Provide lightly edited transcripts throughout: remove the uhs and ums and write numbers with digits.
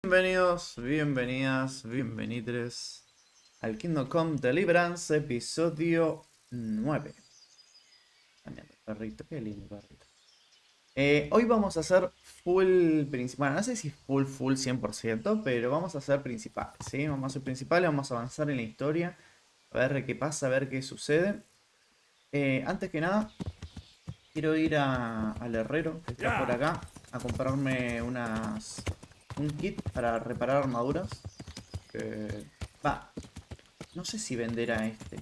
Bienvenidos, bienvenidas, bienvenitres al Kingdom Come Deliverance, episodio 9. También el perrito, qué lindo perrito. Hoy vamos a hacer full principal, no sé si full 100%, pero vamos a hacer principales, ¿sí? Vamos a hacer principales, vamos a avanzar en la historia, a ver qué pasa, a ver qué sucede. Antes que nada, quiero ir al herrero que está por acá a comprarme un kit para reparar armaduras. Va, no sé si vender a este.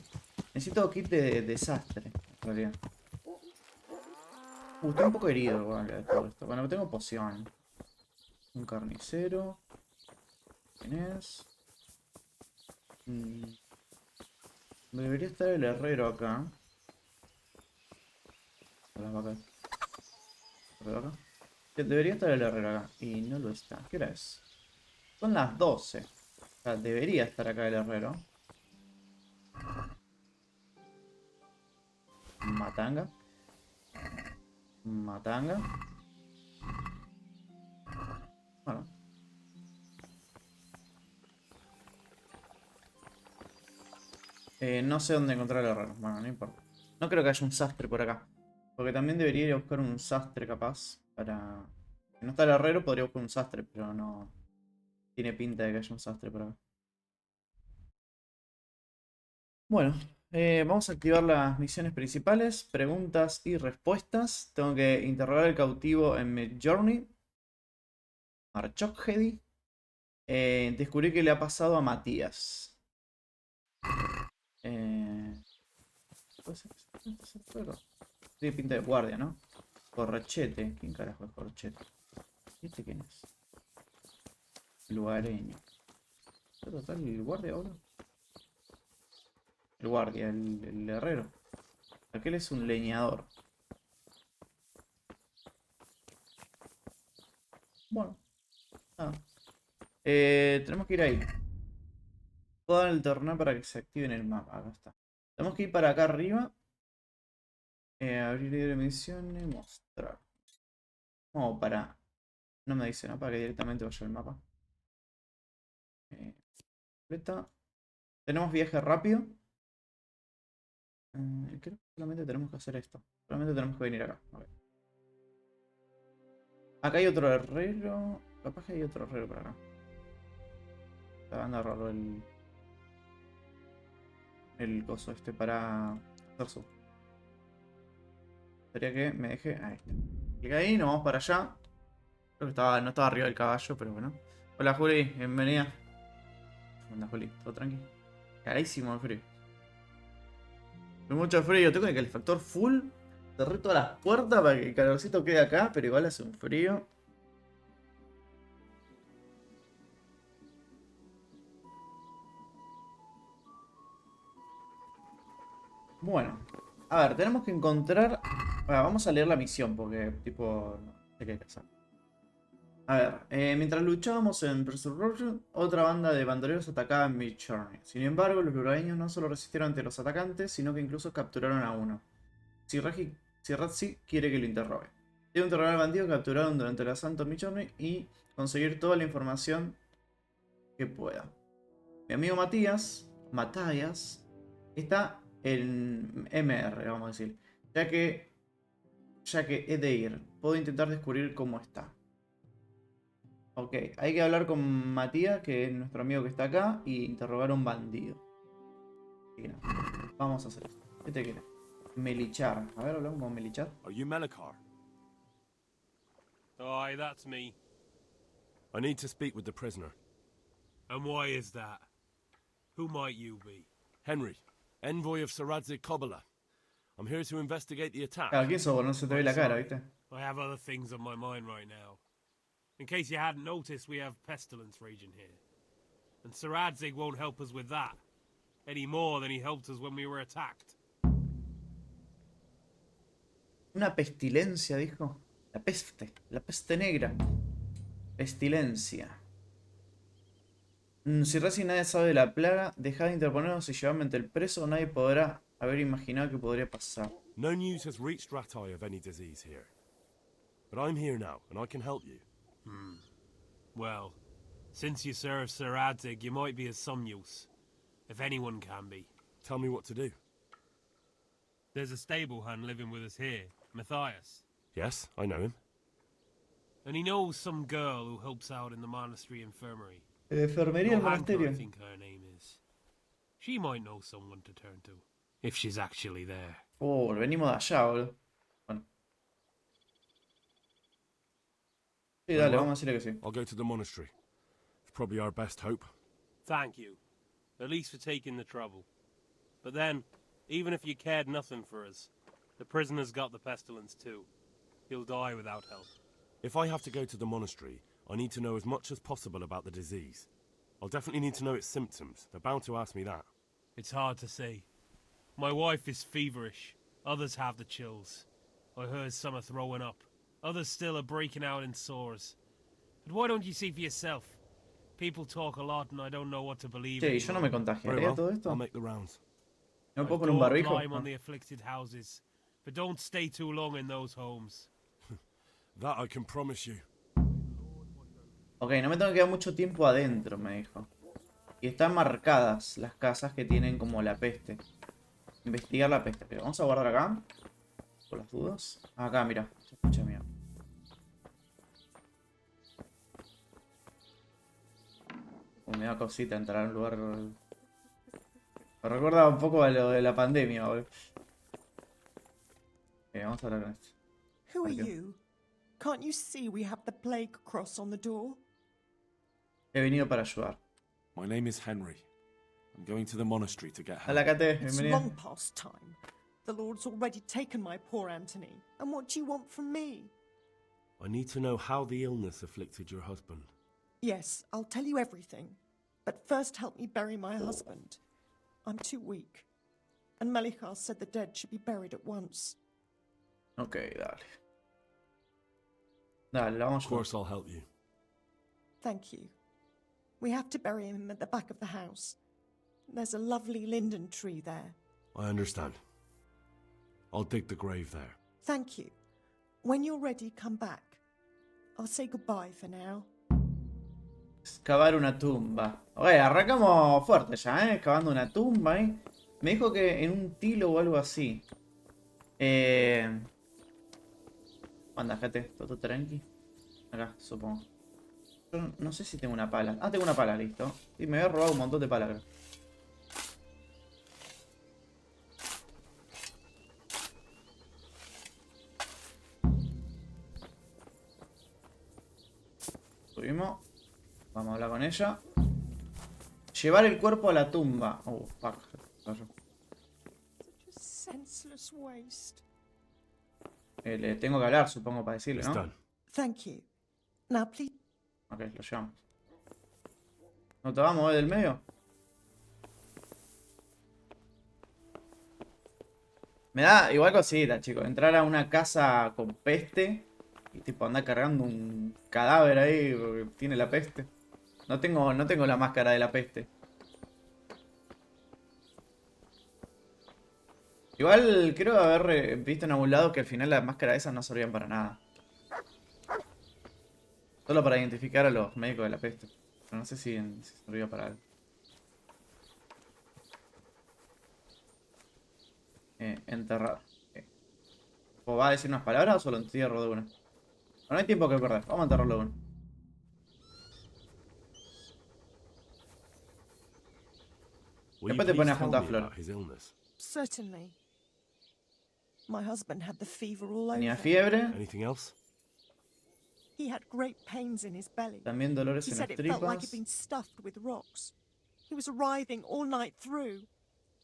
Necesito kit de desastre, en realidad. Estoy un poco herido igual de todo esto. Bueno, tengo poción. Un carnicero. ¿Quién es? Mm, Debería estar el herrero acá. A las vacas. ¿Herrero acá? Debería estar el herrero acá. Y no lo está. ¿Qué hora es? Son las 12. O sea, debería estar acá el herrero. Matanga. Matanga. Bueno. No sé dónde encontrar el herrero. Bueno, no importa. No creo que haya un sastre por acá. Porque también debería ir a buscar un sastre capaz. Para... Si no está el herrero, podría buscar un sastre, pero no tiene pinta de que haya un sastre por acá. Bueno, vamos a activar las misiones principales. Preguntas y respuestas. Tengo que interrogar al cautivo en Midjourney. JoaKkoZ. Descubrí que le ha pasado a Matías. Eh, ¿Puede ser? Tiene pinta de guardia, ¿no? Correchete. ¿Quién carajo es Correchete? ¿Este quién es? Lugareño. ¿Está total el guardia ahora? El guardia, el herrero. Aquel es un leñador. Bueno, nada. Tenemos que ir ahí. Puedo alternar para que se active en el mapa. Acá está. Tenemos que ir para acá arriba. Abrir libre misiones. Mostrar. No, para. No me dice, ¿no? Para que directamente vaya al mapa. Completa. Tenemos viaje rápido. Creo que solamente tenemos que hacer esto. Solamente tenemos que venir acá. A ver. Acá hay otro herrero. Capaz que hay otro herrero por acá. Anda raro el coso este para hacer su. Sería que me deje. Ahí está. Clic ahí, nos vamos para allá. Creo que no estaba arriba del caballo, pero bueno. Hola Juli, bienvenida. ¿Cómo andas, Juli? ¿Todo tranqui? Carísimo el frío. Hay mucho frío, tengo el calefactor full. Cerré todas las puertas para que el calorcito quede acá, pero igual hace un frío. Bueno, a ver, tenemos que encontrar. Bueno, vamos a leer la misión porque, tipo, no sé qué hay que hacer. A ver, mientras luchábamos en Resurrection, otra banda de bandoleros atacaba en Midjourney. Sin embargo, los lugareños no solo resistieron ante los atacantes, sino que incluso capturaron a uno. Si Razzi quiere que lo interrogue. Debe interrogar al bandido que capturaron durante el asalto a Midjourney y conseguir toda la información que pueda. Mi amigo Matías, está en MR, vamos a decir. Ya que he de ir, puedo intentar descubrir cómo está. Ok, hay que hablar con Matías, que es nuestro amigo que está acá, y interrogar a un bandido. Así que nada, vamos a hacer esto. ¿Qué te quiere? Melichar. A ver, hablamos con Melichar. Are you Melekar? Aye, that's me. I need to speak with the prisoner. And why is that? Who might you be? Henry, envoy of Saradze Kobala. I'm here to investigate the attack. Claro, ¿quién sos? No se te ve Quite la cara, sorry. ¿viste? I have other things on my mind right now. In case you hadn't noticed, we have pestilence raging here. And Sir Adzig won't help us with that. Any more than he helped us when we were attacked. Una pestilencia, dijo. La peste negra. Pestilencia. Si recién nadie sabe de la plaga, dejad de interponernos y llevarme ante el preso, nadie podrá haber imaginado que podría pasar. No news has reached Ratai of any disease here. But I'm here now, and I can help you. Well, Since you serve Sir Adzig, you might be of some use. If anyone can be. Tell me what to do. There's a stable hand living with us here, Matthias. Yes, I know him. And he knows some girl who helps out in the monastery infirmary. Enfermería del Johanka, I monasterio. think her name is. She might know someone to turn to. If she's actually there. Oh, venimos de allá, boludo. Bueno. Sí, Very dale, well. vamos a decirle que sí. I'll go to the monastery. It's probably our best hope. Thank you. At least for taking the trouble. But then, even if you cared nothing for us, the prisoner's got the pestilence too. He'll die without help. If I have to go to the monastery, I need to know as much as possible about the disease. I'll definitely need to know its symptoms. They're bound to ask me that. It's hard to say. My wife is feverish. Others have the chills. I heard some are throwing up. Others still are breaking out in sores. But why don't you see for yourself? People talk a lot and I don't know what to believe Che, ¿y yo no me anymore. Very contagiaría well. todo I'll esto? make the rounds. ¿No me puedo I'd poner un go up barbijo? climb on Ah. the afflicted houses. But don't stay too long in those homes. That I can promise you. Ok, no me tengo que quedar mucho tiempo adentro, me dijo. Y están marcadas las casas que tienen como la peste. Investigar la peste. Pero vamos a guardar acá. Por las dudas. Acá, mira. Se escucha miedo. Me da cosita entrar a un lugar. Me recuerda un poco a lo de la pandemia, boludo. Vamos a hablar con esto. Who are Okay. you? Can't you see we have the plague cross on the door? He venido para ayudar. My name is Henry. I'm going to the monastery to get help. Hola, Kate. It's Bienvenida. long past time. The Lord's already taken my poor Anthony. And what do you want from me? I need to know how the illness afflicted your husband. Yes, I'll tell you everything. But first help me bury my husband. I'm too weak. And Melichar said the dead should be buried at once. Ok, dale. Dale, la vamos Of a ayudar. course I'll help you. Thank you. We have to bury him at the back of the house. There's a lovely linden tree there. I understand. I'll dig the grave there. Thank you. When you're ready, come back. I'll say goodbye for now. Excavar una tumba. Ok, arrancamos fuerte ya, excavando una tumba ahí. Me dijo que en un tilo o algo así. Anda, gente, todo tranqui. Acá, supongo. Yo no sé si tengo una pala. Ah, tengo una pala, listo. Y me había robado un montón de pala, creo. Subimos. Vamos a hablar con ella. Llevar el cuerpo a la tumba. Oh, fuck. Such a senseless waste. Le tengo que hablar, supongo, para decirle, It's ¿no? done. Thank you. Now, please. Ok, lo llevamos. ¿No te vas a mover del medio? Me da igual cosita, chicos. Entrar a una casa con peste y tipo andar cargando un cadáver ahí porque tiene la peste. No tengo la máscara de la peste. Igual creo haber visto en algún lado que al final las máscaras esas no servían para nada. Solo para identificar a los médicos de la peste. Pero no sé si servía para algo. Enterrar. ¿O va a decir unas palabras o lo entierro de una? No hay tiempo que perder. Vamos a enterrarlo de una. Will you Después te please pones a tell juntar me flores. about his illness? Certainly. My husband had the fever all Tenía over. fiebre. Anything else? He had great pains in his belly. También dolores He en said las it felt like tripas. he'd been stuffed with rocks. He was writhing all night through.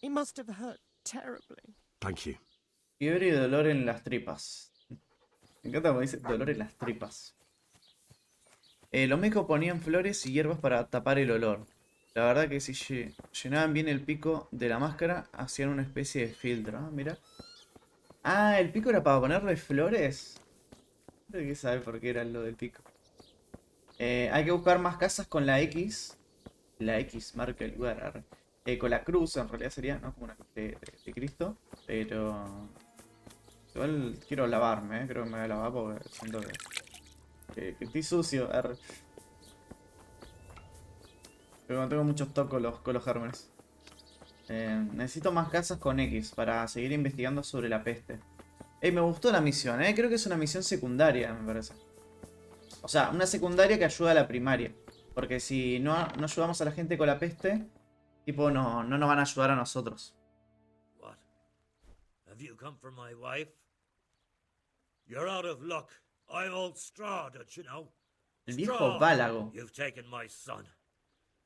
It must have hurt terribly. Thank you. Fiebre y dolor en las tripas. Me encanta como dice dolor en las tripas. Los médicos ponían flores y hierbas para tapar el olor. La verdad que si llenaban bien el pico de la máscara, hacían una especie de filtro. Ah, mira. Ah, el pico era para ponerle flores. Creo que sabe por qué era lo del pico. Hay que buscar más casas con la X. La X marca el lugar. Arre. Con la cruz en realidad sería, ¿no? Como una cruz de Cristo. Pero... igual quiero lavarme, creo que me voy a lavar porque siento que estoy sucio. Arre. Pero no tengo muchos toques con los gérmenes. Necesito más casas con X para seguir investigando sobre la peste. Me gustó la misión, creo que es una misión secundaria, me parece. O sea, una secundaria que ayuda a la primaria. Porque si no ayudamos a la gente con la peste, tipo, no nos van a ayudar a nosotros. What? Have you come for my wife? You're out of luck. I'm old Straw, don't you know? El viejo Straw, Válago. you've taken my son.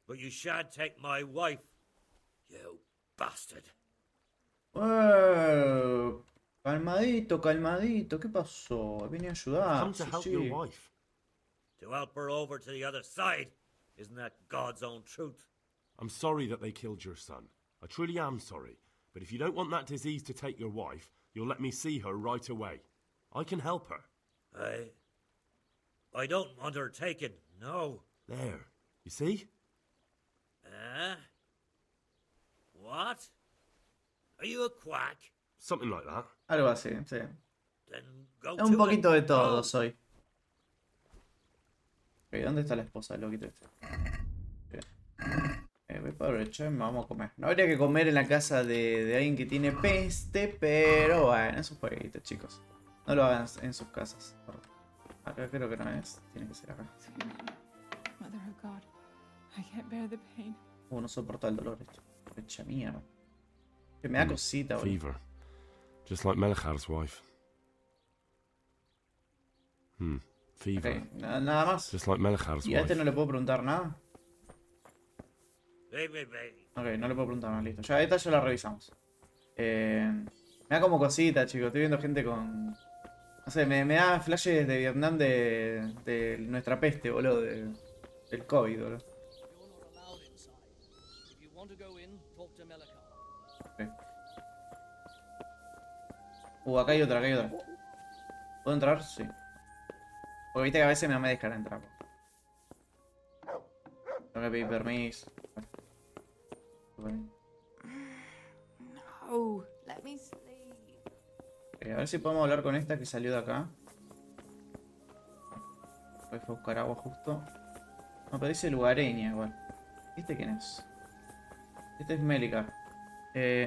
But you shan't take my wife. You bastard. Calmadito, calmadito. ¿Qué pasó? Vine a ayudar. Come to help your wife. To help her over to the other side. Isn't that God's own truth? I'm sorry that they killed your son. I truly am sorry. But if you don't want that disease to take your wife, you'll let me see her right away. I can help her. I don't want her taken, no. There. You see? What? Are you a quack? Something like that. Algo así, sí. Then go Un to poquito de it. todo Go. soy. Ok, ¿dónde está la esposa del loquito este? Voy para aprovechar y me vamos a comer. No habría que comer en la casa de alguien que tiene peste, pero bueno, es un jueguito, chicos. No lo hagan en sus casas. Acá creo que no es. Tiene que ser acá. Mother of God, I can't bear the pain. No soporto el dolor esto. Hecha mierda. Que me da cosita, boludo. Fever. Just like Melchar's wife. Fever. Ok, nada más. Just like Melchar's Y a este wife. no le puedo preguntar nada. Baby. Ok, no le puedo preguntar nada, listo. Ya esta ya la revisamos. Me da como cosita, chicos. Estoy viendo gente con... No sé, me da flashes de Vietnam de nuestra peste, boludo. Del COVID, boludo. You're not allowed inside. If you want to go in, talk to Melika. Ok. Acá hay otra, acá hay otra. ¿Puedo entrar? Sí. Porque viste que a veces no me dejan entrar. Tengo que pedir permiso. No, let me sleep. A ver si podemos hablar con esta que salió de acá. Voy a buscar agua justo. No, pero dice lugareña igual. ¿Este quién es? Este es Mélica.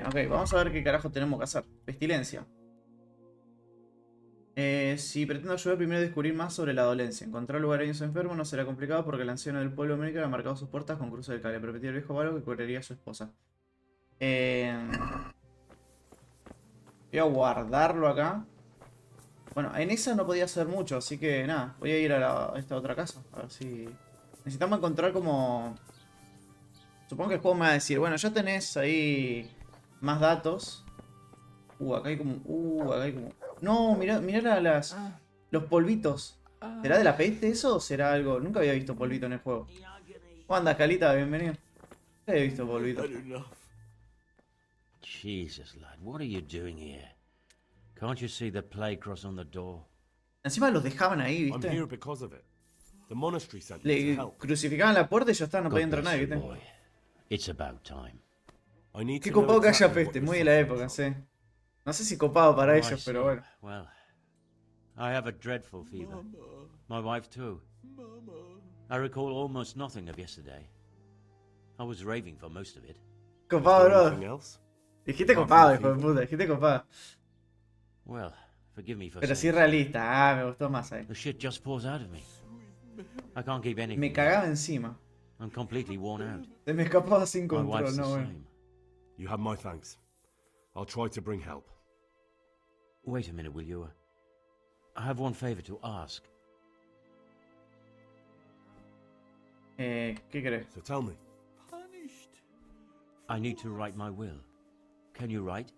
Ok, vamos a ver qué carajo tenemos que hacer. Pestilencia. Si pretendo ayudar, primero descubrir más sobre la dolencia. Encontrar lugareños enfermos no será complicado porque el anciano del pueblo América ha marcado sus puertas con cruce de cable. Permitir al viejo Valo que curaría a su esposa. Voy a guardarlo acá. Bueno, en esa no podía hacer mucho, así que nada. Voy a ir a esta otra casa. A ver si... Necesitamos encontrar como... Supongo que el juego me va a decir, bueno, ya tenés ahí más datos. Acá hay como... acá hay como... No, mirá los polvitos. ¿Será de la peste eso o será algo? Nunca había visto polvito en el juego. ¿Cómo andas, Calita? Bienvenido. Nunca había visto polvito. Jesus, lad, what are you doing here? Can't you see the plague cross on the door? Encima los dejaban ahí, I'm here ¿viste? because of it. The monastery sent me to Le help. crucificaban la puerta y ya está, no podía God entrar bless nadie, you, ¿viste? boy. It's about time. I need Qué to know copado que haya exactly what peste, you're muy de la suffering época, from. sí. No sé si copado para Oh, I ellos, pero see. bueno. Well, I have a dreadful fever. My wife too. I recall almost nothing of yesterday. I was raving for most of it. Copado, Is there anything bro. else? Dijiste Apart copado, from hijo de fever. puta, dijiste copado. Well, forgive me for Pero sí saying so. realista, me gustó más ahí. The shit just pours out of me. I can't keep anything. Me in. cagaba encima. I'm completely worn out. Se me escapaba sin My control, wife's the no, bueno. same. You have my thanks. I'll try to bring help. Wait a minute, will you? I have one favor to ask. ¿Qué crees? So tell me. I need to write my will. Can you write?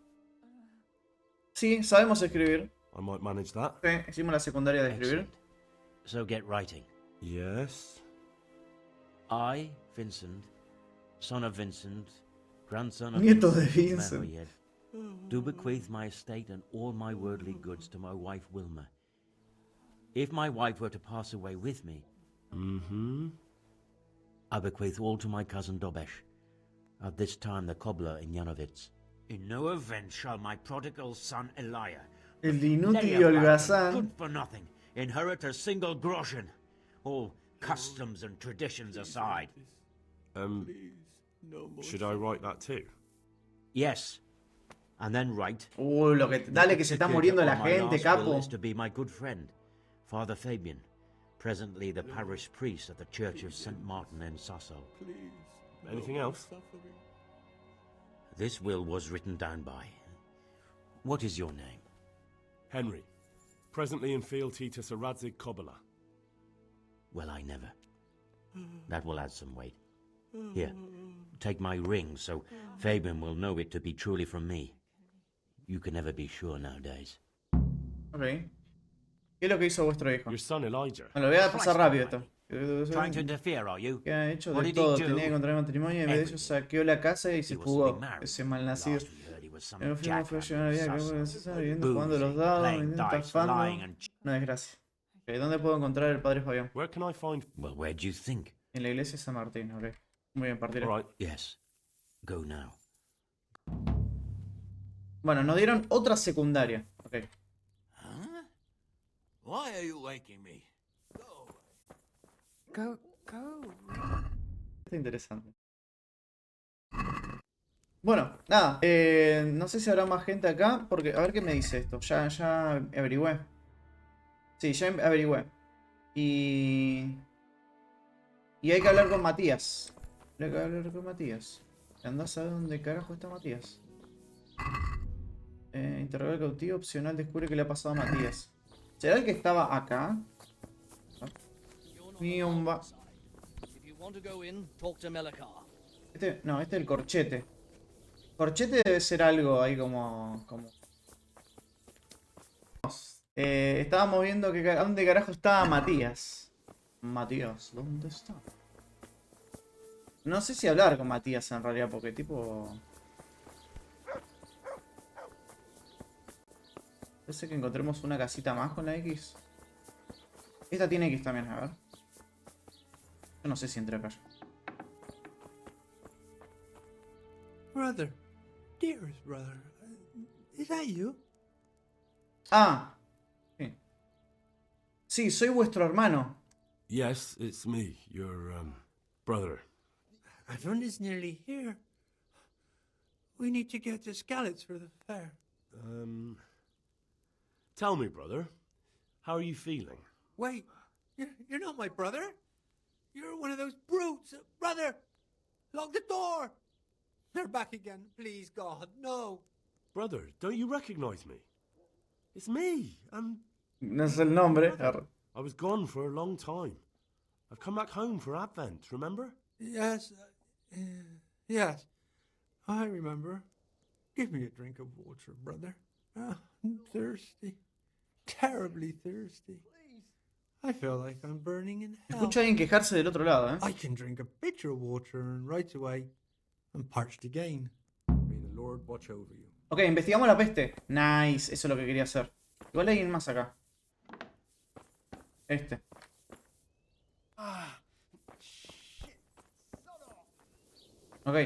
Sí, sabemos escribir. I might manage that. Sí, hicimos la secundaria de escribir. Excellent. So get writing. Yes. I, Vincent, son of Vincent, grandson of Nieto de Vincent, Vincent. Memoyed, do bequeath my estate and all my worldly goods to my wife Wilma. If my wife were to pass away with me, I bequeath all to my cousin Dobesh, at this time the cobbler in Yanovitz. In no event shall my prodigal son Elia, El inútil lay y about and holgazán. good for nothing, inherit a single groschen, all customs and traditions aside. Should I write that too? Yes. And then write. Lo que... Dale que se está muriendo la gente, capo. Is to be my good friend, Father Fabian, presently the parish priest at the Church of St. Martin in Sasso. Anything else? This will was written down by. What is your name? Henry. Presently in fealty to Sir Radzig Kobyla. Well, I never. That will add some weight. Here, take my ring so Fabian will know it to be truly from me. You can never be sure nowadays. Ok. ¿Qué es lo que hizo vuestro hijo? Your son Elijah. Bueno, lo voy a pasar rápido esto. Trying to interfere, are you? Que ha hecho What de did he todo. do? Tenía que contraer matrimonio y en vez de eso saqueó la casa y se He was jugó. to be married. Ese malnacido. Last we heard he was some El film fue llevar una vida que jackass fue in necesaria, Sasso. viviendo, jugando los Boozy, dados, playing vendiendo, dice, estafando. lying and... Una desgracia. Ok, ¿dónde puedo encontrar el padre Fabián? Where can I find... Well, where do you think? En la iglesia de San Martín, ok. Muy bien, Partida. All right. Yes. Go now. Bueno, nos dieron otra secundaria. Ok. Huh? Why are you waking me? Go. Está interesante. Bueno, nada. No sé si habrá más gente acá. Porque, a ver qué me dice esto. Ya averigüé. Sí, ya averigüé. Y hay que hablar con Matías. Hay que hablar con Matías. Andás a ver dónde carajo está Matías. Interrogar al cautivo opcional. Descubre qué le ha pasado a Matías. ¿Será el que estaba acá? Miomba. If you want to go in, talk to Melikar. No, este es el corchete. Corchete debe ser algo ahí como... estábamos viendo que dónde carajo estaba Matías. Matías, ¿dónde está? No sé si hablar con Matías en realidad, porque tipo... Yo sé que encontremos una casita más con la X. Esta tiene X también, a ver. Yo no sé si entré acá. Brother, dearest brother, is that you? Ah, sí. Sí, soy vuestro hermano. Yes, it's me, your, brother. Everyone is nearly here. We need to get to Skalitz for the fair. Tell me, brother, how are you feeling? Wait, you're not my brother? You're one of those brutes. Brother, lock the door. They're back again. Please, God, no. Brother, don't you recognize me? It's me. No sé el nombre. I was gone for a long time. I've come back home for Advent, remember? Yes, yes, I remember. Give me a drink of water, brother. I'm thirsty. Terribly thirsty. I feel like I'm burning in hell. Escucho a alguien quejarse del otro lado, I can drink a pitcher of water and right away I'm parched again. May the Lord watch over you. Ok, investigamos la peste. Nice, eso es lo que quería hacer. Igual hay alguien más acá. Este. Ok.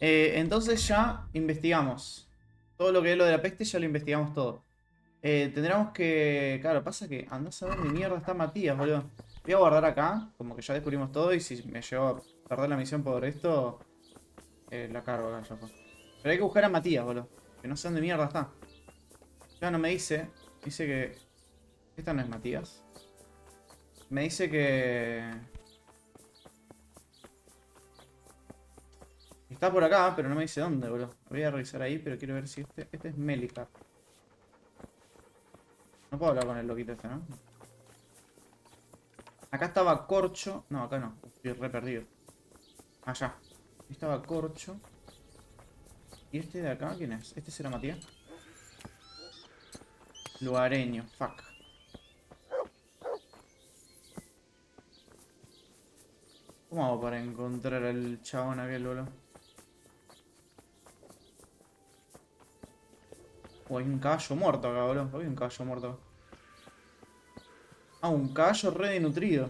Entonces ya investigamos. Todo lo que es lo de la peste ya lo investigamos todo. Tendremos que... Claro, pasa que andás a ver dónde mierda está Matías, boludo. Voy a guardar acá, como que ya descubrimos todo y si me llevo a perder la misión por esto, la cargo acá, ya fue. Pero hay que buscar a Matías, boludo. Que no sé dónde mierda está. Ya no me dice. Dice que... Esta no es Matías. Me dice que... Está por acá, pero no me dice dónde, boludo. Voy a revisar ahí, pero quiero ver si este es Melikar. No puedo hablar con el loquito este, ¿no? Acá estaba Corcho. No, acá no. Estoy re perdido. Allá. Ahí estaba Corcho. ¿Y este de acá quién es? ¿Este será Matías? Lugareño. Fuck. ¿Cómo hago para encontrar al chabón aquel, boludo? Oh, hay un caballo muerto acá, boludo. Hay un caballo muerto acá. Ah, un caballo re denutrido.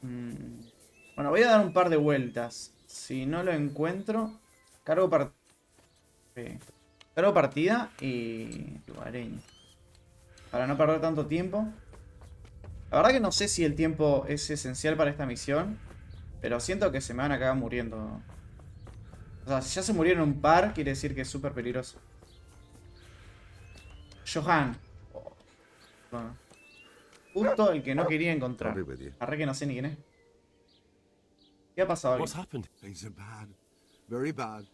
Bueno, voy a dar un par de vueltas. Si no lo encuentro, cargo partida y lugareño. Para no perder tanto tiempo. La verdad que no sé si el tiempo es esencial para esta misión, pero siento que se me van a acabar muriendo. O sea, si ya se murieron un par, quiere decir que es súper peligroso. Johan. Oh, bueno. Justo el que no quería encontrar. Arre que no sé ni quién es. ¿Qué ha pasado aquí? What's happened? Things are bad. Very bad.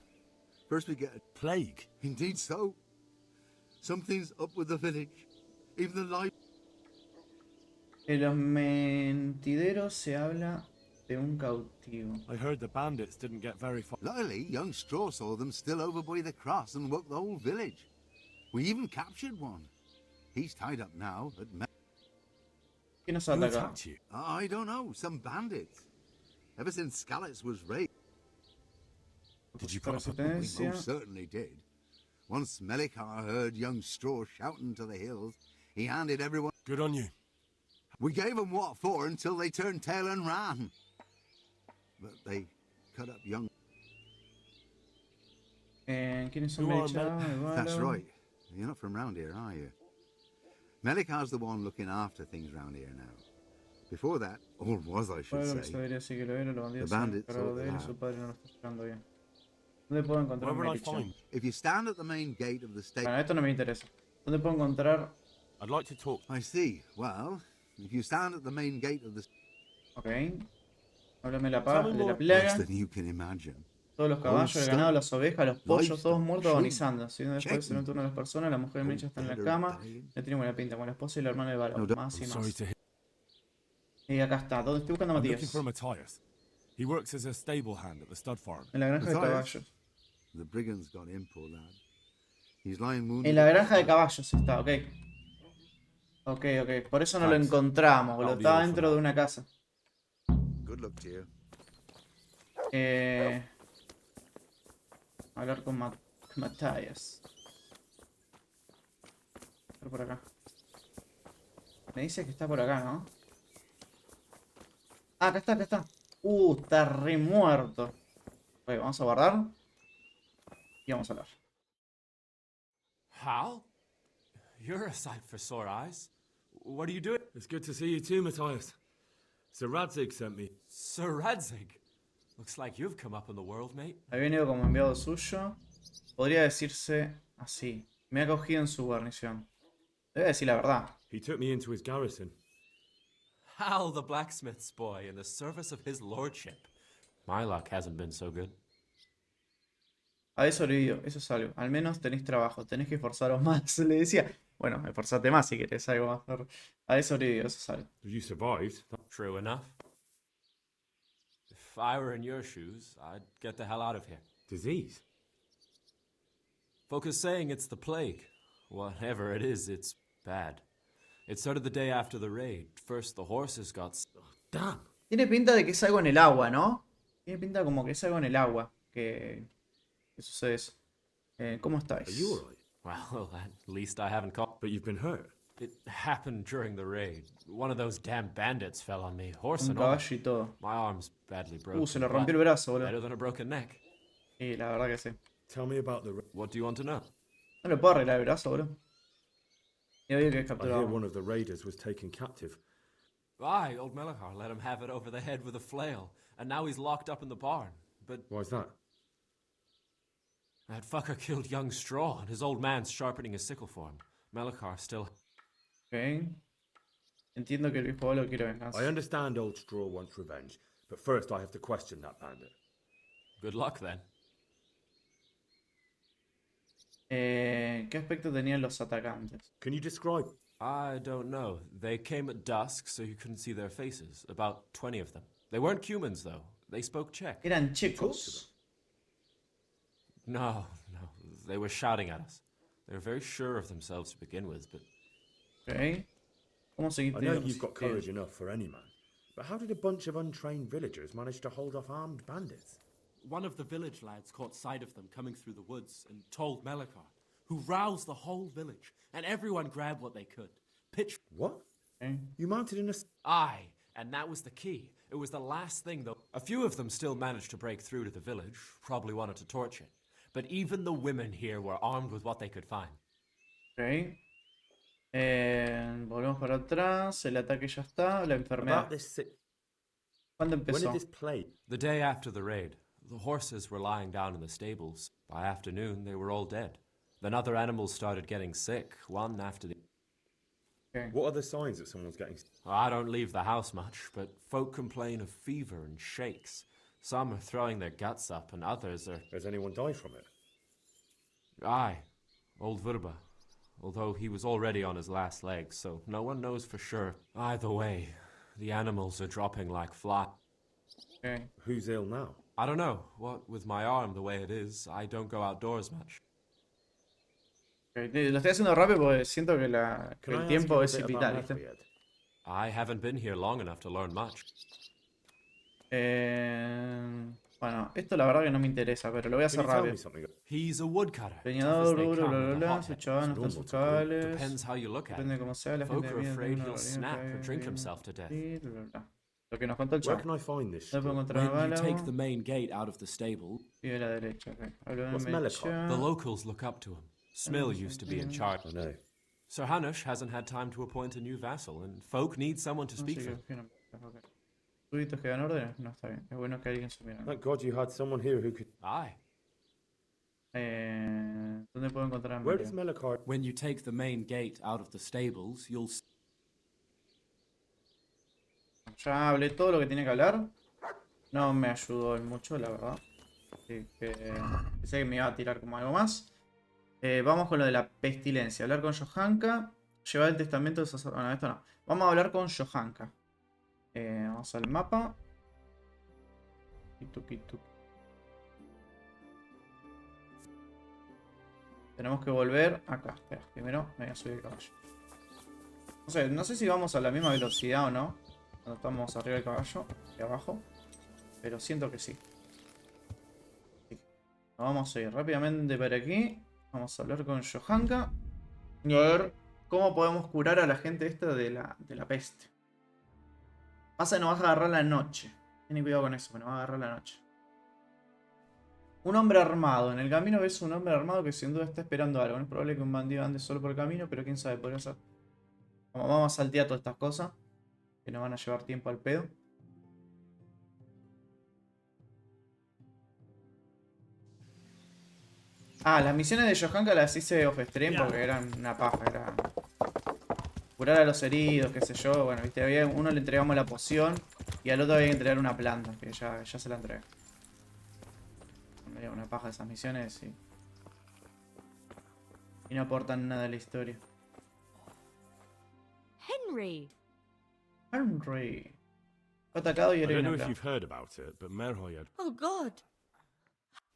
First we get a Plague? Indeed so. Something's up with the village. Even the light. En los mentideros se habla de un cautivo. I heard the bandits didn't get very far. Luckily, young Straw saw them still over by the cross and woke the whole village. We even captured one. He's tied up now at ¿Quién nos Who ataca? attacked you? I don't know, some bandits. Ever since Skalitz was raised, Did you put up a... we Resistencia. most certainly did. Once Melikar heard young Straw shouting to the hills, he handed everyone... Good on you. We gave them what for until they turned tail and ran. But they cut up young... ¿Quiénes son Who are Mecha? Evalo? That's right. You're not from round here, are you? Melikar's the one looking after things round here now. Before that, or was I should Bueno, que se say, debería decir que lo era, los bandidos The se han bandits encargado de él y ought su to padre no lo está esperando bien. ¿Dónde puedo encontrar Where un will I Mecha? find? if you stand at the main gate of the state... Bueno, esto no me interesa. ¿Dónde puedo encontrar? I'd like to talk. I see. Well, if you stand at the main gate of the... Ok. Háblame de la, Tell me de la more. plaga. Worse than you can imagine. Todos los caballos, el ganado, las ovejas, los pollos, todos muertos Livestock, agonizando. Si después en un turno de las personas, la mujer Mecha está en la cama. Ya tiene buena pinta con la esposa y la hermana de Valo. Más y Sorry más. to hear. Y acá está. ¿Dónde estoy buscando a I'm looking Matías? for Matthias. He works as a stable hand at the stud farm. En la granja de Matthias. caballos. The brigands got him, poor lad. He's lying wounded. En la granja de caballos está, ok. Ok, ok. Por eso no lo Thanks. encontramos, boludo. That'll be Estaba all for dentro de now. una casa. Good luck to you. Hablar con Matthias. Está por acá. Me dice que está por acá, ¿no? Ah, acá está, acá está. Está re muerto. Ok, vamos a guardar. Y vamos a hablar. Hal? You're a sight for sore eyes. What are you doing? It's good to see you too, Matthias. Sir Radzig sent me. Sir Radzig? Looks like you've come up in the world, mate. Había venido como enviado suyo. Podría decirse así. Me ha acogido en su guarnición. Debe decir la verdad. He took me into his garrison. Hal, the blacksmith's boy, in the service of his lordship. My luck hasn't been so good. Habéis sobrevivido, eso es algo. Al menos tenéis trabajo, tenéis que esforzaros más. Le decía, bueno, esforzate más si querés algo más. Pero habéis sobrevivido, eso es algo. If you survived, True enough. If I were in your shoes, I'd get the hell out of here. disease. Folk are saying it's the plague. Whatever it is, it's bad. It started the day after the raid. First the horses got... Damn. Tiene pinta de que es algo en el agua, ¿no? Tiene pinta como que es algo en el agua. Que sucede eso. ¿Cómo estáis? Are you alright? Well, at least I haven't caught... But you've been hurt. It happened during the raid. One of those damn bandits fell on me, horse Un and all. caballo y todo. My arm's badly broken. Se le rompió but el brazo, boludo. better than a broken neck. Sí, la verdad que sí. Tell me about the... What do you want to know? No le puedo arreglar el brazo, boludo. Y oí que es I hear capturado. one of the raiders was taken captive. Aye, old Melikar let him have it over the head with a flail, and now he's locked up in the barn. But Why's that? that fucker killed young Straw, and his old man's sharpening his sickle for him. Melikar still... Ok. Entiendo que el viejo bolo quiere venganza. I understand old Straw wants revenge, but first I have to question that bandit. Good luck, then. ¿Qué aspecto tenían los atacantes? Can you describe? I don't know. They came at dusk, so you couldn't see their faces. About 20 of them. They weren't humans, though. They spoke Czech. Eran checos. No. They were shouting at us. They were very sure of themselves to begin with, but... Ok. ¿Cómo seguiste? I know you've got courage enough for any man, but how did a bunch of untrained villagers manage to hold off armed bandits? One of the village lads caught sight of them coming through the woods and told Melikar, who roused the whole village, and everyone grabbed what they could. Pitch... What? Okay. You mounted in a... Aye, and that was the key. It was the last thing, though. A few of them still managed to break through to the village, probably wanted to torch it. But even the women here were armed with what they could find. Ok. Volvemos para atrás. El ataque ya está. La enfermedad. About this sick. ¿Cuándo When did empezó? this plague? The day after the raid, the horses were lying down in the stables. By afternoon, they were all dead. Then other animals started getting sick, one after the... Okay. What are the signs that someone's getting? I don't leave the house much, but folk complain of fever and shakes. Some are throwing their guts up, and others are... Has anyone died from it? Aye, old Verba. Although he was already on his last legs, so no one knows for sure. Either way, the animals are dropping like flies. Okay. Who's ill now? I don't know. What with my arm the way it is, I don't go outdoors much. Okay. Lo estoy haciendo rápido porque siento que el tiempo es vital, ¿viste? I haven't been here long enough to learn much. Bueno, esto la verdad que no me interesa, pero lo voy a hacer rápido. He's a woodcutter. Leñador, sus chavales, no están sus cabales. Depends how you look at Depende de cómo sea, la Folk gente are viene afraid de he'll snap or drink himself to death. Lo que nos contó el Where chavo. can I find this? No puedo encontrar When you bálago. take the main gate out of the stable, Y de la derecha, ok. Hablo de What's mecha. The locals look up to him. Smill used to be in charge. I know. Sir Hanush hasn't had time to appoint a new vassal, and folk need someone to No speak sé for. qué opina, ok. ¿Súbditos que dan órdenes? No, está bien. Es bueno que alguien supiera. Thank God you had someone here who could. Aye. ¿Dónde puedo encontrar a Where does Amelia? Melikar? when you take the main gate out of the stables, you'll Ya hablé todo lo que tenía que hablar. No me ayudó en mucho, la verdad. Así que pensé que me iba a tirar como algo más. Vamos con lo de la pestilencia. Hablar con Johanka. Llevar el testamento de sacerdote. Bueno, esto no. Vamos a hablar con Johanka. Vamos al mapa. Tuki. Tenemos que volver acá. Espera, primero me voy a subir el caballo. No sé si vamos a la misma velocidad o no. Cuando estamos arriba del caballo, de abajo. Pero siento que sí. Vamos a ir rápidamente para aquí. Vamos a hablar con Johanka. Y a ver cómo podemos curar a la gente esta de la peste. Pasa que nos va a agarrar la noche. Ten cuidado con eso, que nos va a agarrar la noche. Un hombre armado. En el camino ves un hombre armado que sin duda está esperando algo. No es probable que un bandido ande solo por el camino, pero quién sabe, podría ser. Vamos a saltear todas estas cosas. Que nos van a llevar tiempo al pedo. Las misiones de Johanka las hice off stream porque eran una paja. Era curar a los heridos, qué sé yo. Bueno, viste, a uno le entregamos la poción y al otro había que entregar una planta, que ya se la entregué. Una paja esas misiones y no aportan nada a la historia. Henry! Henry. Fue atacado y I herido don't en know una if you've plaga. heard about it, but Merhoyed, Oh, God!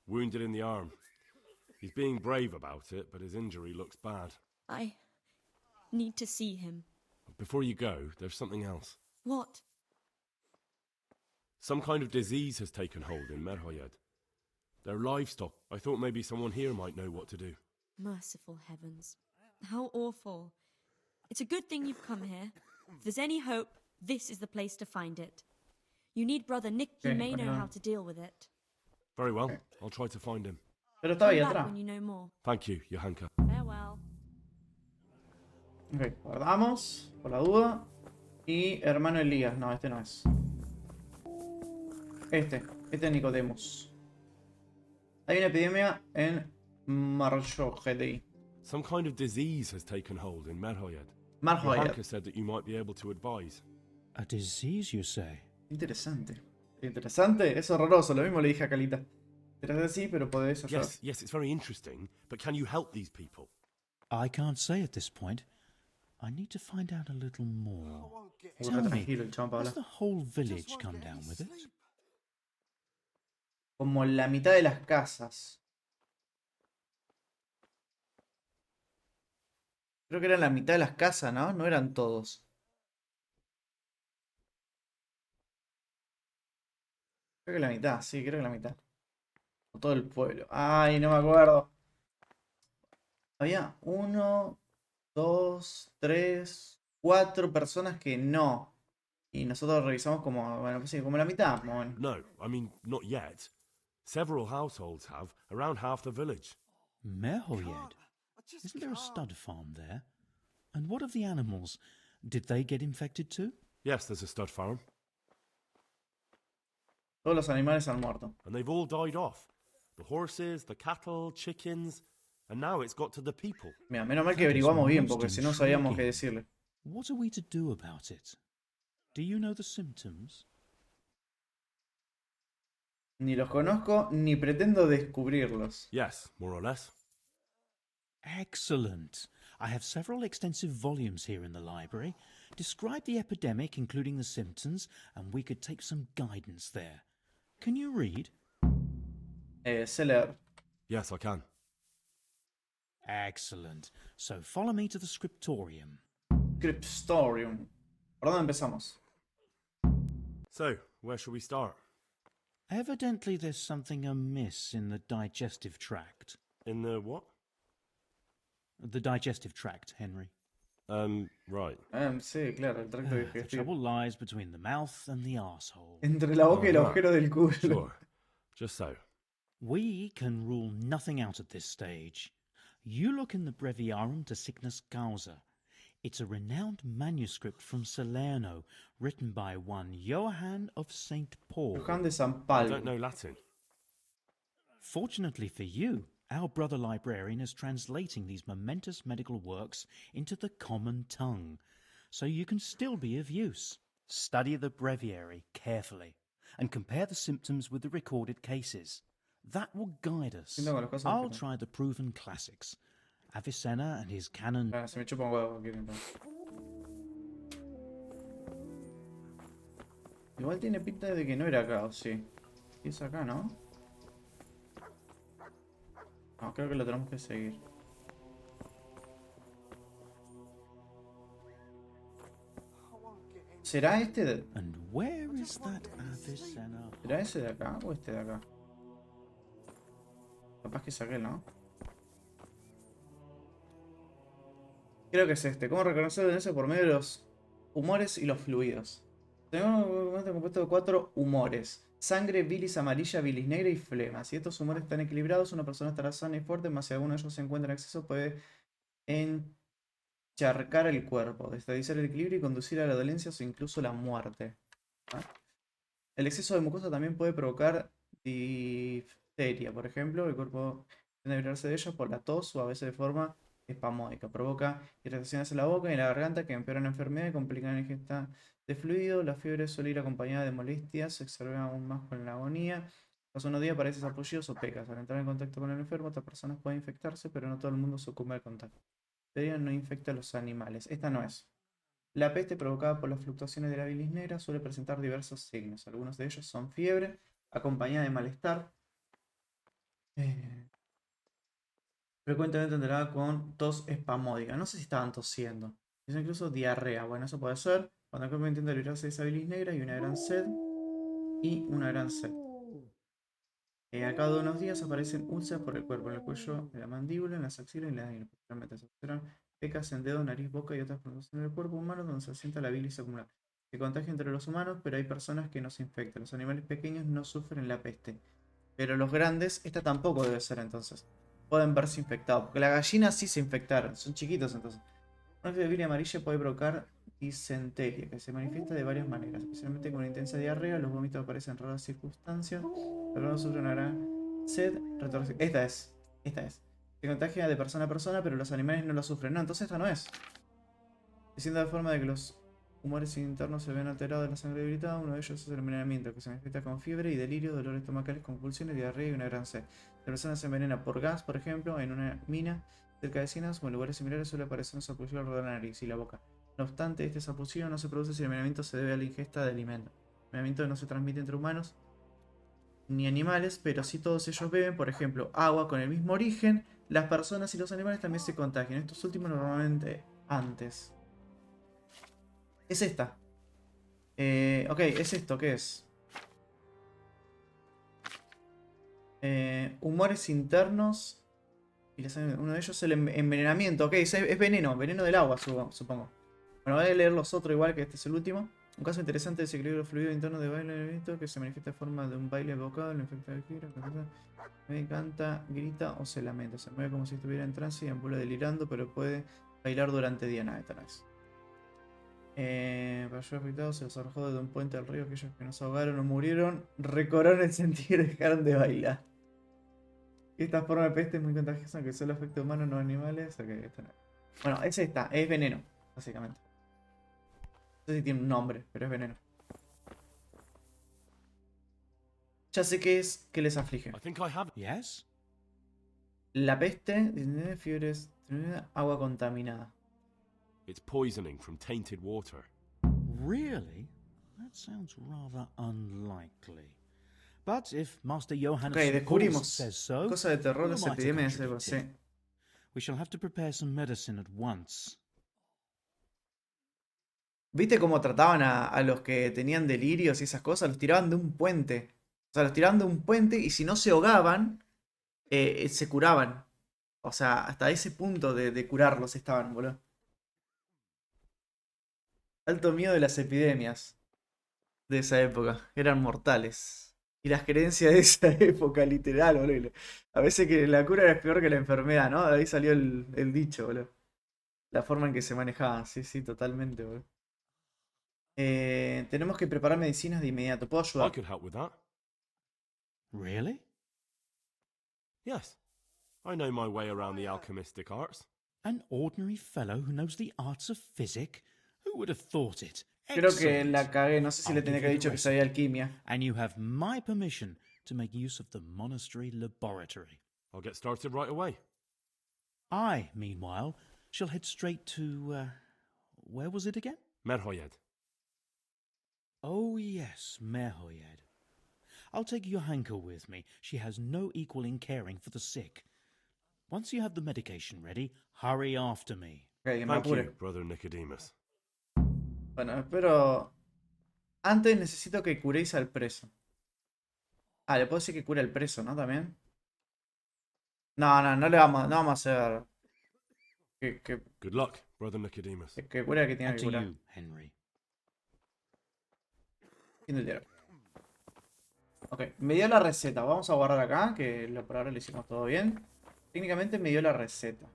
wounded in the arm. He's being brave about it, but his injury looks bad. I need to see him. Before you go, there's something else. What? Some kind of disease has taken hold in Merhoyed. Their livestock. I thought maybe someone here might know what to do. Merciful heavens. How awful. It's a good thing you've come here. If there's any hope, this is the place to find it. You need Brother Nick. He may know how to deal with it. Very well. I'll try to find him. Pero estaba ahí Come back atrás. when you know more. Thank you, Johanka. Farewell. Ok, guardamos por la duda. Y hermano Elías. No, este no es. Este es Nicodemus. Hay una epidemia en JoaKkoZ. Some kind of disease has taken hold in Merhoyed. Merhoyed. Johanka said that you might be able to advise. A disease, you say? Interesante. Interesante, es horroroso. Lo mismo le dije a Calita. Interesante sí, pero podés ayudar. Yes, it's very interesting. But can you help these people? I can't say at this point. I need to find out a little more. Tell me, Tranquilo, el chabón para has hablar. the whole village come down with it? Como la mitad de las casas. Creo que eran la mitad de las casas, ¿no? No eran todos. Creo que la mitad, sí, creo que la mitad. O todo el pueblo. Ay, no me acuerdo. Había 1, 2, 3, 4 personas que no. Y nosotros revisamos como, bueno, pues sí, como la mitad. Bueno. No, I mean, not yet. Several households have, around half the village. Merhoyed? Isn't there a stud farm there? And what of the animals? Did they get infected too? Yes, there's a stud farm. Todos los animales han muerto. And they've all died off. The horses, the cattle, chickens, and now it's got to the people. Mira, menos mal que That is averiguamos bien, most porque si no sabíamos qué intriguing. decirle. What are we to do about it? Do you know the symptoms? Ni los conozco, ni pretendo descubrirlos. Yes, more or less. Excellent. I have several extensive volumes here in the library. Describe the epidemic, including the symptoms, and we could take some guidance there. Can you read? Sé leer. Yes, I can. Excellent. So follow me to the scriptorium. Scriptorium. ¿Por dónde empezamos? So, where shall we start? Evidently there's something amiss in the digestive tract. In the what? The digestive tract, Henry. Right. Sí, claro, el tracto The digestivo. trouble lies between the mouth and the arsehole. Entre la boca y el Uh-huh. agujero del culo. Sure. Just so. We can rule nothing out at this stage. You look in the Breviarum de Sickness Causa. It's a renowned manuscript from Salerno, written by one Johann of St. Paul. Johann de San I Pablo. don't know Latin. Fortunately for you, our brother librarian is translating these momentous medical works into the common tongue, so you can still be of use. Study the breviary carefully and compare the symptoms with the recorded cases. That will guide us. Sí, no, las cosas I'll que- try the proven classics. Avicenna and his canon. Ah, se me chupa un huevo. Igual tiene pinta de que no era acá, ¿o sí? Sí es acá, ¿no? No, creo que lo tenemos que seguir. ¿Será este de... And where is that Avicenna? ¿Será ese de acá o este de acá? Capaz que es aquel, ¿no? Creo que es este. ¿Cómo reconocer la evidencia por medio de los humores y los fluidos? Tenemos un documento compuesto de 4 humores. Sangre, bilis amarilla, bilis negra y flema. Si estos humores están equilibrados, una persona estará sana y fuerte, mas si alguno de ellos se encuentra en exceso, puede encharcar el cuerpo, destabilizar el equilibrio y conducir a la dolencia o incluso la muerte. ¿Ah? El exceso de mucosa también puede provocar difteria, por ejemplo. El cuerpo tiende a librarse de ella por la tos o a veces de forma espasmódica. Provoca irritaciones en la boca y en la garganta que empeoran la enfermedad y complican la ingesta de fluido. La fiebre suele ir acompañada de molestias, se exacerba aún más con la agonía. Tras unos días aparecen sarpullidos o pecas. Al entrar en contacto con el enfermo, otras personas pueden infectarse, pero no todo el mundo sucumbe al contacto. La difteria no infecta a los animales. Esta no es. La peste provocada por las fluctuaciones de la bilis negra suele presentar diversos signos. Algunos de ellos son fiebre, acompañada de malestar. Frecuentemente enterada con tos espasmódica. No sé si estaban tosiendo. Es incluso diarrea. Bueno, eso puede ser. Cuando el cuerpo intenta librarse de esa bilis negra y una gran sed. Y una gran sed. A cabo de unos días aparecen úlceras por el cuerpo, en el cuello, en la mandíbula, en las axilas y en la ingle. Posteriormente se observan pecas en dedo, nariz, boca y otras partes del cuerpo humano donde se asienta la bilis acumulada. Se contagia entre los humanos, pero hay personas que no se infectan. Los animales pequeños no sufren la peste. Pero los grandes, esta tampoco debe ser entonces. Pueden verse infectados. Porque las gallinas sí se infectaron. Son chiquitos entonces. Una fiebre de bilis amarilla puede provocar disentería, que se manifiesta de varias maneras. Especialmente con una intensa diarrea. Los vómitos aparecen en raras circunstancias. Algunos sufren una gran sed. Retorsión. Esta es. Se contagia de persona a persona, pero los animales no lo sufren. No, entonces esta no es. Diciendo de forma de que los humores internos se ven alterados de la sangre debilitada. Uno de ellos es el envenenamiento, que se manifiesta con fiebre y delirio, dolores estomacales, convulsiones, diarrea y una gran sed. La persona se envenena por gas, por ejemplo, en una mina cerca de Cinas o en lugares similares suele aparecer un sarpullido alrededor de la nariz y la boca. No obstante, este sarpullido no se produce si el envenenamiento se debe a la ingesta de alimentos. El envenenamiento no se transmite entre humanos ni animales, pero si todos ellos beben, por ejemplo, agua con el mismo origen, las personas y los animales también se contagian. Estos últimos normalmente antes. Es esta. Ok, es esto, ¿qué es? Humores internos. Y uno de ellos es el envenenamiento. Ok, es veneno, veneno del agua, supongo. Bueno, voy a leer los otros igual que este es el último. Un caso interesante de desequilibrio fluido interno de baile que se manifiesta de forma de un baile vocal, el efecto de gira, me canta, grita o se lamenta. Se mueve como si estuviera en trance y ambula delirando, pero puede Bailar durante día. Nada, esto no es. Para ayudar afectados se los arrojó desde un puente al río. Aquellos que no se ahogaron o murieron recobraron el sentido y dejaron de bailar. Esta forma de peste es muy contagiosa, aunque solo afecta a humanos, no animales. Okay, esto no. Bueno, ese está, es veneno, básicamente. No sé si tiene un nombre, pero es veneno. Ya sé qué es que les aflige. I think I have. Yes? La peste, fiebres, agua contaminada. It's poisoning from tainted water. Really? That sounds rather unlikely. But if Master Johannes Ok, descubrimos. says so, Cosa de terror, who las am I to epidemias de contradict him? sí. We shall have to prepare some medicine at once. ¿Viste cómo trataban a los que tenían delirios y esas cosas? Los tiraban de un puente. O sea, los tiraban de un puente y si no se ahogaban, se curaban. O sea, hasta ese punto de curarlos estaban, boludo. Alto miedo de las epidemias de esa época. Eran mortales. Y las creencias de esa época, literal, boludo. A veces que la cura era peor que la enfermedad, ¿no? De ahí salió el dicho, boludo. La forma en que se manejaban. Sí, sí, totalmente, boludo. Tenemos que preparar medicinas de inmediato. ¿Puedo I ayudar? could help with that. Really? Yes. I know my way around the alchemistic arts. An ordinary fellow who knows the arts of physic? Who would have thought it? Creo que Excellent. la cagué. No sé si I'll le tenía give que haber you the dicho que sabía recipe, alquimia. and you have my permission to make use of the monastery laboratory. I'll get started right away. I, meanwhile, shall head straight to, where was it again? Merhoyed. Oh, yes, Merhoyed. I'll take Johanka with me. She has no equal in caring for the sick. Once you have the medication ready, hurry after me. Ok, que me Thank apure. you, Brother Nicodemus. Bueno, espero. Antes necesito que curéis al preso. Ah, le puedo decir que cure al preso, ¿no? También. No le vamos, no vamos a hacer. Good luck, Brother Nicodemus. Que cure al que tenga And que to curar. you, Henry. Fin del diálogo. Ok, me dio la receta. Vamos a guardar acá, que por ahora lo hicimos todo bien. Técnicamente me dio la receta.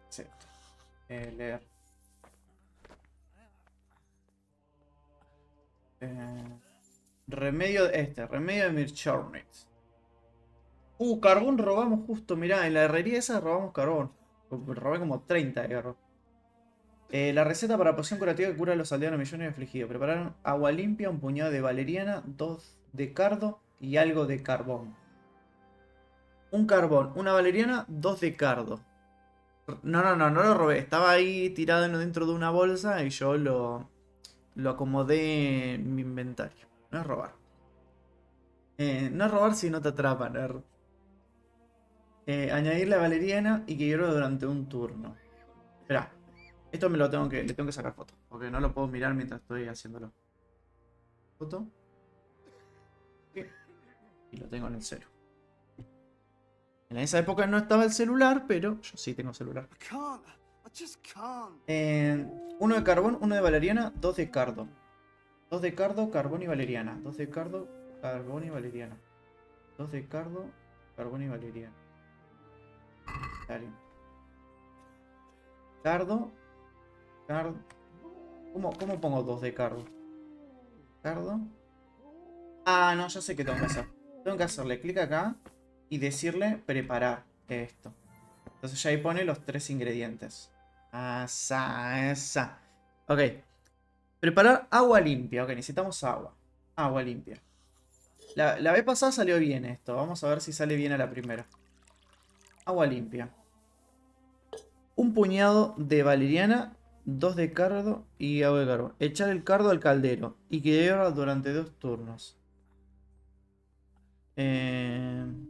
Receta. Leer. Remedio remedio de Mirchornit. Carbón robamos justo, mirá, en la herrería esa robamos carbón. Robé como 30 de carbón. La receta para poción curativa que cura a los aldeanos millones de afligidos. Prepararon agua limpia, un puñado de valeriana, 2 de cardo y algo de carbón. Un carbón, una valeriana, 2 de cardo. No lo robé. Estaba ahí tirado dentro de una bolsa y yo lo acomodé en mi inventario. No es robar. No es robar si no te atrapan. Añadir la valeriana y que hierva durante un turno. Espera. Esto le tengo que sacar foto. Porque no lo puedo mirar mientras estoy haciéndolo. Foto. Y lo tengo en el celu. En esa época no estaba el celular, pero yo sí tengo celular. 1 de carbón, 1 de valeriana, 2 de cardo. 2 de cardo, carbón y valeriana. 2 de cardo, carbón y valeriana. 2 de cardo, carbón y valeriana. Dale. Cardo. ¿Cómo pongo 2 de cardo? Cardo. Ah, no, ya sé qué tengo que hacer. Tengo que hacerle clic acá y decirle preparar esto. Entonces ya ahí pone los 3 ingredientes. Esa. Ok. Preparar agua limpia. Ok, necesitamos agua. Agua limpia. La vez pasada salió bien esto. Vamos a ver si sale bien a la primera. Agua limpia. Un puñado de valeriana, 2 de cardo y agua de carbón. Echar el cardo al caldero y que hierva durante 2 turnos. Añadir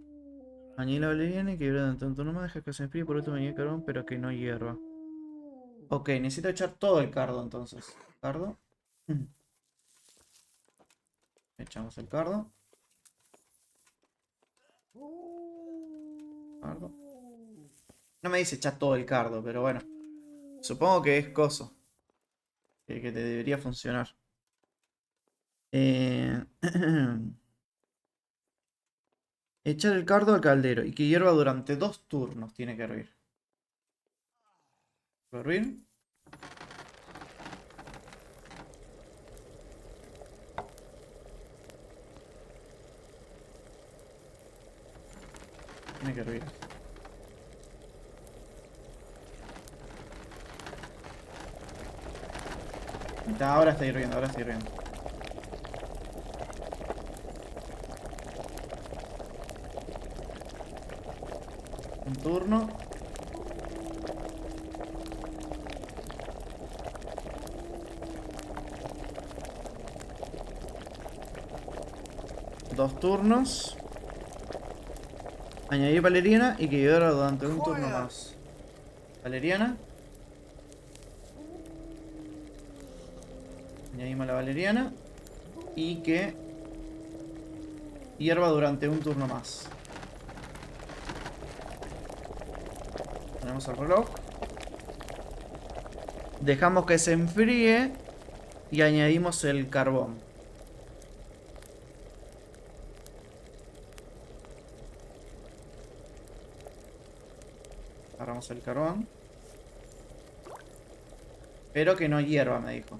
la valeriana y que hierva durante un turno más. Deja que se enfríe, por último añadir carbón, pero que no hierva. Ok, necesito echar todo el cardo entonces. Cardo. Echamos el cardo. Cardo. No me dice echar todo el cardo, pero bueno. Supongo que es coso. Que te debería funcionar. Echar el cardo al caldero y que hierva durante 2 turnos. Tiene que hervir. Hervir. Tiene que hervir. Ahora está hirviendo, ahora está hirviendo. Un turno. Dos turnos. Añadir valeriana y que hierva durante un turno más. Valeriana. Añadimos la valeriana. Y que hierva durante un turno más. Ponemos el reloj. Dejamos que se enfríe. Y añadimos el carbón. Agarramos el carbón. Pero que no hierva, me dijo.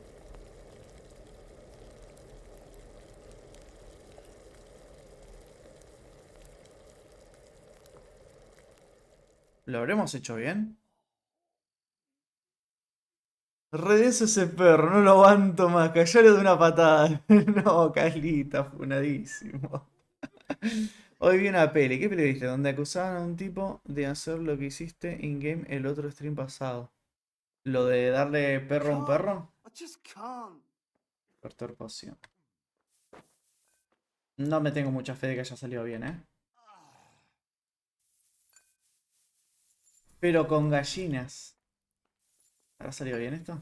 ¿Lo habremos hecho bien? Redenso ese perro, no lo aguanto más. Callalo de una patada. No, Carlita, funadísimo. Hoy vi una peli, ¿qué peli viste? Donde acusaban a un tipo de hacer lo que hiciste in-game el otro stream pasado. Lo de darle perro a un perro. Cortar poción. No me tengo mucha fe de que haya salido bien, ¿eh? Pero con gallinas. ¿Habrá salido bien esto?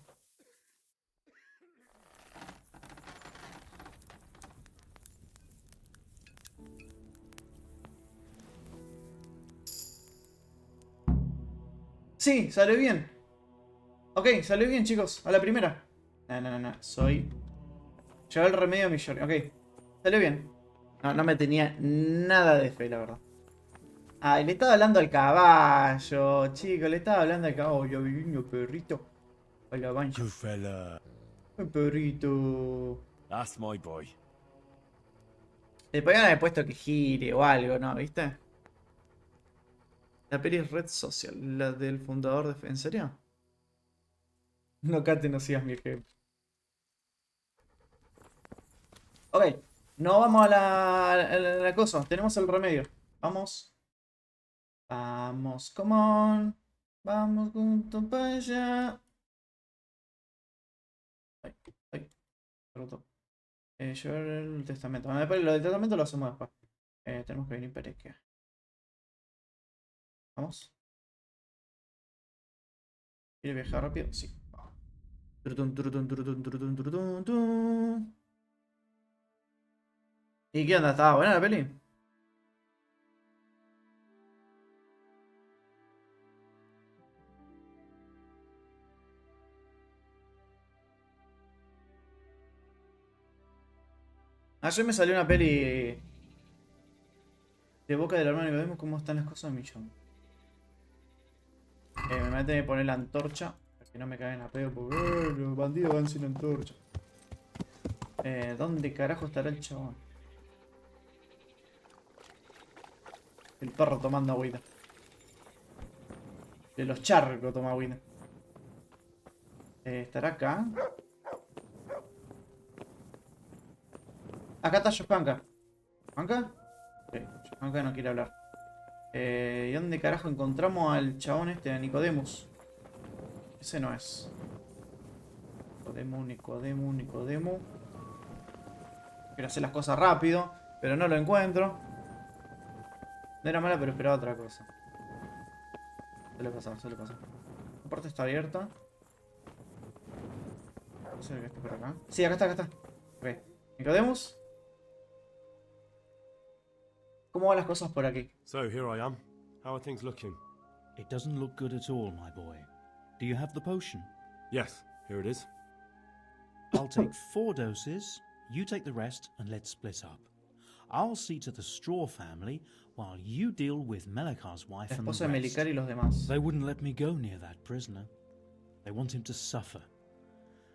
Sí, salió bien. Ok, salió bien, chicos. A la primera. No. Soy... Llevé el remedio a mi Jory. Ok. Salió bien. No me tenía nada de fe, la verdad. Ay, le estaba hablando al caballo, chicos. Le estaba hablando al caballo. Viviño, perrito. A la bancha. Good fella. El perrito. That's my boy. Le podían haber puesto que gire o algo, ¿no? ¿Viste? La peli es Red Social. La del fundador de... ¿En serio? No, Kate, no sigas mi ejemplo. Ok. No vamos a la cosa. Tenemos el remedio. Vamos. Vamos, come on. Vamos juntos para allá. Ay. Roto. Llevar el testamento. Bueno, después lo del testamento lo hacemos después. Tenemos que venir para acá. Vamos. ¿Quiere viajar rápido? Sí. ¿Y qué onda? ¿Estaba buena la peli? Ayer me salió una peli de boca del hermano Nicodemo. ¿Cómo están las cosas, millón? Me voy a tener que poner la antorcha para que no me caigan a pedo porque los bandidos van sin antorcha. ¿Dónde carajo estará el chabón? El perro tomando agüita. De los charcos toma agüita. ¿Estará acá? Acá está JoaKkoZ. ¿JoaKkoZ? Sí, JoaKkoZ no quiere hablar. ¿Y dónde carajo encontramos al chabón este, a Nicodemus? Ese no es. Nicodemo. Quiero hacer las cosas rápido, pero no lo encuentro. No era mala, pero esperaba otra cosa. Suele pasar. La puerta está abierta. No sé que esté por acá. Sí, acá está. Ok. Nicodemus. ¿Cómo van las cosas por aquí? So, here I am. How are things looking? It doesn't look good at all, my boy. Do you have the potion? Yes, here it is. I'll take 4 doses, you take the rest, and let's split up. I'll see to the Straw family while you deal with Melikar's wife and the Esposa de rest. Melicar y los demás. They wouldn't let me go near that prisoner. They want him to suffer.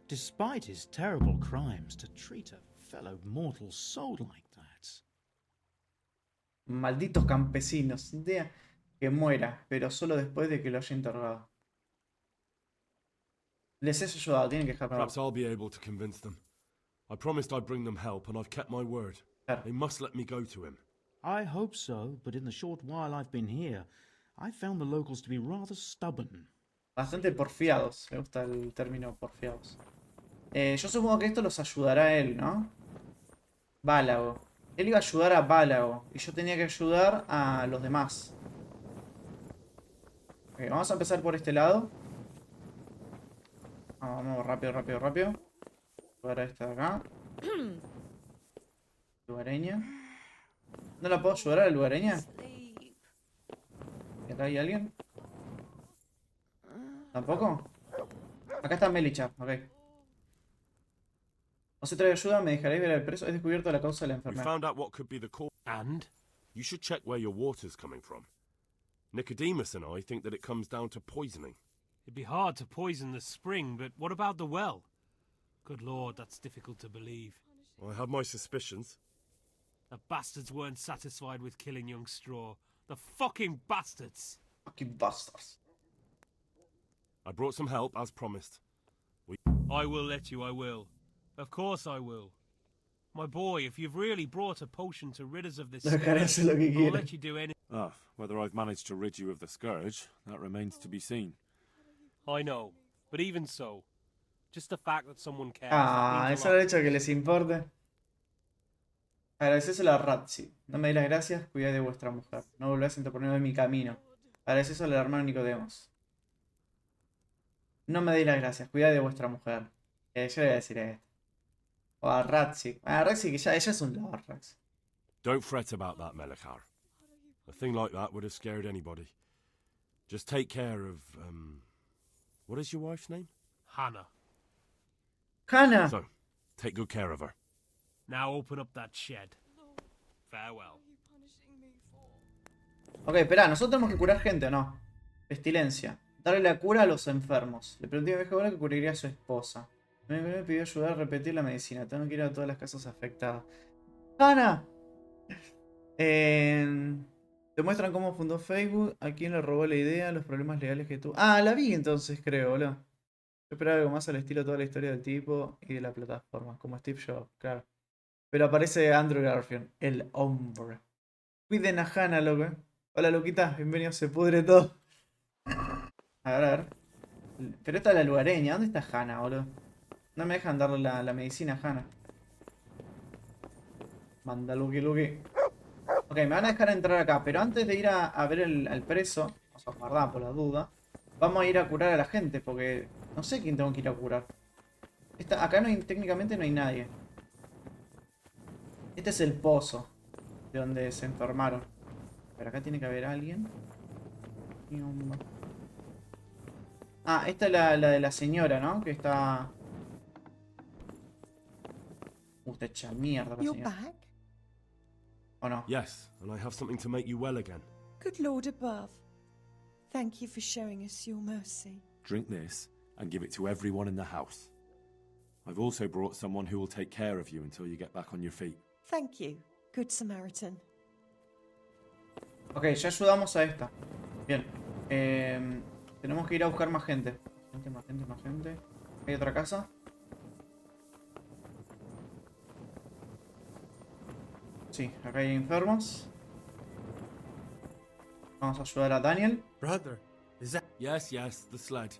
Despite his terrible crimes, to treat a fellow mortal soul like that. Malditos campesinos. Idea que muera, pero solo después de que lo haya interrogado. Les he ayudado, tienen que dejarme. Perhaps I'll be able to convince them. I promised I'd bring them help, and I've kept my word. They must let me go to him. I hope so, but in the short while I've been here, I've found the locals to be rather stubborn. Bastante porfiados. Me gusta el término porfiados. Yo supongo que esto los ayudará a él, ¿no? Bálago. Él iba a ayudar a Bálago. Y yo tenía que ayudar a los demás. Ok, vamos a empezar por este lado. Vamos rápido, rápido, rápido. Ayudar a esta de acá. Lugareña. ¿No la puedo ayudar a la lugareña? ¿Y acá hay alguien? ¿Tampoco? Acá está Melicha, ok. ¿O se trae ayuda? ¿Me dejaréis ver al preso? He descubierto la causa de la We enfermedad. found out what could be the cause. And? You should check where your water's coming from. Nicodemus and I think that it comes down to poisoning. It'd be hard to poison the spring, but what about the well? Good lord, that's difficult to believe. I have my suspicions. The bastards weren't satisfied with killing young Straw. The fucking bastards! Fucking bastards. I brought some help, as promised. I will let you, I will. Of course I will. My boy, if you've really brought a potion to rid us of this scourge, I'll let you do anything. Ah, whether I've managed to rid you of the scourge, that remains to be seen. I know, but even so, just the fact that someone cares. Ah, eso lo he hecho que les importe. Agradecéselo a Ratzi. No me dé las gracias, cuidad de vuestra mujer. No volváis a interponer en mi camino. Agradecéselo al hermano Nicodemos. No me deis las gracias, cuidad de vuestra mujer. Yo le voy a decir esto. O a Ratzi. A Ratzi, que ya ella es un lord, Ratzi. Don't fret about that, Melechar. A thing like that would have scared anybody. Just take care of, what is your wife's name? Hannah. Hannah! So, take good care of her. Now open up that shed. Farewell. Ok, espera, nosotros tenemos que curar gente, ¿o no? Pestilencia. Darle la cura a los enfermos. Le pregunté a mi vieja abuela que curaría a su esposa. Me pidió ayudar a repetir la medicina. Tengo que ir a todas las casas afectadas. ¡Hannah! Te muestran cómo fundó Facebook, a quién le robó la idea, los problemas legales que tuvo. Ah, la vi entonces, creo, boludo. Yo esperaba algo más al estilo de toda la historia del tipo y de la plataforma, como Steve Jobs, claro. Pero aparece Andrew Garfield, el hombre. Cuiden a Hannah, loco. Hola, loquita, bienvenido, se pudre todo. A ver. Pero esta es la lugareña, ¿dónde está Hannah, boludo? No me dejan darle la medicina a Hannah. Manda, Luki. Ok, me van a dejar entrar acá, pero antes de ir a ver al preso, vamos a guardar por la duda, vamos a ir a curar a la gente, porque no sé quién tengo que ir a curar. Acá técnicamente no hay nadie. Este es el pozo de donde se enfermaron. Pero acá tiene que haber alguien. Ah, esta es la de la señora, ¿no? Que está... Está hecha mierda la You're señora. back? ¿O no? Yes, and I have something to make you well again. Good Lord above. Thank you for showing us your mercy. Drink this and give it to everyone in the house. I've also brought someone who will take care of you until you get back on your feet. Thank you, Good Samaritan. Ok, ya ayudamos a esta. Bien. Tenemos que ir a buscar más gente. Más gente. ¿Hay otra casa? Sí, acá hay enfermos. Vamos a ayudar a Daniel. Brother, is that... Yes, the sled.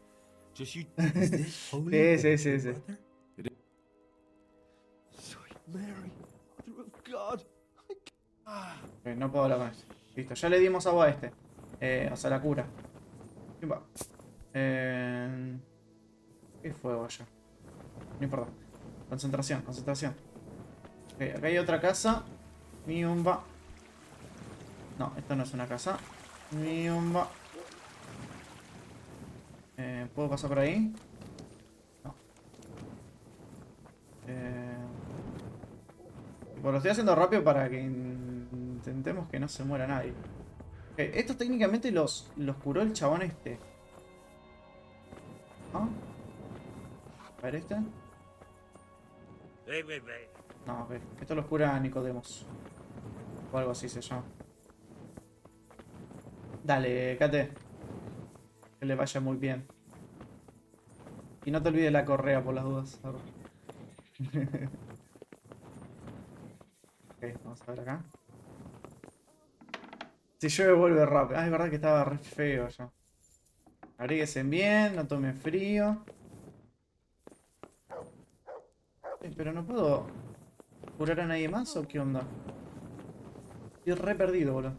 Just you... Is this holy Sí. brother? Sweet Mary, Mother of God. Ok, no puedo hablar con este. Listo, ya le dimos agua a este. O sea, la cura. ¿Quién va? ¿Qué fuego allá? No importa. Concentración. Ok, acá hay otra casa. Miumba. No, esto no es una casa. Miumba. ¿Puedo pasar por ahí? No. Pues lo estoy haciendo rápido para que intentemos que no se muera nadie. Okay, estos técnicamente los curó el chabón este. ¿No? ver este. No, ok. Esto lo cura Nicodemos. O algo así se llama. Dale, Kate. Que le vaya muy bien. Y no te olvides la correa por las dudas. Ok, vamos a ver acá. Si llueve vuelve rápido. Ah, es verdad que estaba re feo ya. Abríguense bien, no tomen frío. Pero no puedo curar a nadie más o qué onda. Estoy re perdido, boludo.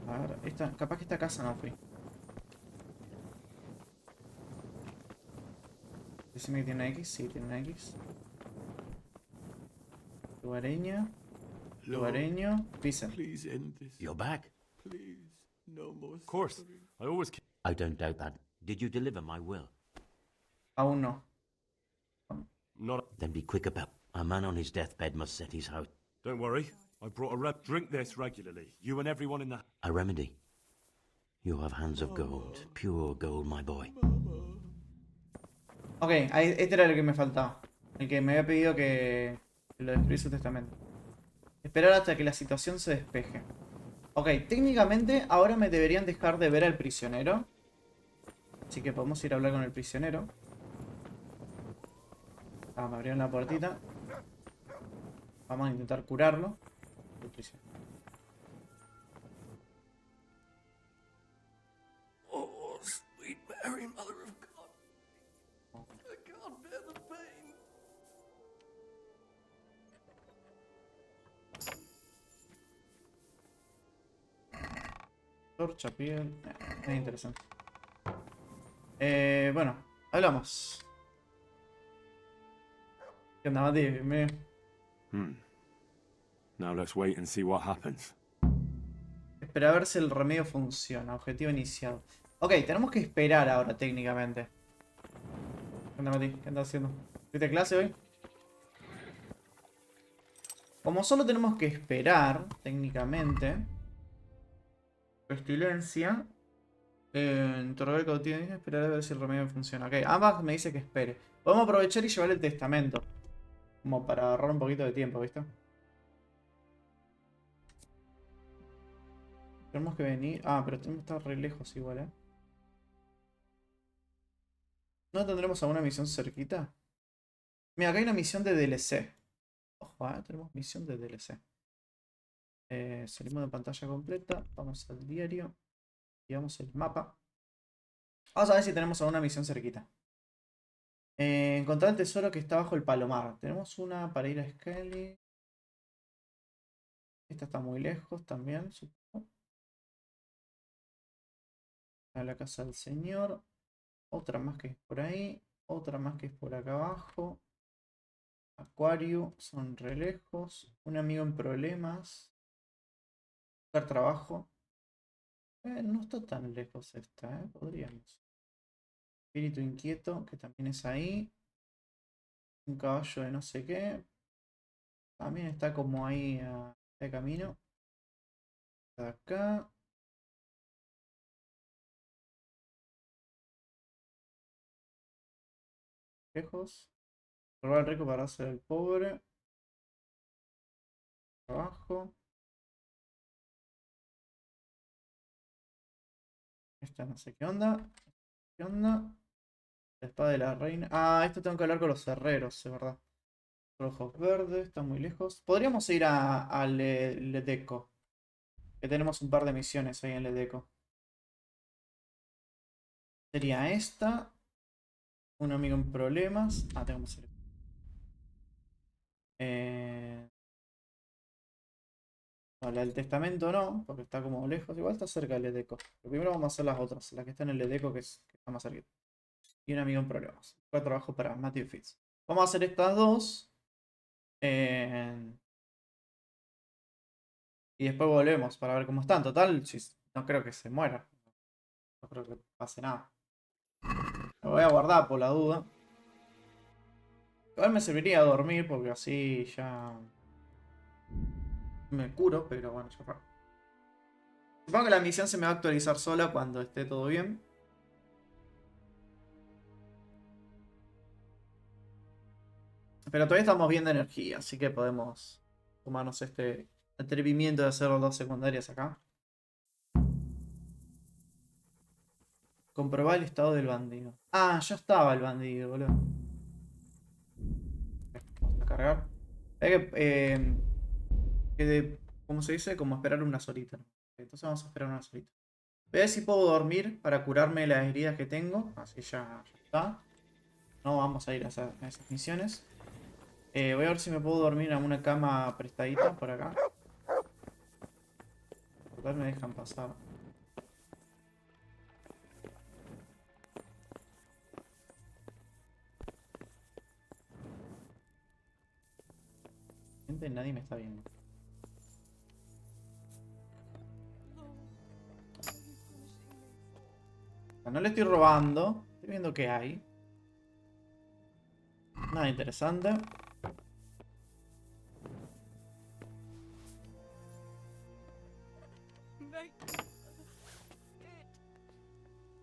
A ver, capaz que esta casa no fui. Decime que tiene una X. Sí, tiene una X. Lugareño. Lugareño. Pisa. You're back? Please, no more. Of course. I always. I don't doubt that. Did you deliver my will? Aún no. Not. Then be quick about. A man on his deathbed must set his house. Don't worry. I brought a drink this regularly. You and everyone in the. A remedy. You have hands of gold. Pure gold, my boy. Ok, este era el que me faltaba. El que me había pedido que lo destruyese su testamento. Esperar hasta que la situación se despeje. Ok, técnicamente ahora me deberían dejar de ver al prisionero. Así que podemos ir a hablar con el prisionero. Ah, me abrieron la puertita. Vamos a intentar curarlo. El prisionero. Oh, sweet Mary, Mother of God. I can't bear the pain. Torcha, piel. Es interesante. Bueno, hablamos. ¿Qué onda, Mati? Bienvenido. Now let's wait and see what happens. Espera a ver si el remedio funciona. Objetivo iniciado. Ok, tenemos que esperar ahora técnicamente. ¿Qué onda, Mati? ¿Qué andas haciendo? ¿Fuiste clase hoy? Como solo tenemos que esperar técnicamente. Pestilencia. Interrogar el cautivo. Esperar a ver si el remedio funciona. Ok, ambas me dice que espere. Podemos aprovechar y llevar el testamento. Como para ahorrar un poquito de tiempo, ¿viste? Tenemos que venir... Ah, pero tenemos que estar re lejos igual, ¿eh? ¿No tendremos alguna misión cerquita? Mira, acá hay una misión de DLC. Ojo, tenemos misión de DLC. Salimos de pantalla completa. Vamos al diario. Y vamos el mapa. Vamos a ver si tenemos alguna misión cerquita. Encontrar el tesoro que está bajo el palomar. Tenemos una para ir a Skelly. Esta está muy lejos también, supongo. A la casa del señor. Otra más que es por ahí. Otra más que es por acá abajo. Acuario. Son re lejos. Un amigo en problemas. Buscar trabajo. No está tan lejos esta, podríamos. Espíritu inquieto, que también es ahí. Un caballo de no sé qué. También está como ahí de camino. Está acá. Lejos. Robar al rico para hacer el pobre. Trabajo. Esta no sé qué onda. ¿Qué onda? La espada de la reina. Ah, esto tengo que hablar con los herreros, es verdad. Ojos verdes, está muy lejos. Podríamos ir a dejo. Que tenemos un par de misiones ahí en dejo. Sería esta. Un amigo en problemas. Ah, tengo que hacer esto. No, la del testamento no, porque está como lejos. Igual está cerca del dejo. Pero primero vamos a hacer las otras. Las que están en el dejo, que está más cerquita. Y un amigo en problemas. Fue trabajo para Matthew Fitz. Vamos a hacer estas dos. Y después volvemos para ver cómo están. Total, no creo que se muera. No creo que pase nada. Lo voy a guardar por la duda. Igual me serviría dormir porque así ya me curo, pero bueno, ya fue. Supongo que la misión se me va a actualizar sola cuando esté todo bien. Pero todavía estamos bien de energía, así que podemos tomarnos este atrevimiento de hacer 2 secundarias acá. Comprobar el estado del bandido. Ah, ya estaba el bandido, boludo. Vamos a cargar. Hay ¿cómo se dice? Como esperar unas horitas. Entonces vamos a esperar unas horitas. Voy a ver si puedo dormir para curarme las heridas que tengo. Así ya está. No vamos a ir a esas misiones. Voy a ver si me puedo dormir en una cama prestadita por acá. Total me dejan pasar. Gente, nadie me está viendo. O sea, no le estoy robando. Estoy viendo qué hay. Nada interesante.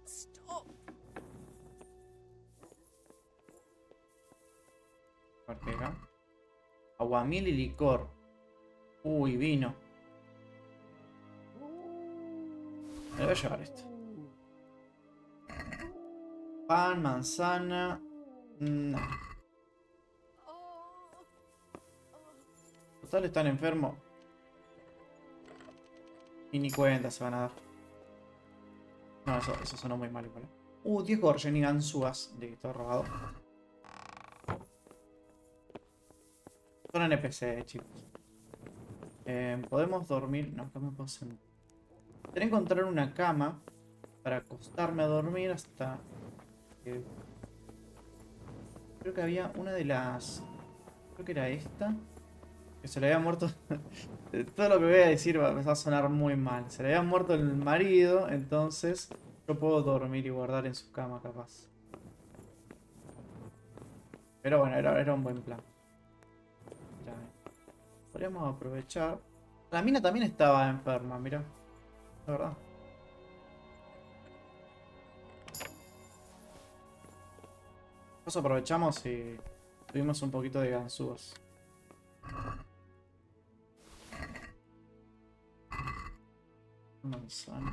Stop. Acá. Aguamiel y licor. Uy, vino. Me voy a llevar esto. Pan, manzana. No. Total están enfermos. Y ni cuenta se van a dar. No, eso sonó muy mal igual. 10 gorgen y ganzúas. De todo robado. Son NPC, chicos. ¿Podemos dormir? No, acá me puedo sentar. Tendré que encontrar una cama para acostarme a dormir hasta... Creo que había una de las... Creo que era esta. Que se le había muerto... Todo lo que voy a decir va a sonar muy mal. Se le había muerto el marido, entonces yo puedo dormir y guardar en su cama capaz. Pero bueno, era un buen plan. Ya. Podríamos aprovechar. La mina también estaba enferma, mira. La verdad. Nos aprovechamos y tuvimos un poquito de ganzúas. Manzana.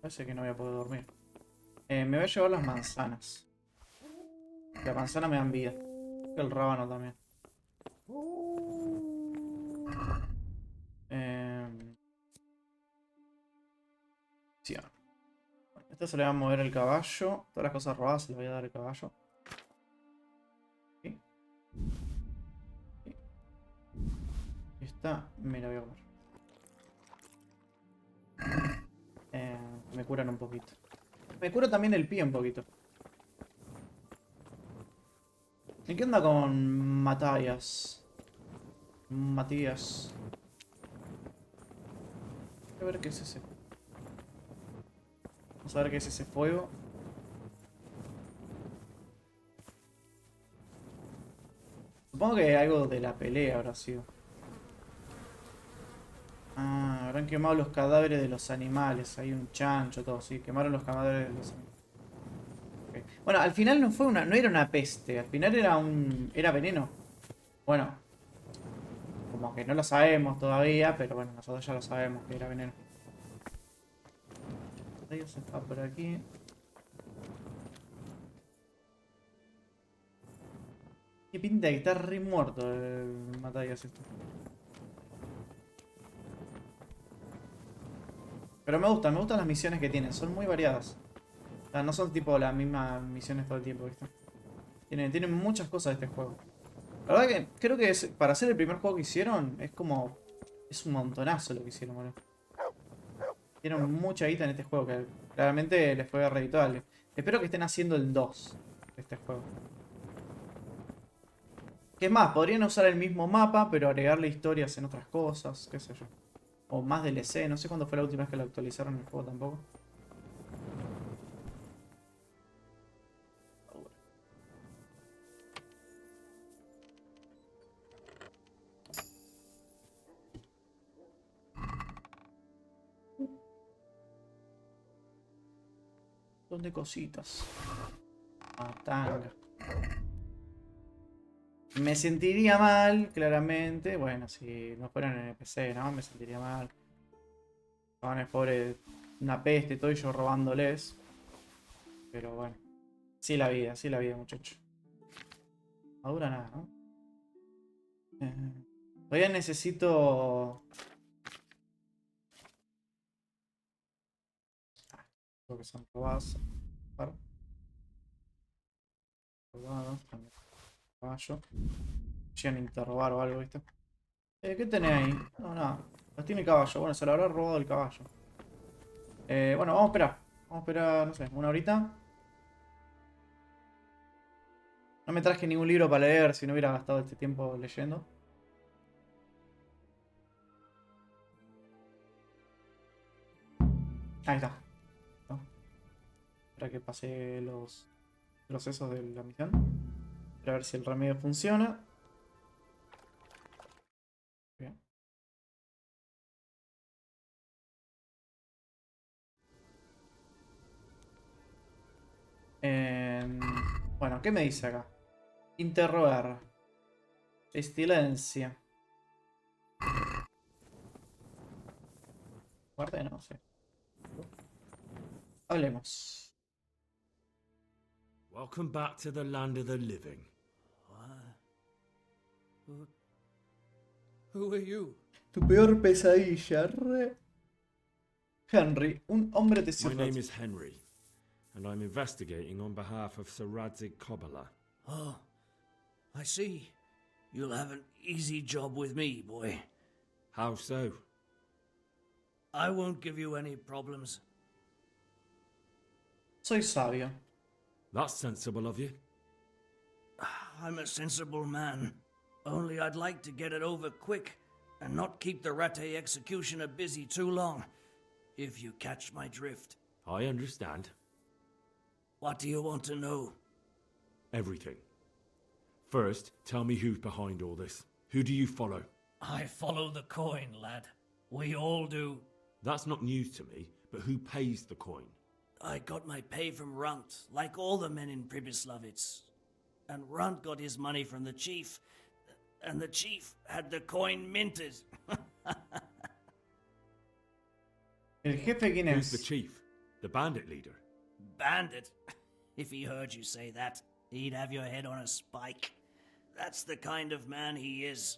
Parece que no voy a poder dormir. Me voy a llevar las manzanas. La manzana me dan vida. El rábano también. Sí, bueno, esto se le va a mover el caballo. Todas las cosas robadas se le voy a dar el caballo. ¿Sí? ¿Sí? Y esta me la voy a comer. Me curan un poquito. Me cura también el pie un poquito. ¿Y qué onda con Matías? Matías. Voy a ver qué es ese. Vamos a ver qué es ese fuego. Supongo que algo de la pelea habrá sido. Ah, habrán quemado los cadáveres de los animales. Hay un chancho, todo, sí. Quemaron los cadáveres de los animales. Okay. Bueno, al final no era una peste. Al final era veneno. Bueno, como que no lo sabemos todavía, pero bueno, nosotros ya lo sabemos que era veneno. Se está por aquí. Qué pinta que está re muerto el Matías esto. Pero me gustan las misiones que tienen, son muy variadas. O sea, no son tipo las mismas misiones todo el tiempo, ¿viste? Tienen muchas cosas de este juego. La verdad que creo que para ser el primer juego que hicieron, es un montonazo lo que hicieron, boludo. Tienen mucha guita en este juego, que claramente les fue redituable. Espero que estén haciendo el 2 de este juego. Que es más, podrían usar el mismo mapa, pero agregarle historias en otras cosas, qué sé yo. O más DLC, no sé cuándo fue la última vez que lo actualizaron el juego tampoco. Un montón de cositas. Matanga. Me sentiría mal, claramente. Bueno, si no fueran NPC, ¿no? Me sentiría mal. Van pobre, una peste y todo, y yo robándoles. Pero bueno. Sí la vida, muchacho. No dura nada, ¿no? Todavía necesito... Creo que son robados. Robados. Caballo. Llegan a interrogar o algo, ¿viste? ¿Qué tenés ahí? No, nada. Los tiene el caballo. Bueno, se lo habrá robado el caballo. Bueno, vamos a esperar. Vamos a esperar, no sé, una horita. No me traje ningún libro para leer si no hubiera gastado este tiempo leyendo. Ahí está. ¿No? Para que pase los procesos de la misión. Para ver si el remedio funciona. Bien. Bueno, ¿qué me dice acá? Interrogar. Pestilencia. Guarde, no sé. Hablemos. Welcome back to the land of the living. Who are you? Tu peor pesadilla. Henry, un hombre de My ciudad. name is Henry, and I'm investigating on behalf of Sir Radzig Kobyla. Oh, I see. You'll have an easy job with me, boy. How so? I won't give you any problems. Soy sabio. That's sensible of you. I'm a sensible man. Only I'd like to get it over quick and not keep the Ratte executioner busy too long, if you catch my drift. I understand. What do you want to know? Everything. First, tell me who's behind all this. Who do you follow? I follow the coin, lad. We all do. That's not news to me, but who pays the coin? I got my pay from Runt, like all the men in Pribyslavitz. And Runt got his money from the chief, and the chief had the coin minted. El jefe, ¿quién Who's es? the chief? The bandit leader? Bandit? If he heard you say that, he'd have your head on a spike. That's the kind of man he is.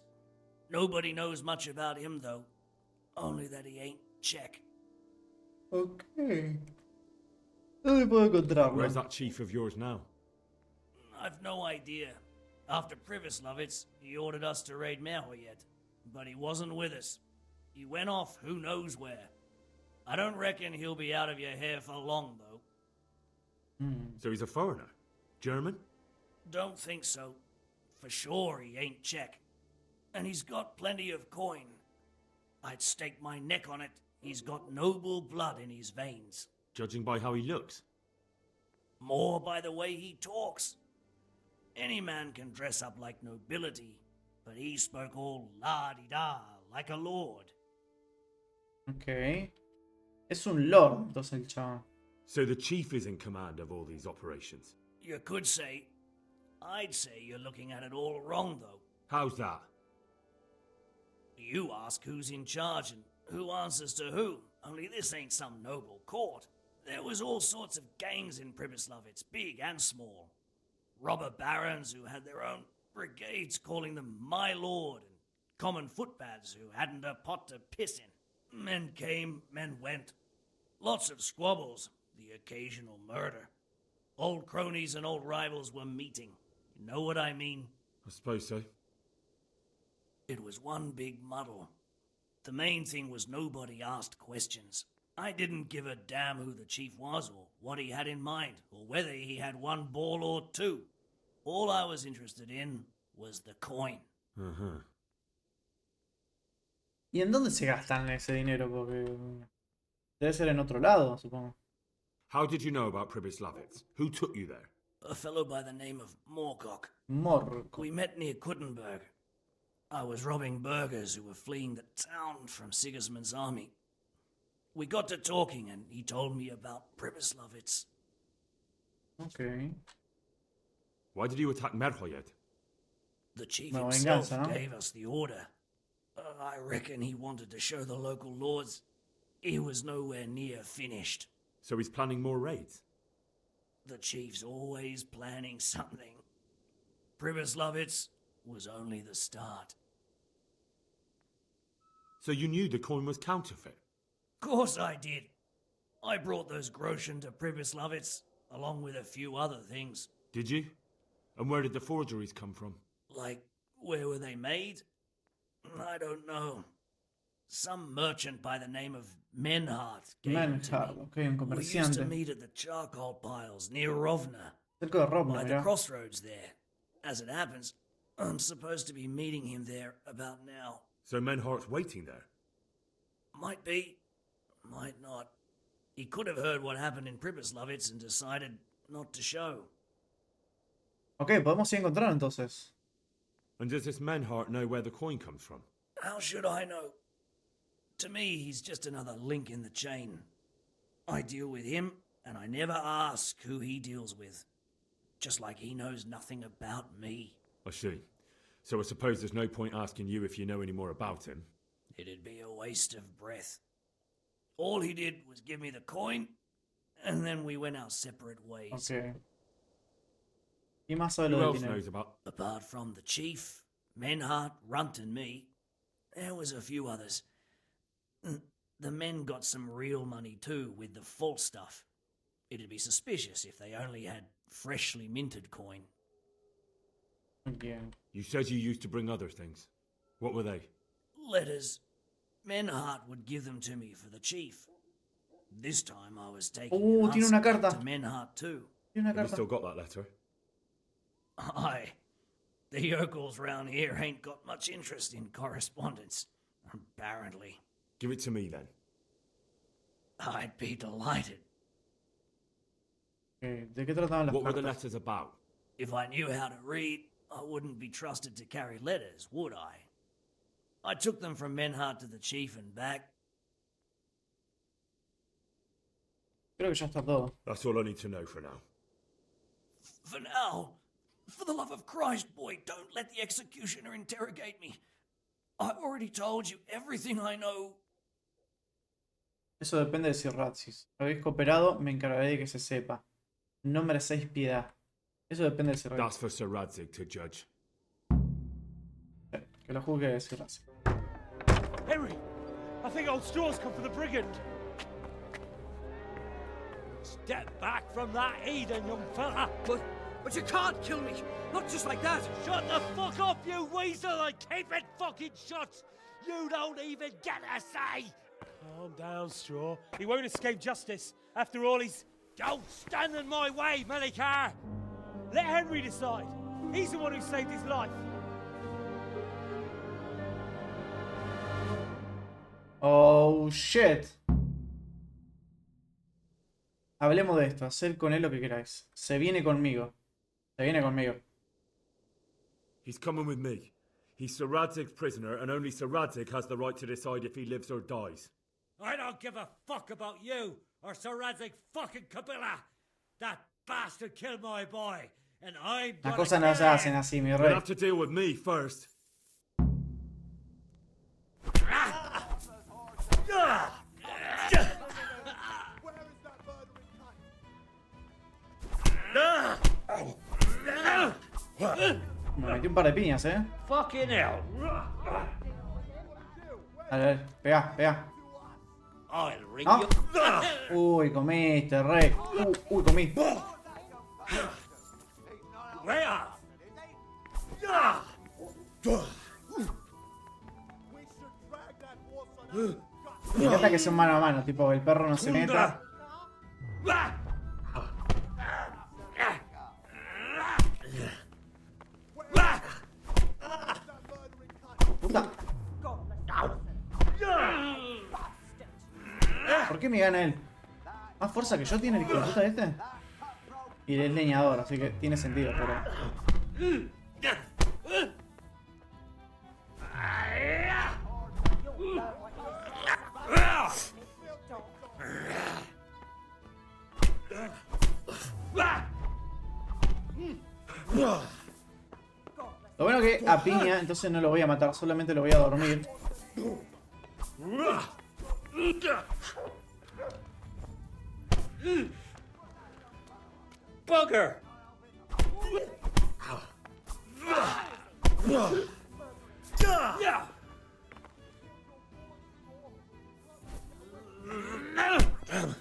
Nobody knows much about him, though. Only that he ain't Czech. Ok. ¿Dónde puedo encontrarlo? Where's that chief of yours now? I've no idea. After Pribyslavitz, he ordered us to raid Merhoyet, but he wasn't with us. He went off who knows where. I don't reckon he'll be out of your hair for long, though. So he's a foreigner? German? Don't think so. For sure he ain't Czech. And he's got plenty of coin. I'd stake my neck on it. He's got noble blood in his veins. Judging by how he looks. More by the way he talks. Any man can dress up like nobility, but he spoke all la-di-da, like a lord. Ok. Es un lord, entonces el chaval. So the chief is in command of all these operations? You could say. I'd say you're looking at it all wrong, though. How's that? You ask who's in charge and who answers to who, only this ain't some noble court. There was all sorts of gangs in Pribyslavitz, big and small. Robber barons who had their own brigades calling them my lord, and common footpads who hadn't a pot to piss in. Men came, men went. Lots of squabbles, the occasional murder. Old cronies and old rivals were meeting. You know what I mean? I suppose so. It was one big muddle. The main thing was nobody asked questions. I didn't give a damn who the chief was or what he had in mind or whether he had one ball or two. All I was interested in was the coin. Uh-huh. ¿Y en dónde se gastan ese dinero? Porque debe ser en otro lado, supongo. How did you know about Pribyslavitz? Who took you there? A fellow by the name of Morcock. Morcock. We met near Kuttenberg. I was robbing burghers who were fleeing the town from Sigismund's army. We got to talking and he told me about Pribyslavitz. Okay. Why did you attack Merhoyet? The chief Una himself venganza, ¿no? gave us the order. I reckon he wanted to show the local lords he was nowhere near finished. So he's planning more raids? The chief's always planning something. Pribyslavitz was only the start. So you knew the coin was counterfeit? Course I did. I brought those groschen to Pribyslavitz, along with a few other things. Did you? And where did the forgeries come from? Like, where were they made? I don't know. Some merchant by the name of Menhart gave them to Menhart, me. ok, un We used to comerciante. meet at the charcoal piles near Rovna, Cerca de Rovna, by the mirá. crossroads there. As it happens, I'm supposed to be meeting him there about now. So Menhart's waiting there? Might be, might not. He could have heard what happened in Pribyslavitz and decided not to show. Ok, podemos ir a encontrar entonces. And does this Menhart know where the coin comes from? How should I know? To me, he's just another link in the chain. I deal with him, and I never ask who he deals with. Just like he knows nothing about me. I see. So I suppose there's no point asking you if you know any more about him. It'd be a waste of breath. All he did was give me the coin, and then we went our separate ways. Ok. ¿Y más sabe Who lo del else dinero? knows about... Apart from the chief, Menhart, Runt, and me, there was a few others. The men got some real money too with the false stuff. It'd be suspicious if they only had freshly minted coin. Yeah. You said you used to bring other things. What were they? Letters. Menhart would give them to me for the chief. This time I was taking Oh, an tiene una answer carta. to Menhart too. Tiene una Have you carta. still got that letter? Aye. The yokels round here ain't got much interest in correspondence, apparently. Give it to me then. I'd be delighted. Ok, ¿de qué trataban las What were the cartas? letters about? If I knew how to read, I wouldn't be trusted to carry letters, would I? I took them from Menhart to the chief and back. Creo que ya está todo. That's all I need to know for now. For now, for the love of Christ, boy, don't let the executioner interrogate me. I've already told you everything I know. Eso depende de si Ratsis. Habéis cooperado, me encargaré de que se sepa. No merecéis piedad. Eso depende de si That's Ratsis. for Sir Radzig to judge. Que lo juzgue Sir Ratsis. Henry, I think old Straw's come for the brigand. Step back from that heathen, young fella. But you can't kill me. Not just like that. Shut the fuck up, you weasel, and keep it fucking shut. You don't even get a say. Calm down, Straw. He won't escape justice. After all, he's... Don't stand in my way, Melikar. Let Henry decide. He's the one who saved his life. Oh, shit. Hablemos de esto. Hacer con él lo que queráis. Se viene conmigo. Se viene conmigo. He's coming with me. He's Sir Radzig's prisoner, and only Sir Radzig has the right to decide if he lives or dies. I don't give a fuck about you or Sir Radzig fucking Kabila. That bastard killed my boy, and I'm Las gonna cosas no se kill him. hacen así, mi You'll rey. have to deal with me first. Me metí un par de piñas, Fucking hell. A ver, pegá, pegá. I'll ring ¿No? you. Uy, comiste, rey. Uy, comí. Where? Me encanta que sea mano a mano, tipo, el perro no se meta. Puta. ¿Por qué me gana él? ¿Más fuerza que yo tiene el hijo de puta este? Y él es leñador, así que tiene sentido, pero... Lo bueno que a piña, entonces no lo voy a matar, solamente lo voy a dormir. Bugger!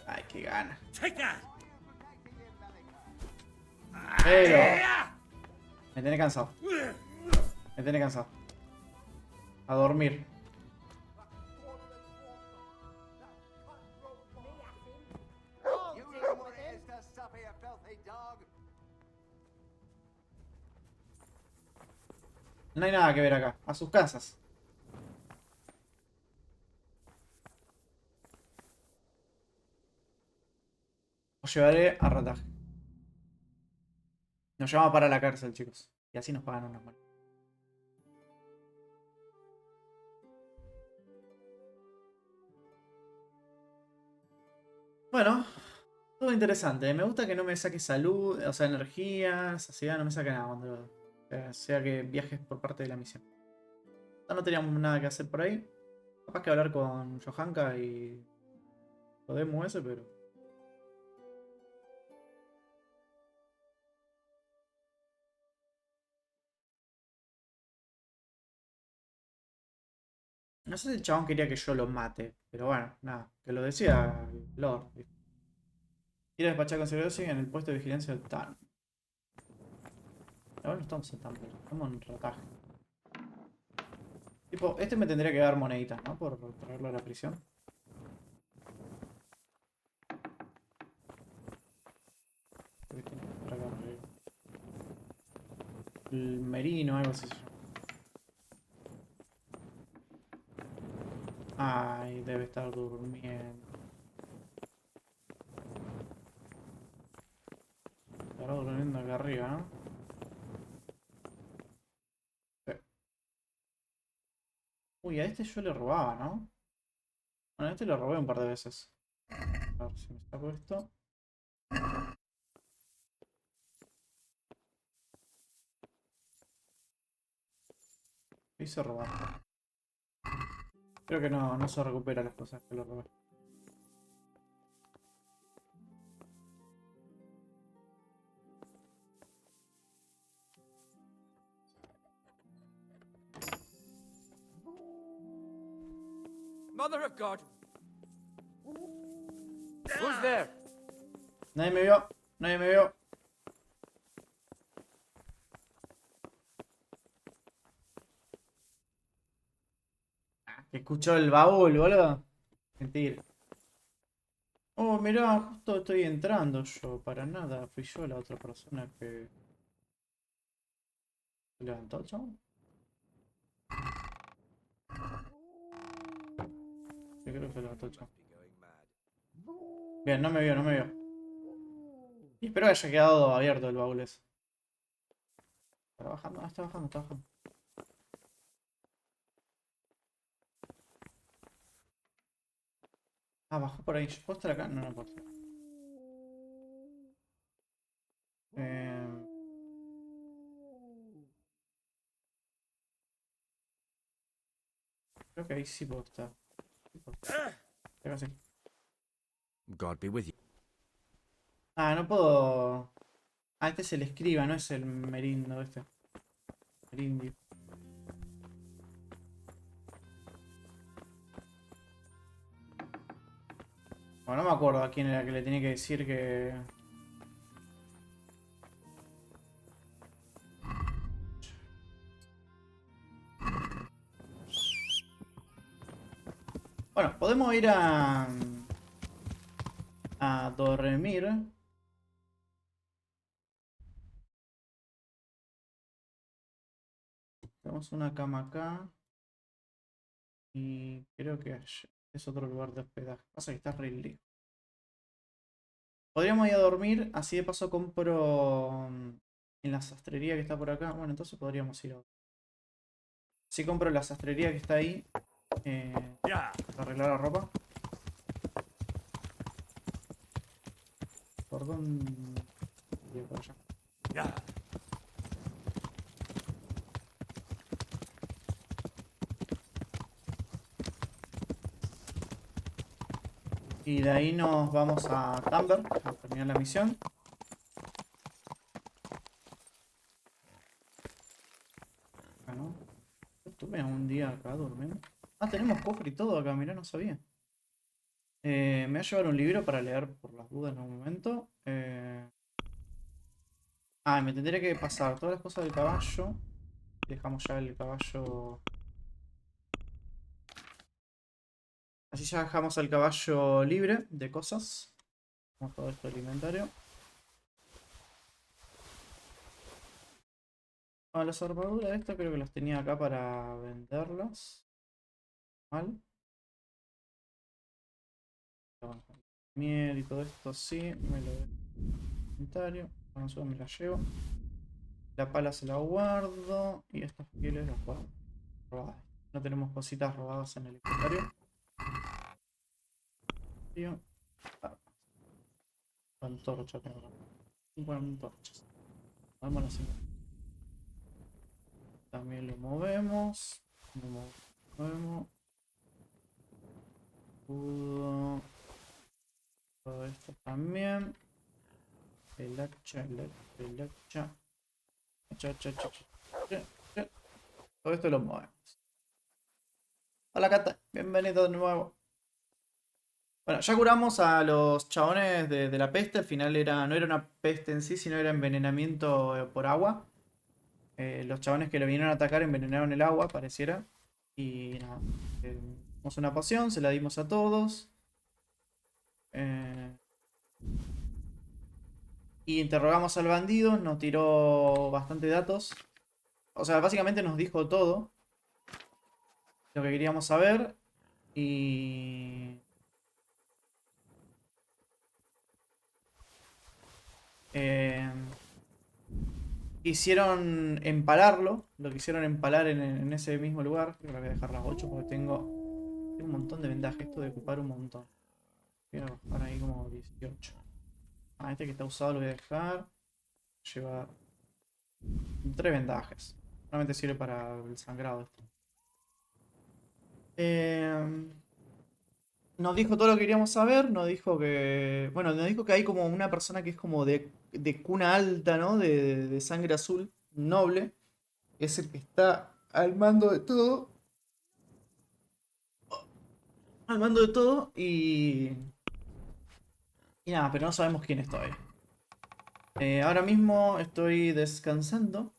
Ay, qué gana. Take that. Pero me tiene cansado. Me tiene cansado. A dormir. No hay nada que ver acá. A sus casas. Os llevaré a rataje. Nos llevamos para la cárcel, chicos. Y así nos pagan unas manos. Bueno, todo interesante. Me gusta que no me saque salud, o sea, energía, saciedad, no me saque nada cuando sea que viajes por parte de la misión. No teníamos nada que hacer por ahí. Capaz que hablar con JoaKkoZ y podemos ese, pero... No sé si el chabón quería que yo lo mate, pero bueno, nada, que lo decía Lord. Ir a despachar con seguridad en el puesto de vigilancia del TAN. Ahora no estamos en TAN, pero estamos en rataje. Tipo, este me tendría que dar moneditas, ¿no? Por traerlo a la prisión. El merino, algo así se llama. Ay, debe estar durmiendo. Estará durmiendo acá arriba, ¿no? Sí. Uy, a este yo le robaba, ¿no? Bueno, a este le robé un par de veces. A ver si me saco esto. Hice robar. Creo que no se recupera las cosas que lo robé. Mother of God! Who's there? Nadie me vio. Nadie me vio. Escuchó el baúl, boludo. Mentira. Oh, mirá, justo estoy entrando yo. Para nada. Fui yo la otra persona que... ¿Se levantó el chabón? Yo creo que se levantó el chabón. Bien, no me vio, no me vio. Y espero que haya quedado abierto el baúl ese. ¿Está bajando? Ah, está bajando, está bajando. Ah, bajó por ahí. ¿Yo puedo estar acá? No, no puedo estar. Creo que ahí sí puedo estar. Sí puedo estar. Acá sí. God be with you. Ah, no puedo... Ah, este es el escriba, no es el merindo este. Merindio. Bueno, no me acuerdo a quién era que le tenía que decir que... Bueno, podemos ir a dormir. Tenemos una cama acá. Y creo que es otro lugar de hospedaje. Pasa que está re lejos. Podríamos ir a dormir, así de paso compro en la sastrería que está por acá. Bueno, entonces podríamos ir a... Si compro la sastrería que está ahí. Para arreglar la ropa. ¿Por dónde? Por allá. Y de ahí nos vamos a Tamber a terminar la misión. Bueno, estuve un día acá durmiendo. Ah, tenemos cofre y todo acá, mirá, no sabía. Me voy a llevar un libro para leer por las dudas en un momento. Me tendría que pasar todas las cosas del caballo. Dejamos ya el caballo. Así ya dejamos el caballo libre de cosas. Vamos todo esto del inventario. Las armaduras de esto creo que las tenía acá para venderlas. Mal. Miel y todo esto sí. Me lo dejo en el inventario. Vamos, me la llevo. La pala se la guardo. Y estas pieles las guardo. Robadas. No tenemos cositas robadas en el inventario. Antorcha tengo. 5 antorchas. Vamos a 5. También lo movemos. Lo movemos. Escudo. Todo esto también. El hacha. Todo esto lo movemos. Hola Cata, bienvenido de nuevo. Bueno, ya curamos a los chabones de la peste. Al final no era una peste en sí, sino era envenenamiento por agua. Los chabones que lo vinieron a atacar envenenaron el agua, pareciera. Y nada, dimos una poción, se la dimos a todos. Y interrogamos al bandido, nos tiró bastante datos. O sea, básicamente nos dijo todo lo que queríamos saber. Y... hicieron empalarlo. Lo quisieron empalar en ese mismo lugar. Creo que voy a dejar las 8 porque tengo un montón de vendaje. Esto de ocupar un montón. Voy a bajar ahí como 18. Este que está usado lo voy a dejar. Lleva 3 vendajes. Realmente sirve para el sangrado esto. Nos dijo todo lo que queríamos saber. Nos dijo que... Bueno, nos dijo que hay como una persona que es como de cuna alta, ¿no? De sangre azul, noble. Es el que está al mando de todo. Al mando de todo y... Y nada, pero no sabemos quién es todavía. Ahora mismo estoy descansando.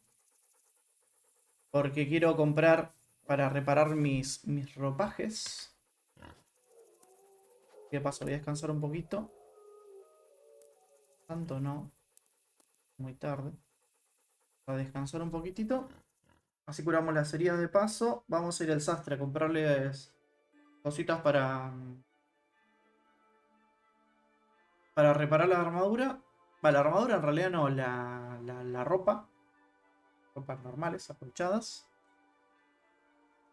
Porque quiero comprar para reparar mis ropajes. ¿Qué pasa? Voy a descansar un poquito. Tanto no. Muy tarde. Para descansar un poquitito. Así curamos las heridas de paso. Vamos a ir al sastre a comprarles cositas para reparar la armadura. La armadura en realidad no, la ropa. Ropas normales, acolchadas.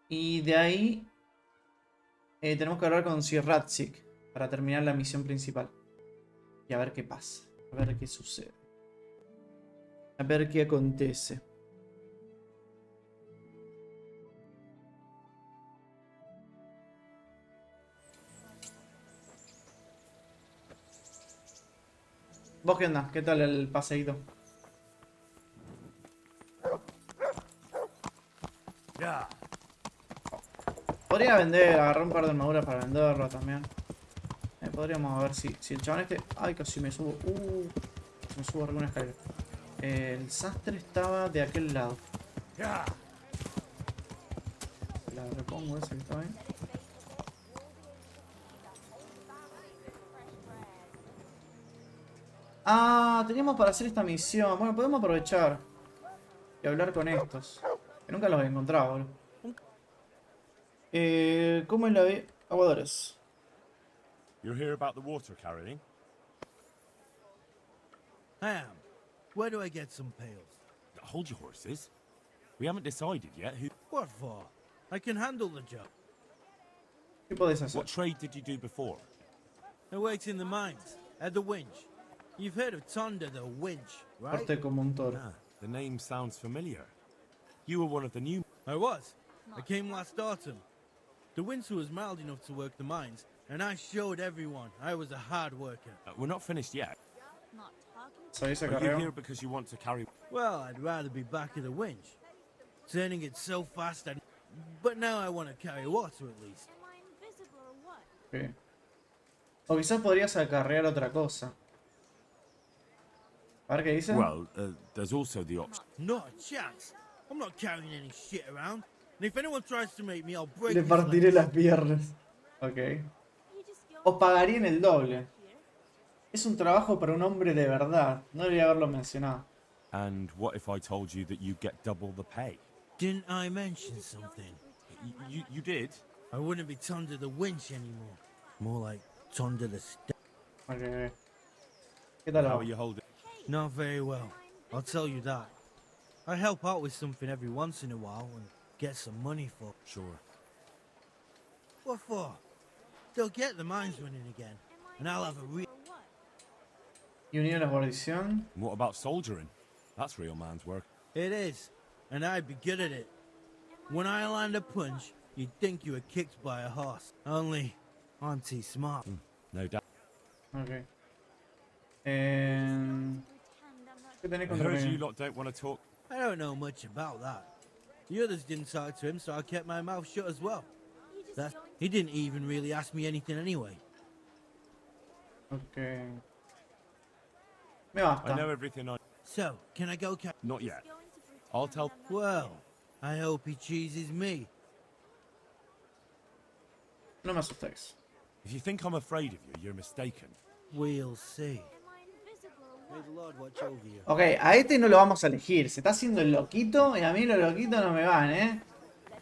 Y de ahí tenemos que hablar con Sir Radzik para terminar la misión principal. Y a ver qué pasa. A ver qué sucede. A ver qué acontece. ¿Vos qué onda? ¿Qué tal el paseíto? Podría vender, agarrar un par de armaduras para venderlo también. Podríamos ver si el chabón este... Ay, casi me subo. Me subo alguna escalera. El sastre estaba de aquel lado. La repongo ese que estaba ahí. Teníamos para hacer esta misión. Bueno, podemos aprovechar y hablar con estos. Que nunca los he encontrado, boludo. ¿Cómo es la de aguadores? You're here about the water carrying? Ham, where do I get some pails? Hold your horses. We haven't decided yet who... What for? I can handle the job. ¿Qué podés hacer? What trade did you do before? I worked in the mines, at the winch. You've heard of Thunder, the winch, right? Fuerte como un toro. The name sounds familiar. You were one of the new... I was. I came last autumn. The winter was mild enough to work the mines, and I showed everyone I was a hard worker. We're not finished yet. So dice Are you carreo. here because you want to carry... Well, I'd rather be back at the winch. Turning it so fast, but now I want to carry water at least. Okay. O quizás podrías acarrear otra cosa. A ver qué dice. Well, there's also the option... Not a chance. I'm not carrying any shit around. And if anyone tries to make me, I'll break Le his partiré legs. las piernas. Ok. Os pagarían el doble. Es un trabajo para un hombre de verdad. No debería haberlo mencionado. And what if I told you that you get double the pay? Didn't I mention something? You did? I wouldn't be Tonda the winch anymore. More like Tonda the step. Ok. ¿Qué tal? How are you holding? Not very well. I'll tell you that. I help out with something every once in a while and get some money for. Sure. What for? They'll get the mines running again, and I'll have a real. ¿Y unir a la guarnición? What about soldiering? That's real man's work. It is, and I'd be good at it. When I land a punch, you'd think you were kicked by a horse. Only, I'm too smart. No doubt. Ok. ¿Qué tenés I contra heard you mí? lot don't want to talk. I don't know much about that. The others didn't talk to him, so I kept my mouth shut as well. He didn't even really ask me anything anyway. Ok. Me basta. I know everything I... So, can I go Not yet. I'll tell... Well, I hope he chooses me. No me asustéis. If you think I'm afraid of you, you're mistaken. We'll see. May the Lord watch over you. Ok, a este no lo vamos a elegir. Se está haciendo el loquito y a mí los loquitos no me van, ¿eh?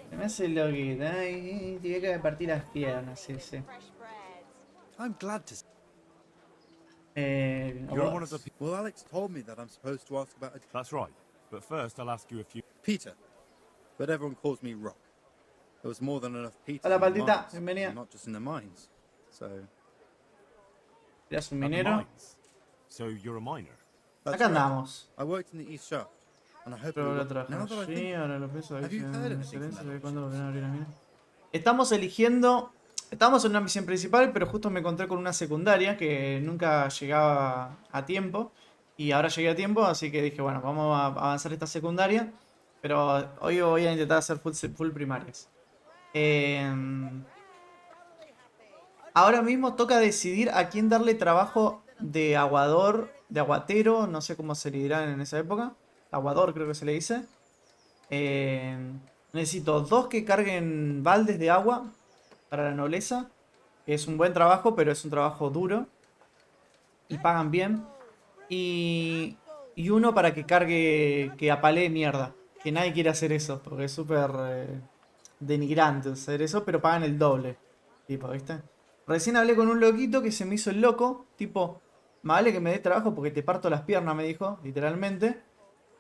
Se me hace el loquito. Ay, tiene que partir las piernas, sí, sí. I'm glad to. You're one of the... Well, Alex told me that I'm supposed to ask about. That's right. But first, I'll ask you a few... Peter, but everyone calls me Rock. There was more than enough Peter. Hola, in the Partida. mines, Bienvenida. not just in the mines. So. ¿Eres un At the minero? mines. So you're a miner? That's Acá right. andamos. I worked in the East Shaft, and I hope. Pero you ahora will- now trabajamos that I allí, think, ahora lo pienso. have you heard anything from ¿Sabe that? cuándo volverán a abrir las minas? Estamos eligiendo... Estamos en una misión principal, pero justo me encontré con una secundaria que nunca llegaba a tiempo. Y ahora llegué a tiempo, así que dije, bueno, vamos a avanzar esta secundaria. Pero hoy voy a intentar hacer full primarias. Ahora mismo toca decidir a quién darle trabajo de aguador, de aguatero, no sé cómo se le dirá en esa época. Aguador creo que se le dice. Necesito 2 que carguen baldes de agua para la nobleza. Es un buen trabajo, pero es un trabajo duro. Y pagan bien. Y uno para que cargue, que apalee mierda. Que nadie quiere hacer eso, porque es súper denigrante hacer eso, pero pagan el doble. Tipo, ¿viste? Recién hablé con un loquito que se me hizo el loco. Tipo, más vale que me dé trabajo porque te parto las piernas, me dijo, literalmente.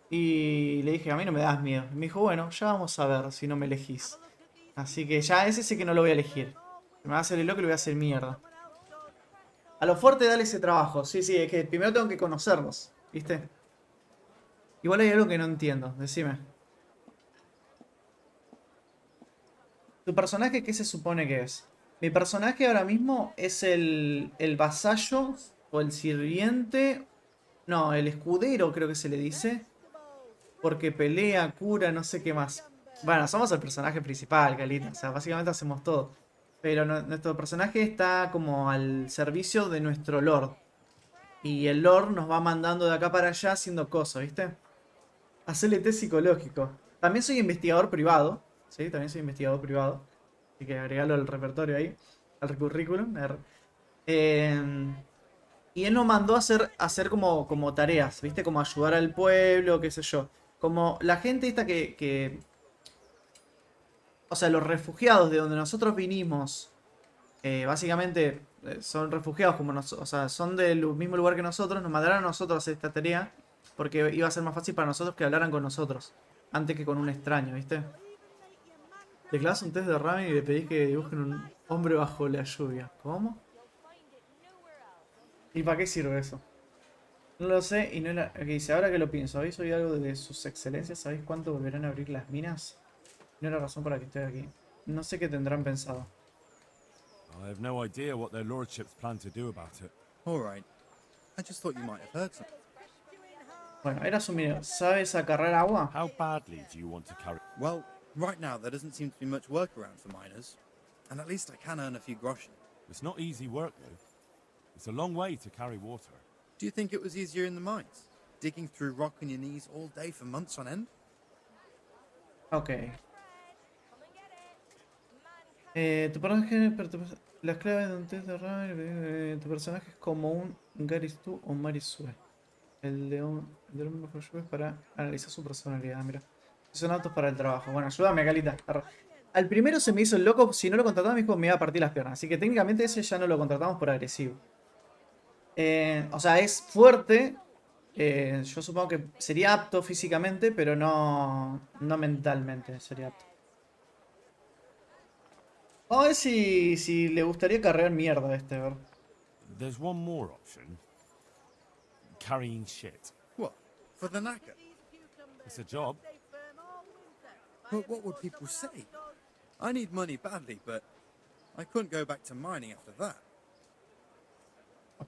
Y le dije, a mí no me das miedo. Y me dijo, bueno, ya vamos a ver si no me elegís. Así que ya ese sé que no lo voy a elegir. Me va a hacer el loco y lo voy a hacer mierda. A lo fuerte dale ese trabajo. Sí, sí, es que primero tengo que conocerlos. ¿Viste? Igual hay algo que no entiendo. Decime. ¿Tu personaje qué se supone que es? Mi personaje ahora mismo es el vasallo o el sirviente. No, el escudero creo que se le dice. Porque pelea, cura, no sé qué más. Bueno, somos el personaje principal, Calita. O sea, básicamente hacemos todo. Pero nuestro personaje está como al servicio de nuestro lord. Y el lord nos va mandando de acá para allá haciendo cosas, ¿viste? Hacerle test psicológico. También soy investigador privado. Sí, también soy investigador privado. Así que agregalo al repertorio ahí. Al currículum. Y él nos mandó a hacer como tareas, ¿viste? Como ayudar al pueblo, qué sé yo. Como la gente esta o sea, los refugiados de donde nosotros vinimos, básicamente son refugiados como nosotros, o sea, son del mismo lugar que nosotros, nos mandaron a nosotros a hacer esta tarea porque iba a ser más fácil para nosotros que hablaran con nosotros, antes que con un extraño, ¿viste? Le clavas un test de ramen y le pedís que dibujen un hombre bajo la lluvia. ¿Cómo? ¿Y para qué sirve eso? No lo sé y no la... Ok, dice, ahora que lo pienso, ¿habéis oído algo de sus excelencias? ¿Sabéis cuánto volverán a abrir las minas? No hay razón para que esté aquí. No sé qué tendrán pensado. I have no idea what their lordships plan to do about it. All right. I just thought you might have heard something. Bueno, era su minero. ¿Sabes acarrear agua? How badly do you want to carry? Well, right now there doesn't seem to be much work around for miners. And at least I can earn a few groschen. It's not easy work, though. It's a long way to carry water. Do you think it was easier in the mines? Digging through rock on your knees all day for months on end? Ok. Tu personaje... Las claves de un test de radio... Tu personaje es como un Garistú o un Marisue. El de un mejor lluvia es para analizar su personalidad, mira. Son aptos para el trabajo. Bueno, ayúdame, Galita. Al primero se me hizo el loco, si no lo contrataba me dijo que me iba a partir las piernas. Así que técnicamente ese ya no lo contratamos por agresivo. O sea, es fuerte. Yo supongo que sería apto físicamente, pero no mentalmente sería apto. Vamos a ver si le gustaría cargar mierda a este, a ver. There's one more option. Carrying shit. What? For the knacker? It's a job. But what would people say? I need money badly, but I couldn't go back to mining after that.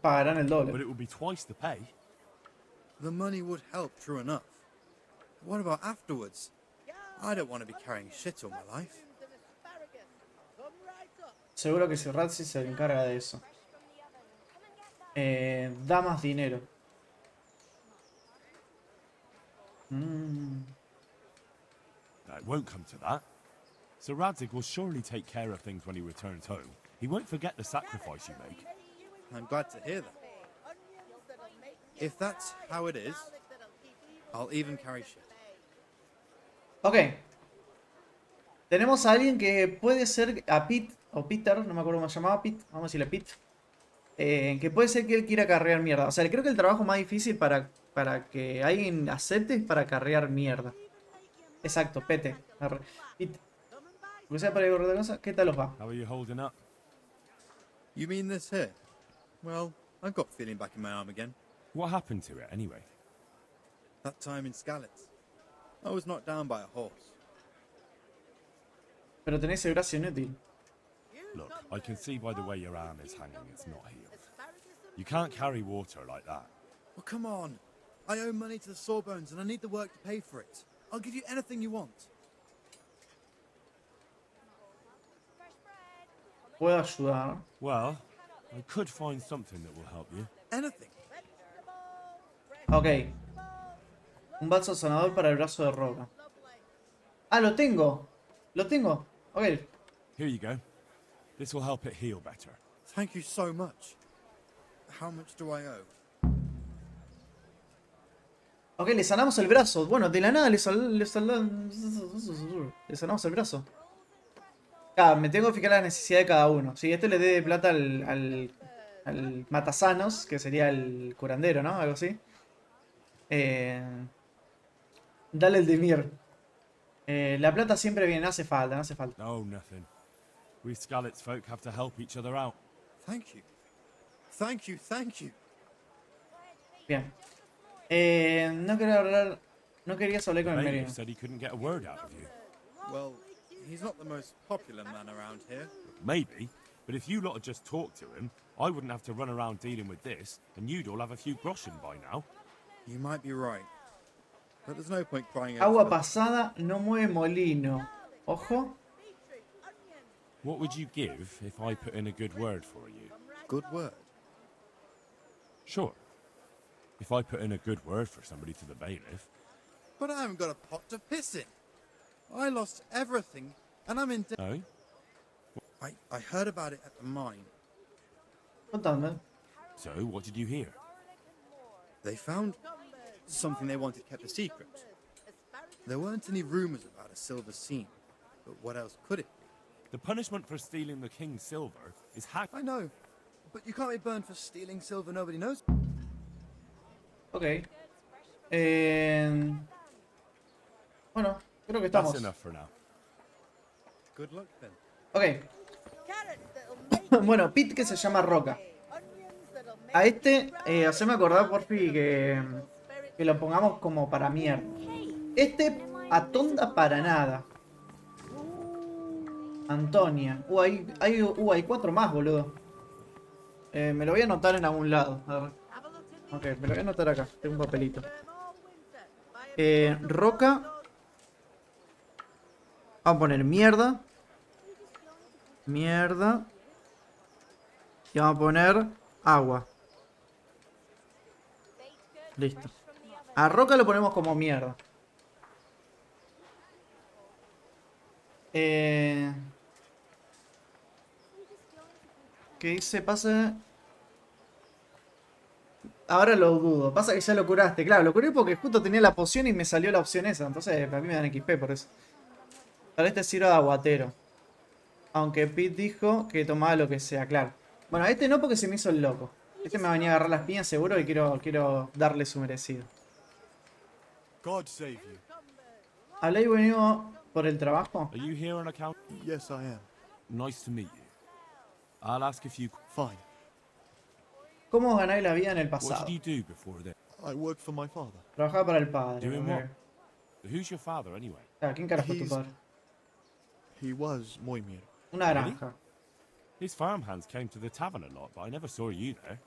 Pagarán el doble. But it would be twice the pay. The money would help, true enough. What about afterwards? I don't want to be carrying shit all my life. Seguro que si Ratzi se encarga de eso. Da más dinero. It won't come to that. Sir Radzig will surely take care of things when he returns home. He won't forget the sacrifice you make. I'm glad to hear that. If that's how it is, I'll even carry shit. Ok. Tenemos a alguien que puede ser a Pete, o Peter, no me acuerdo cómo se llamaba, Pete, vamos a decirle Pete. Que puede ser que él quiera carrear mierda. O sea, creo que el trabajo más difícil para que alguien acepte es para carrear mierda. Exacto, Pete. Pete. Porque sea para correr de cosa, ¿qué tal os va? How are you holding up? You mean this here? Well, I've got feeling back in my arm again. What happened to it, anyway? That time in Skalitz. I was knocked down by a horse. Pero tenéis el brazo inútil. Look, I can see by the way your arm is hanging it's not healed. You can't carry water like that. Well, come on. I owe money to the Sawbones and I need the work to pay for it. I'll give you anything you want. Puedo ayudar. Well, I could find something that will help you. Anything. Ok. Un balso sanador para el brazo de roca. Ah, lo tengo. Lo tengo. Ok. Here you go. This will help it heal better. Thank you so much. How much do I owe? Ok, le sanamos el brazo. Bueno, de la nada le sanamos el brazo. Claro, me tengo que fijar la necesidad de cada uno. Si este le dé plata al matasanos, que sería el curandero, ¿no? Algo así. Dale el de Mir. La plata siempre viene, no hace falta, no hace falta. Oh, nothing. We Skalitz folk have to help each other out. Thank you. Thank you, thank you. Bien. No quería hablar. No querías hablar con el Bailiff médico. said he couldn't get a word out of you. Well, he's not the most popular man around here. Maybe, but if you lot had just talked to him, I wouldn't have to run around dealing with this, and you'd all have a few groschen by now. You might be right. But there's no point crying over Agua spilled- pasada no mueve molino. Ojo. What would you give if I put in a good word for you? Good word. Sure. If I put in a good word for somebody to the bailiff. But I haven't got a pot to piss in. I lost everything, and I'm in debt. Oh? I heard about it at the mine. Contadme. So, what did you hear? They found something they wanted kept a secret. There weren't any rumors about a silver seam, but what else could it be? The punishment for stealing the king's silver is hack. I know, but you can't be burned for stealing silver nobody knows. Ok. Bueno, creo que That's estamos. enough for now. Good luck then. Ok. Bueno, Pete que se llama Roca. A este, haceme acordar porfi que lo pongamos como para mierda. Este atonda para nada. Antonia. Hay 4 más, boludo. Me lo voy a anotar en algún lado. A ver. Ok, me lo voy a anotar acá. Tengo un papelito. Roca. Vamos a poner mierda. Mierda. Y vamos a poner agua. Listo. A Roca lo ponemos como mierda. ¿Qué dice? Pasa... Ahora lo dudo. Pasa que ya lo curaste. Claro, lo curé porque justo tenía la poción y me salió la opción esa. Entonces, para mí me dan XP por eso. Para este sirve de aguatero. Aunque Pete dijo que tomaba lo que sea, claro. Bueno, este no porque se me hizo el loco. Este me venía a agarrar las piñas seguro y quiero darle su merecido. God save you. ¿Habléis venido por el trabajo? Are you here on account? Yes, I am. Nice to meet you. I'll ask a few. Fine. ¿Cómo ganáis la vida en el What pasado? did you do before this? I work for my father. Trabajaba para el padre. Doing ok. what? Who's your father anyway? Ah, ¿quién carajo es tu He's- padre? He was Moimir. Una Really? granja. His farmhands came to the tavern a lot, but I never saw you there.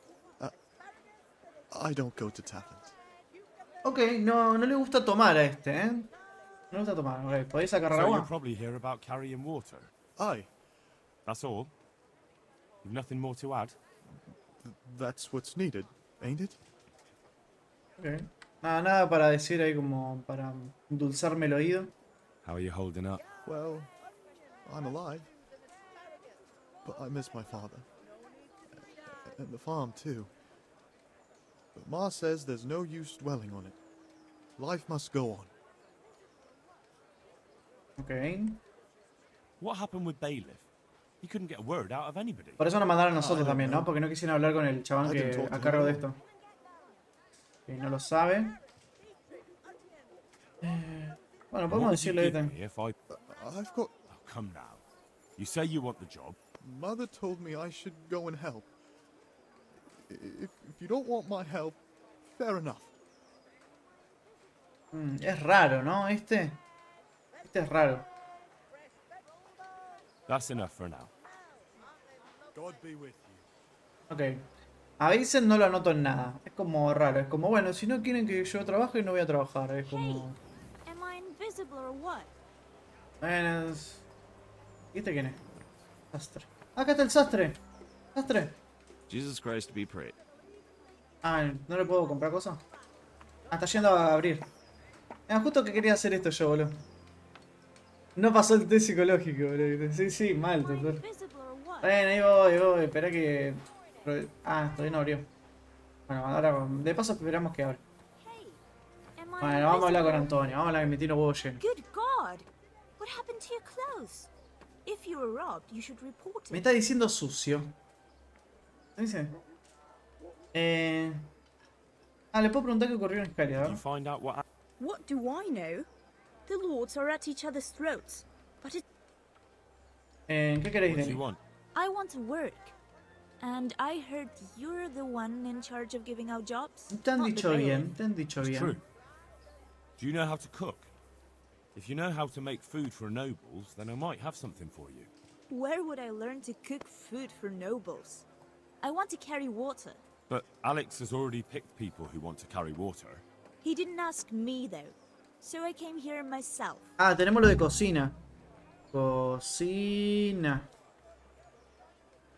I don't go to taverns. Ok, no le gusta tomar a este, ¿eh? No le gusta tomar. Ok, ¿podéis agarrar So you're agua? probably here about carrying water. Aye, That's all. You've nothing more to add. that's what's needed, ain't it? Ok. Nada para decir ahí como para endulzarme el oído. How are you holding up? Well, I'm alive. But I miss my father. And the farm, too. But Ma says there's no use dwelling on it. Life must go on. Ok. What happened with Bailiff? He couldn't get a word out of anybody. Por eso nos mandaron a nosotros I don't también, ¿no? know. Porque no quisieron hablar con el chabón I didn't que talk to a him cargo at de all. esto. Que no lo sabe. Bueno, And podemos what would you decirle give ahorita. me if I... I've got... Oh, come now. You say you want the job. Mother told me I should go and help. If you don't want my help, fair enough. Es raro, ¿no? Este es raro. That's enough for now. God be with you. Ok. A Vincent no lo anoto en nada. Es como raro. Es como, bueno, si no quieren que yo trabaje, no voy a trabajar. Es como... Am I invisible or what? Bueno, ¿y este quién es? Sastre. Acá está el sastre. Sastre. Jesus Christ be praised. Ah, ¿no le puedo comprar cosas? Ah, está yendo a abrir. Justo que quería hacer esto yo, boludo. No pasó el test psicológico, boludo. Sí, mal, total. Bueno, ahí voy. Espera que... Ah, todavía no abrió. Bueno, ahora de paso esperamos que abra. Bueno, vamos a hablar con Antonio. Vamos a hablar que me tiene huevo lleno. Good God! What happened to your clothes? If you were robbed, you should report Me it. está diciendo sucio. ¿Qué dice? Le puedo preguntar qué ocurrió en Scalia, Did you find out what... What do I know? The lords are at each other's throats. But it... ¿Qué queréis de What do you mí? want? I want to work. And I heard you're the one in charge of giving out jobs. Te han not the dicho bailiff. bien, te han dicho It's bien. true. Do you know how to cook? If you know how to make food for nobles, then I might have something for you. Where would I learn to cook food for nobles? I want to carry water. But Alex has already picked people who want to carry water. He didn't ask me though. So I came here myself. Ah, tenemos lo de cocina. Cocina.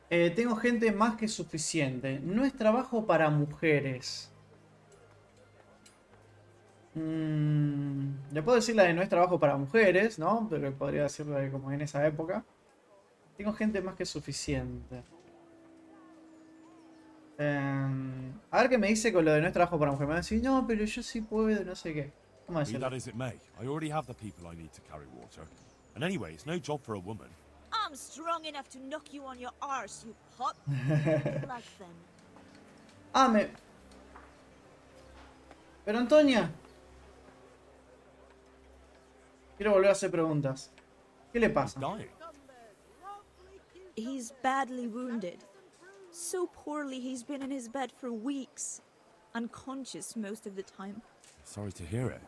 Tengo gente más que suficiente. No es trabajo para mujeres. Le puedo decir la de no es trabajo para mujeres, ¿no? Pero podría decirlo de como en esa época. Tengo gente más que suficiente. A ver qué me dice con lo de no es trabajo para mujeres. Me va a decir, no, pero yo sí puedo, no sé qué. Vamos a Be decirlo. that as it may, I already have the people I need to carry water. And anyway, it's no job for a woman. I'm strong enough to knock you on your arse, you pup. Good luck then. Ah, Pero Antonia. Quiero volver a hacer preguntas. ¿Qué le pasa? He's badly wounded. So poorly he's been in his bed for weeks. Unconscious most of the time. Sorry to hear it.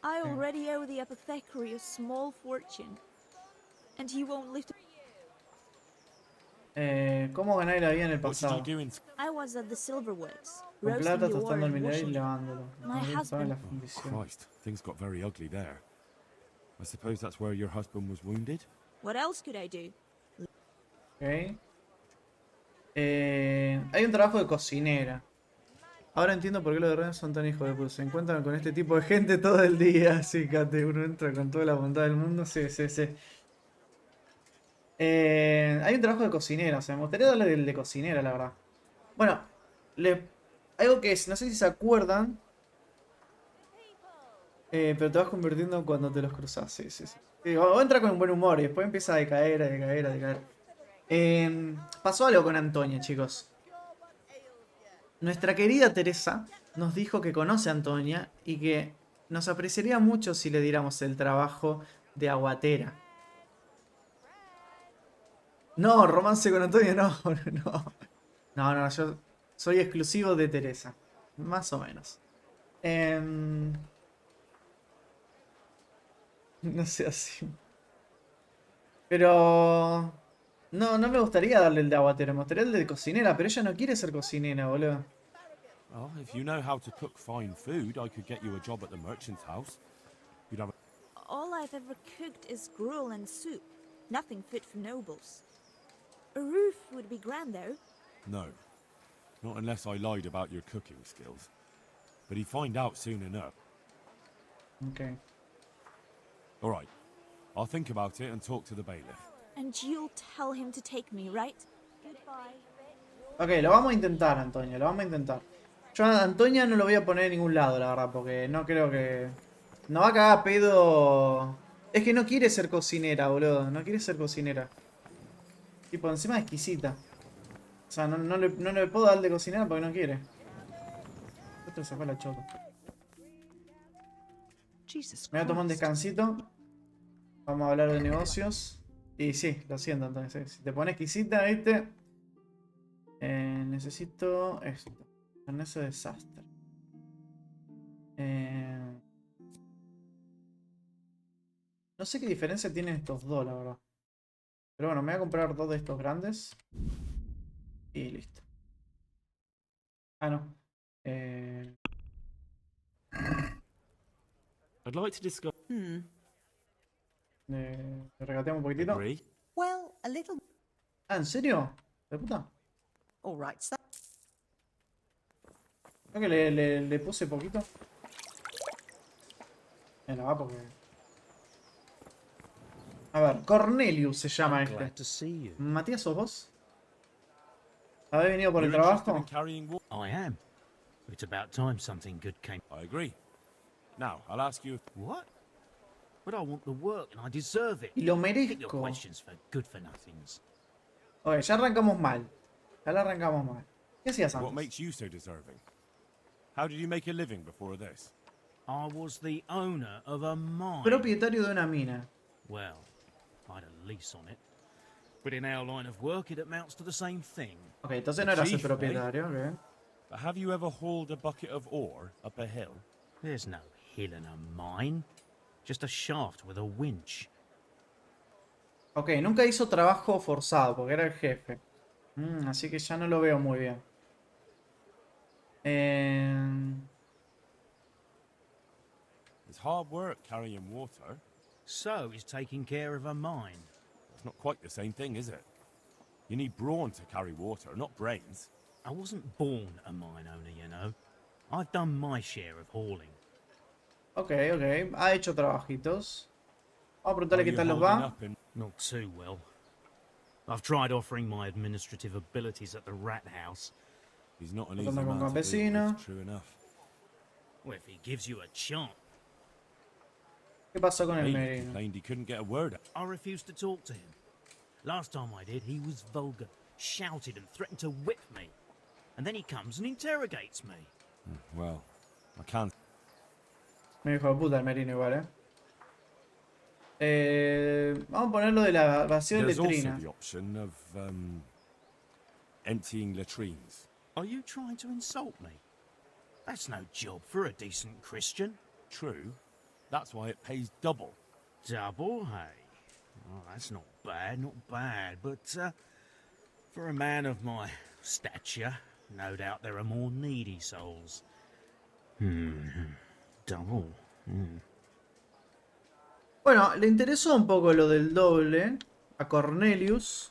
I already owe the apothecary a small fortune. And he won't live to... ¿Cómo ganar la vida en el What did pasado? you do in... I was at the Silverworks, Con roasting plata, the ore tostando el and mineral y washing it. lavándolo. My Morir toda la husband... fundición. Christ, things got very ugly there. I suppose that's where your husband was wounded? What else could I do? Ok. Hay un trabajo de cocinera. Ahora entiendo por qué los de Ren son tan hijos de puta. Se encuentran con este tipo de gente todo el día. Sí, Kate, uno entra con toda la bondad del mundo. Sí, sí, sí. Hay un trabajo de cocinera. O sea, me gustaría darle el de cocinera, la verdad. Bueno, algo que es, no sé si se acuerdan. Pero te vas convirtiendo cuando te los cruzas. Sí, sí, sí. Sí, o entra con un buen humor y después empieza a decaer, a decaer, a decaer. Pasó algo con Antonia, chicos. Nuestra querida Teresa nos dijo que conoce a Antonia y que nos apreciaría mucho si le diéramos el trabajo de aguatera. No, romance con Antonia, no, no. No, no, yo soy exclusivo de Teresa. Más o menos. No sé así. Pero... No, no me gustaría darle el de aguatera, me gustaría el de cocinera, pero ella no quiere ser cocinera, boludo. Well, if you know how to cook fine food, I could get you a job at the merchant's house. You'd have a... All I've ever cooked is gruel and soup. Nothing fit for nobles. A roof would be grand, though. No. Not unless I lied about your cooking skills. But he'd find out soon enough. Okay. All right. I'll think about it and talk to the bailiff. And you'll tell him to take me, right? Goodbye. Ok, lo vamos a intentar, Antonia, lo vamos a intentar. Yo a Antonia no lo voy a poner en ningún lado, la verdad, porque no creo que... No va a cagar a pedo... Es que no quiere ser cocinera, boludo, no quiere ser cocinera. Tipo, encima es exquisita. O sea, no le puedo dar de cocinera porque no quiere. Esto se fue la chota. Me voy a tomar un descansito. Vamos a hablar de negocios. Y sí, lo siento, entonces. Si te pones exquisita, ¿viste? Necesito esto. Con ese desastre. No sé qué diferencia tienen estos dos, la verdad. Pero bueno, me voy a comprar dos de estos grandes. Y listo. Ah, no. I'd like to discuss... Regateamos un poquitito. Agree? Well, a little. Ah, ¿en serio? ¿De puta? All right, sir. Creo que le puse poquito. Mira, va porque... A ver, Cornelius se llama este. Matías, ¿sos vos? ¿Habéis venido por el trabajo? I am. It's about time something good came. I agree. Now, I'll ask you... What? But I want the work and I deserve it. Y lo Get your merezco. questions for good for nothings. Ok, ya arrancamos mal. Ya la arrancamos mal. ¿Qué hacías What antes? makes you so deserving? How did you make a living before this? I was the owner of a mine. Propietario de una mina. Well, I had a lease on it. But in our line of work, it amounts to the same thing. Ok, entonces no eras el Chief, eh? propietario, ok. But have you ever hauled a bucket of ore up a hill? There's no hill in a mine. Just a shaft with a winch. Ok, nunca hizo trabajo forzado porque era el jefe. Así que ya no lo veo muy bien. It's hard work carrying water. So is taking care of a mine. It's not quite the same thing, is it? You need brawn to carry water, not brains. I wasn't born a mine owner, you know. I've done my share of hauling. Ok, ok. Ha hecho trabajitos. Vamos a preguntarle qué tal los va. Not too well. I've tried offering my administrative abilities at the rat house. He's not an easy easy man man to to deal deal with, with, true enough. Well, if he gives you a chance. ¿Qué pasó con el He merino? complained he couldn't get a word out. I refused to talk to him. Last time I did, he was vulgar, shouted and threatened to whip me. And then he comes and interrogates me. Well, I can't. Me dijo de puta el merino igual, vamos a ponerlo de la vacío de There's also letrina. the option of emptying latrines. Are you trying to insult me? That's no job for a decent Christian. True. That's why it pays double. Double, hey? Oh, that's not bad. But for a man of my stature, no doubt there are more needy souls. Double. Bueno, le interesó un poco lo del doble a Cornelius.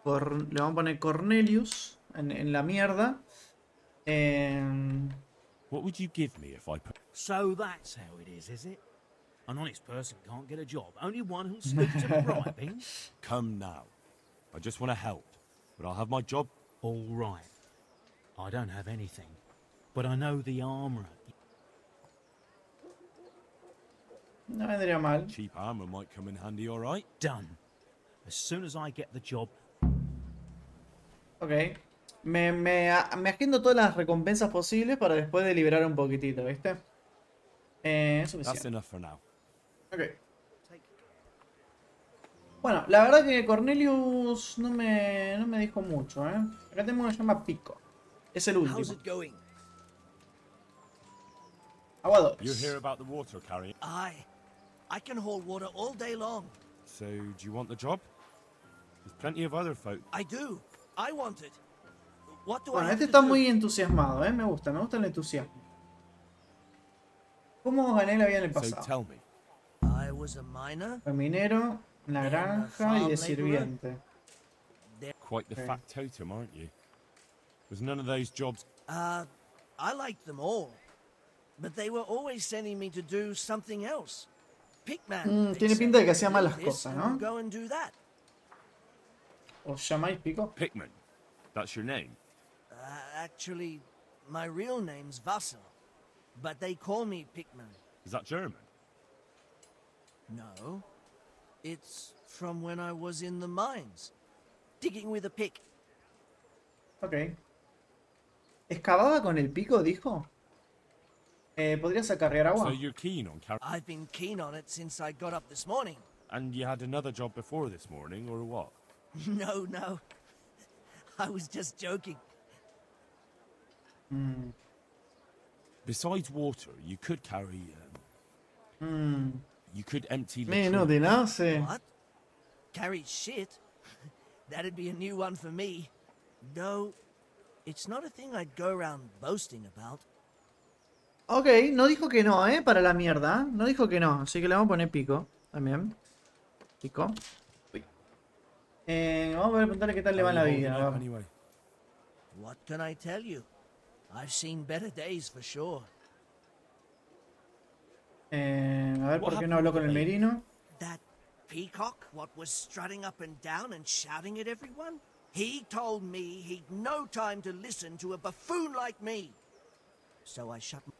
Le vamos a poner Cornelius en la mierda. What would you give me if I put... So that's how it is it? An honest person can't get a job. Only one who'll stoop to bribing? Come now. I just want to help, but I'll have my job. All right. I don't have anything, but I know the armourer. No vendría mal. Cheap armor might come in handy, all right? Done. As soon as I get the job. Ok. Me agendo todas las recompensas posibles para después deliberar un poquitito, ¿viste? Es That's suficiente. enough for now. Ok. Bueno, la verdad que Cornelius no me dijo mucho, ¿eh? Acá tenemos uno que se llama Pico. Es el último. Aguado. You hear about the water carrier? Aye. I can haul water all day long. So, do you want the job? There's plenty of other folk. I do. I want it. What do I Bueno, have este to está do? muy entusiasmado, ¿eh? Me gusta el entusiasmo. ¿Cómo gané la vida en el So pasado? tell me. I was a miner. Fue minero, en la granja y de sirviente. Quite the factotum, aren't you? Was none of those jobs... I liked them all. But they were always sending me to do something else. Pickman. Tiene pinta de que hacía malas cosas, ¿no? Go and do that. ¿Os llamáis Pico? Pickman. That's your name? Actually, my real name's Vassal. But they call me Pickman. Is that German? No. It's from when I was in the mines. Digging with a pick. Ok. ¿Excavaba con el pico, dijo? ¿Podrías acarrear agua? So you're keen on carrying... I've been keen on it since I got up this morning. And you had another job before this morning, or what? No. I was just joking. Besides water, you could carry... You could empty... Menos de nada, sí. What? Carry shit? That'd be a new one for me. No, it's not a thing I'd go around boasting about. Ok, no dijo que no, para la mierda. No dijo que no, así que le vamos a poner Pico también. Pico. Uy. Vamos a preguntarle qué tal le va en la vida. A ver. Anyway. What can I tell you? I've seen better days for sure. A ver por qué no habló con el merino. That peacock, what was strutting up and down and shouting at everyone? He told me he'd no time to listen to a buffoon like me. So I shut my...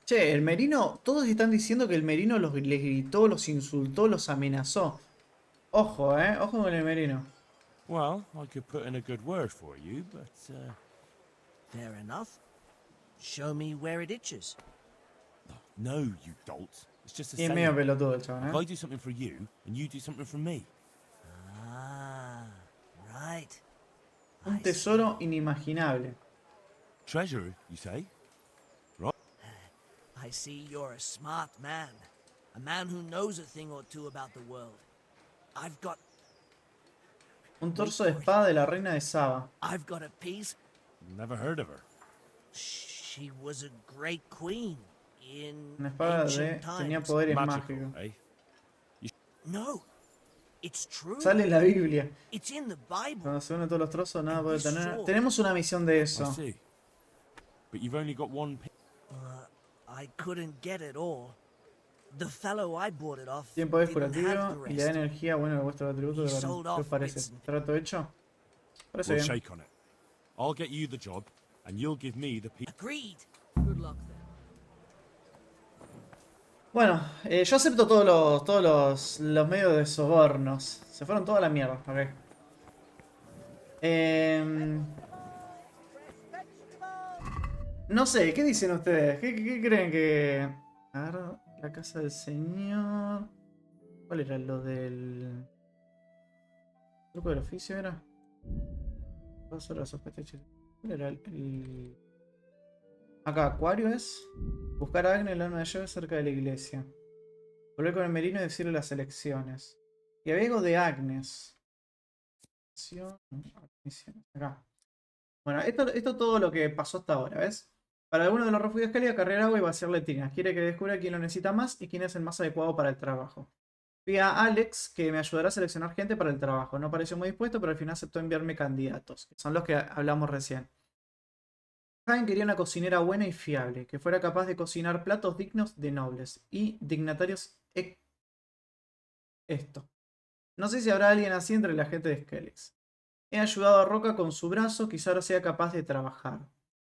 Che, el merino, todos están diciendo que el merino les gritó, los insultó, los amenazó. Ojo, ojo con el merino. Well, I could put in a good word for you, but... Fair enough. Show me where it itches. No, you dolt. It's just a Y saying. medio pelotudo el chabón, If I do something for you, and you do something for me. Ah, right. Un tesoro inimaginable. Treasure, you say? Right. I see you're a smart man. A man who knows a thing or two about the world. I've got... Un torso de espada de la reina de Saba. I've got a piece. Never heard of her. She was a great queen in Una espada ancient tenía times. poderes Magical, mágicos. eh? No, it's true. Sale en la Biblia. It's in the Bible. Cuando se unen todos los trozos, nada puede tener. sure. Tenemos una misión de I eso. see. But you've only got one I couldn't get it all. The fellow I bought it off Tiempo es didn't have the curativo y le da rest. energía, bueno, de vuestro atributo de He varón. sold ¿Qué off os parece? bits. ¿Trato hecho? Parece We'll bien. shake on it. I'll get you the job, and you'll give me the piece. Agreed. Good luck then. Bueno, yo acepto todos los medios de sobornos. Se fueron toda la mierda, ok. No sé, ¿qué dicen ustedes? ¿Qué creen que...? A ver, la casa del señor... ¿Cuál era lo del...? ¿Grupo del oficio era? Paso la sospecha. ¿Cuál era el...? Acá, Acuario es... Buscar a Agnes, el alma de llave cerca de la iglesia. Volver con el merino y decirle las elecciones. Y había algo de Agnes. Acá. Bueno, esto todo lo que pasó hasta ahora, ¿ves? Para alguno de los refugios cálidos, cargar agua y vaciar letrinas. Quiere que descubra quién lo necesita más y quién es el más adecuado para el trabajo. Fui a Alex que me ayudará a seleccionar gente para el trabajo. No pareció muy dispuesto, pero al final aceptó enviarme candidatos, que son los que hablamos recién. Jaén quería una cocinera buena y fiable, que fuera capaz de cocinar platos dignos de nobles y dignatarios. Esto. No sé si habrá alguien así entre la gente de Skelligs. He ayudado a Roca con su brazo, quizá ahora sea capaz de trabajar.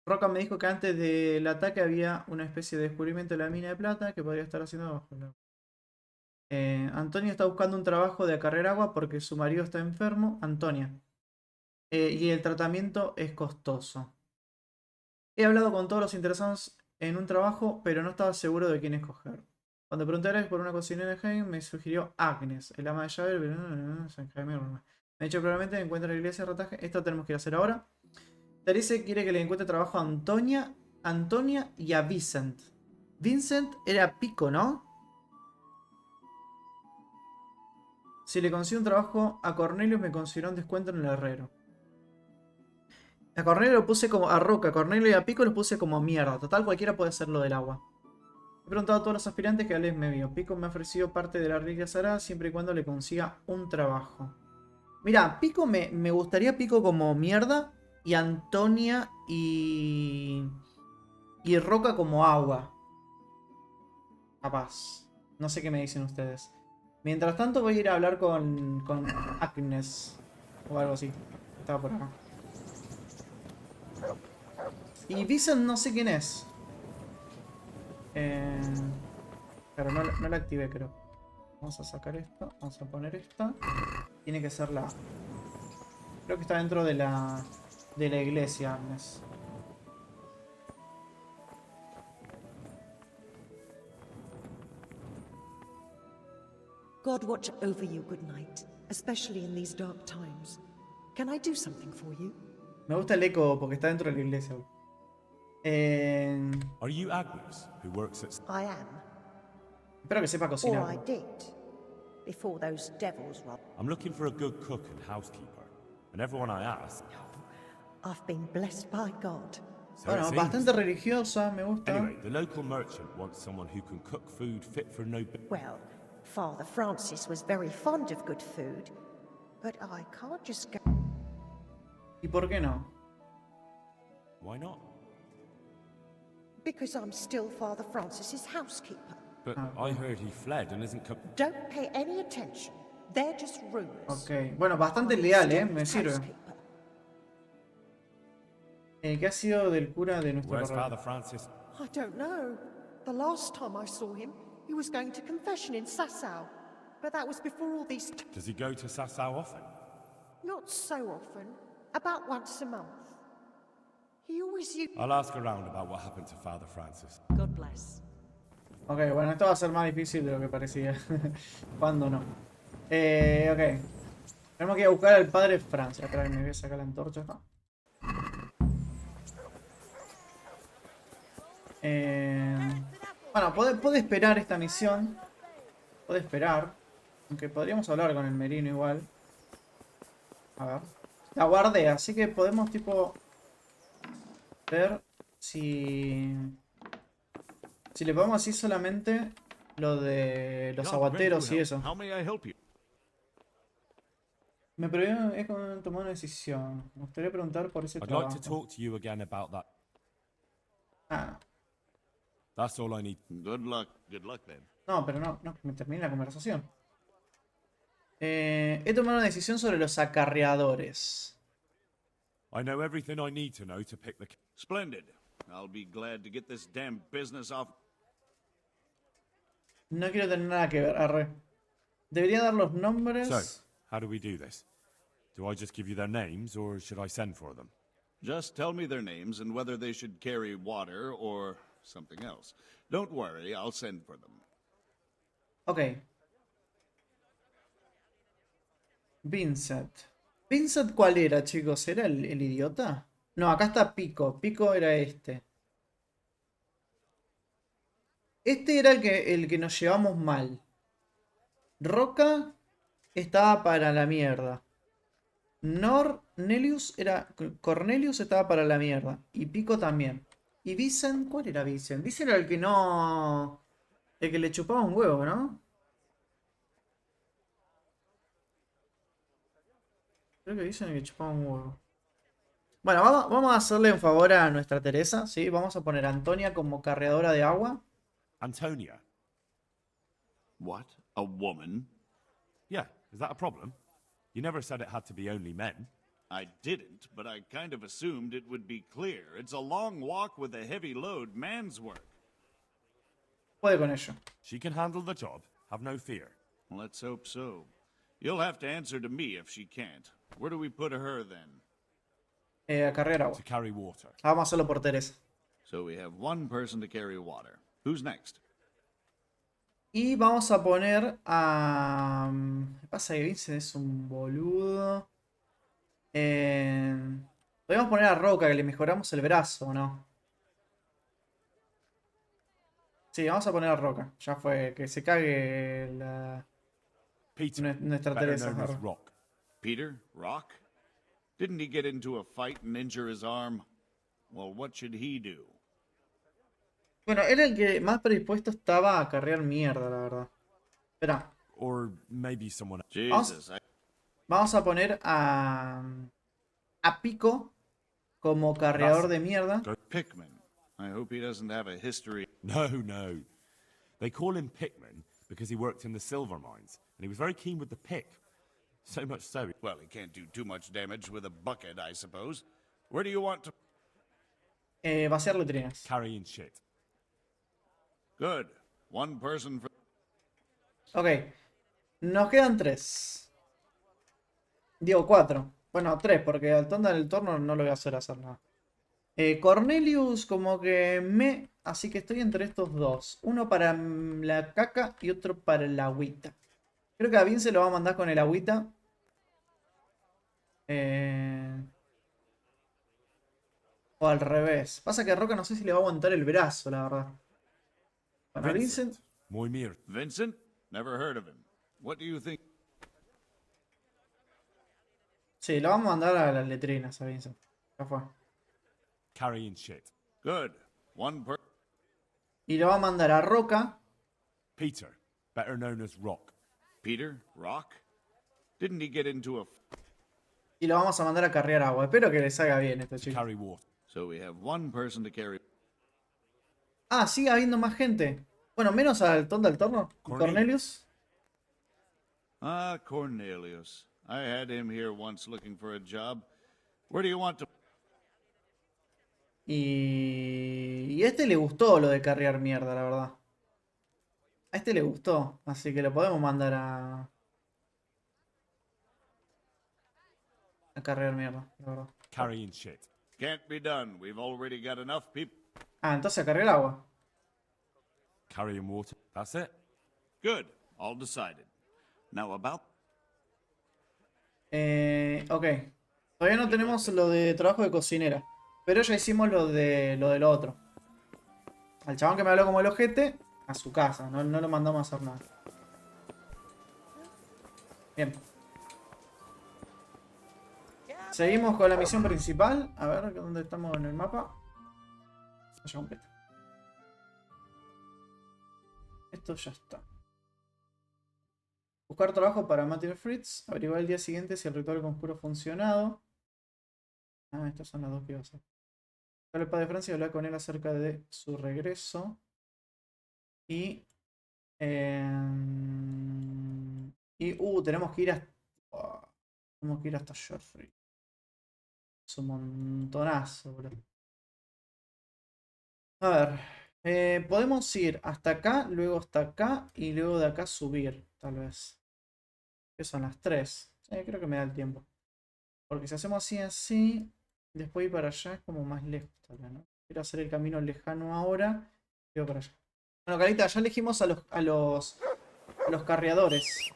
Roca me dijo que antes del ataque había una especie de descubrimiento de la mina de plata que podría estar haciendo abajo. Antonio está buscando un trabajo de acarrear agua porque su marido está enfermo. Antonia. Y el tratamiento es costoso. He hablado con todos los interesados en un trabajo, pero no estaba seguro de quién escoger. Cuando pregunté a Alex por una cocinera de Jaime, me sugirió Agnes, el ama de llave, pero me ha dicho probablemente encuentre la iglesia de rataje. Esto tenemos que ir a hacer ahora. Teresa quiere que le encuentre trabajo a Antonia y a Vincent. Vincent era Pico, ¿no? Si le consigo un trabajo a Cornelius me consideró un descuento en el herrero. A Cornelio lo puse como a Roca, a Cornelio y a Pico lo puse como mierda. Total, cualquiera puede hacer lo del agua. He preguntado a todos los aspirantes que Alex me vio. Pico me ha ofrecido parte de la riqueza Sara siempre y cuando le consiga un trabajo. Mira, Pico me gustaría Pico como mierda y Antonia y Roca como agua. Capaz. No sé qué me dicen ustedes. Mientras tanto voy a ir a hablar con Agnes. O algo así. Estaba por acá. Y Vincent no sé quién es. Pero no la activé, creo. Vamos a sacar esto. Vamos a poner esta. Tiene que ser la... Creo que está dentro de la iglesia, Agnes. God watch over you, good night, especially in these dark times. Can I do something for you? Me gusta el eco porque está dentro de la iglesia. Are you Agnes, who works at... I am. Espero que sepa Or cocinar. I did. Before those devils robbed. I'm looking for a good cook and housekeeper. And everyone I ask... I've been blessed by God. So Bueno, bastante religiosa, me gusta. Anyway, the local merchant wants someone who can cook food fit for no... Well, Father Francis was very fond of good food, but I can't just go... ¿Y por qué no? Why not? Because I'm still Father Francis's housekeeper. But I heard he fled and isn't come... Don't pay any attention. They're just rumors. Ok, bueno, bastante leal, me sirve. ¿Qué ha sido del cura de nuestro Where's parroquia? Father Francis? I don't know. The last time I saw him, he was going to confession in Sasau. But that was before all these... Does he go to Sasau often? Not so often. About once a month. He always used... I'll ask around about what happened to Father Francis. God bless. Ok, bueno, esto va a ser más difícil de lo que parecía. ¿Cuándo no? Ok. Tenemos que ir a buscar al padre Francia. Espera, me voy a sacar la antorcha. ¿No? Bueno, puede esperar esta misión. Puede esperar. Aunque podríamos hablar con el merino igual. A ver. La guardé, así que podemos tipo... ver si... Si le podemos decir solamente lo de los aguateros y eso. Me previó es cuando tomó una decisión. Me gustaría preguntar por ese I'd trabajo. like to talk to you again about that. Ah, That's all I need. Good luck. Good luck then. no, pero no, me termine la conversación. He tomado una decisión sobre los acarreadores. I know everything I need to know to pick the... Splendid. I'll be glad to get this damn business off. No quiero tener nada que ver, arre. Debería dar los nombres. So, how do we do this? Do I just give you their names, or should I send for them? Just tell me their names and whether they should carry water or something else. Don't worry, I'll send for them. Ok. Vincent. ¿Vincent cuál era, chicos? ¿Era el idiota? No, acá está Pico. Pico era este. Este era el que nos llevamos mal. Roca estaba para la mierda. Cornelius estaba para la mierda. Y Pico también. ¿Y Vicent? ¿Cuál era Vicent? Vicent era el que no... El que le chupaba un huevo, ¿no? Creo que Vicent el que chupaba un huevo. Bueno, vamos a hacerle un favor a nuestra Teresa, ¿sí? Vamos a poner a Antonia como carreadora de agua. Antonia? What? A woman? Yeah, is that a problem? You never said it had to be only men. I didn't, but I kind of assumed it would be clear. It's a long walk with a heavy load, man's work. Puede con ello. She can handle the job, have no fear. Let's hope so. You'll have to answer to me if she can't. Where do we put her then? A carrear agua. To carry water. Vamos a hacerlo por Teresa. So we have one person to carry water. Who's next? Y vamos a poner a... ¿Qué pasa que Vincent es un boludo? Podríamos poner a Roca, que le mejoramos el brazo, ¿no? Sí, vamos a poner a Roca. Ya fue, que se cague nuestra Teresa. Rock. Peter? Rock? Didn't he get into a fight and injure his arm? Well, what should he do? Bueno, era el que más predispuesto estaba a carrear mierda, la verdad. Espera. Or maybe someone Jesus, Vamos a poner a Pico como carreador de mierda. Pickman. I hope he doesn't have a history. No, no. They call him Pickman because he worked in the silver mines, and he was very keen with the pick. So much so. Well, he can't do too much damage with a bucket, I suppose. Where do you want to... Vaciar letrinas. Carrying shit. Good. One person for... Ok. Nos quedan 3. Digo 4. Bueno, 3, porque al tonda del torno no lo voy a hacer nada. Cornelius como que así que estoy entre estos dos. Uno para la caca y otro para el agüita. Creo que a Vince lo va a mandar con el agüita. O al revés. Pasa que a Roca no sé si le va a aguantar el brazo, la verdad. Para Vincent. Vincent? Never heard of him. What do you think? Sí, lo vamos a mandar a las letrinas a Vincent. Ya fue. Carrying shit. Good. One per... Y lo va a mandar a Roca. Peter, better known as Rock. Peter? Rock? Didn't he get into a... Y lo vamos a mandar a carrear agua. Espero que le salga bien esto, chicos. Carry water. So we have one person to carry... Ah, sigue habiendo más gente. Bueno, menos al tonda del torno. Cornelius. Ah, Cornelius. I had him here once looking for a job. Where do you want to... Y a este le gustó lo de carrear mierda, la verdad. A este le gustó. Así que lo podemos mandar a carrear mierda, la verdad. Carrying shit. Can't be done. We've already got enough people. Ah, entonces a carrear agua. Carrying water. That's it. Good. All decided. Now about... Ok. Todavía no tenemos lo de trabajo de cocinera. Pero ya hicimos lo de lo otro. Al chabón que me habló como el ojete, a su casa. No lo mandamos a hacer nada. Bien. Seguimos con la misión principal. A ver, ¿dónde estamos en el mapa? Allá un peta. Esto ya está. Buscar trabajo para Matthew Fritz. Averiguar el día siguiente si el ritual conjuro ha funcionado. Ah, estas son las dos que iba a hacer. Buscar al padre de Francia y hablar con él acerca de su regreso. Y... tenemos que ir hasta... tenemos que ir hasta Joffrey. Es un montonazo, bro. A ver. Podemos ir hasta acá, luego hasta acá y luego de acá subir, tal vez. Que son las 3. Creo que me da el tiempo. Porque si hacemos así, después ir para allá es como más lejos, tal vez, ¿no? Quiero hacer el camino lejano ahora. Y voy para allá. Bueno, Carita, ya elegimos a los carreadores.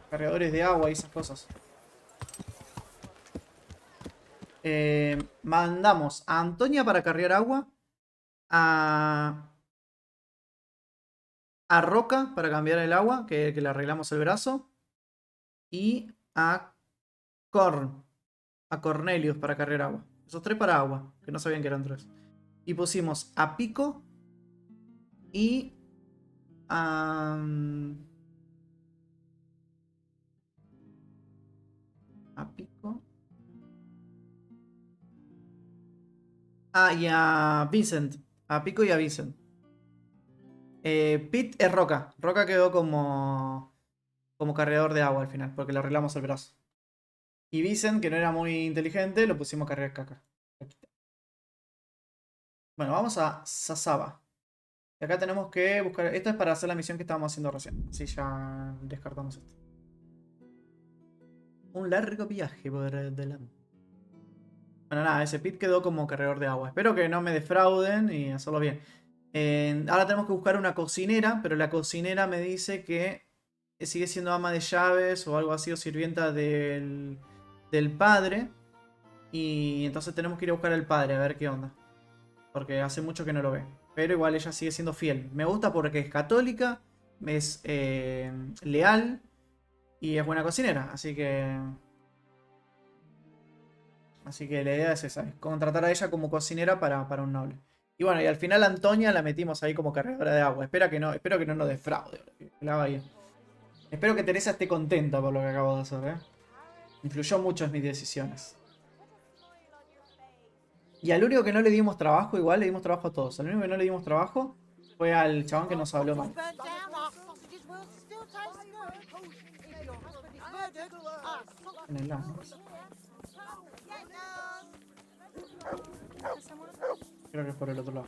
Carreadores de agua y esas cosas. Mandamos a Antonia para carrear agua. A a Roca para cambiar el agua, que le arreglamos el brazo. Y a Cornelius para cargar agua. Esos 3 para agua, que no sabían que eran 3. Y pusimos a Pico y a... a Pico. Ah, y a Vincent. A Pico y a Vincent. Pete es Roca. Roca quedó como cargador de agua al final, porque le arreglamos el brazo. Y Vincent, que no era muy inteligente, lo pusimos a cargar caca. Bueno, vamos a Sasaba. Y acá tenemos que buscar... Esto es para hacer la misión que estábamos haciendo recién. Así ya descartamos esto. Un largo viaje por delante. Bueno, nada, ese pit quedó como cargador de agua. Espero que no me defrauden y hacerlo bien. Ahora tenemos que buscar una cocinera, pero la cocinera me dice que sigue siendo ama de llaves o algo así, o sirvienta del padre. Y entonces tenemos que ir a buscar al padre a ver qué onda. Porque hace mucho que no lo ve. Pero igual ella sigue siendo fiel. Me gusta porque es católica, es leal y es buena cocinera. Así que la idea es esa, es contratar a ella como cocinera para un noble. Y bueno, y al final a Antonia la metimos ahí como cargadora de agua. Espero que no nos defraude. Que la haga bien. Espero que Teresa esté contenta por lo que acabo de hacer, Influyó mucho en mis decisiones. Y al único que no le dimos trabajo, igual le dimos trabajo a todos. Al único que no le dimos trabajo fue al chabón que nos habló mal. En el lado, ¿no? Creo que es por el otro lado.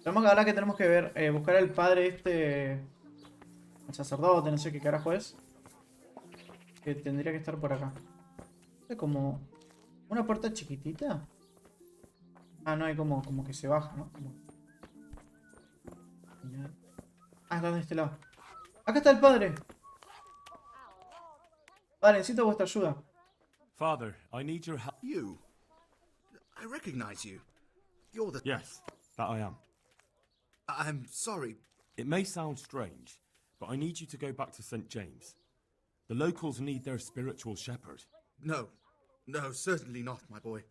Ahora que tenemos que ver, buscar al padre el sacerdote, no sé qué carajo es. Que tendría que estar por acá. Es como una puerta chiquitita. Ah, no, hay como que se baja, ¿no? Ah, está de este lado. Acá está el padre. Padre, necesito vuestra ayuda. Father, I need your help. You? I recognize you. You're the... Yes, that I am. I'm sorry. It may sound strange, but I need you to go back to St. James. The locals need their spiritual shepherd. No, certainly not, my boy.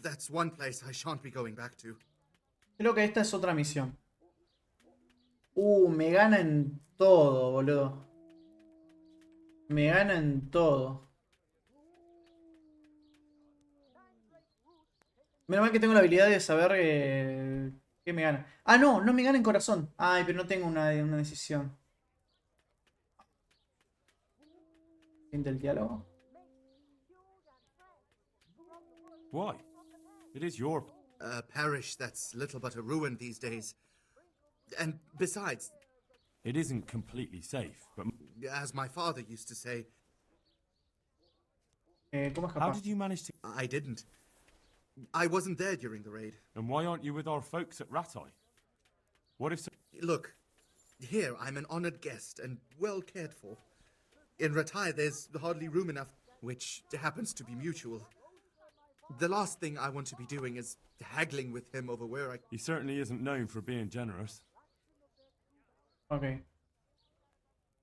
That's one place I shan't be going back to. Creo que esta es otra misión. Me gana en todo, boludo. Me gana en todo. Menos mal que tengo la habilidad de saber qué me gana. Ah, no me gana en corazón. Ay, pero no tengo una decisión. Fin del diálogo. Why? It is your... A parish that's little but a ruin these days. And besides... It isn't completely safe, but... As my father used to say... How did you manage to... I didn't. I wasn't there during the raid. And why aren't you with our folks at Ratai? What if... Look, here I'm an honored guest and well cared for. In Ratai there's hardly room enough, which happens to be mutual. The last thing I want to be doing is haggling with him over where I... He certainly isn't known for being generous. Ok.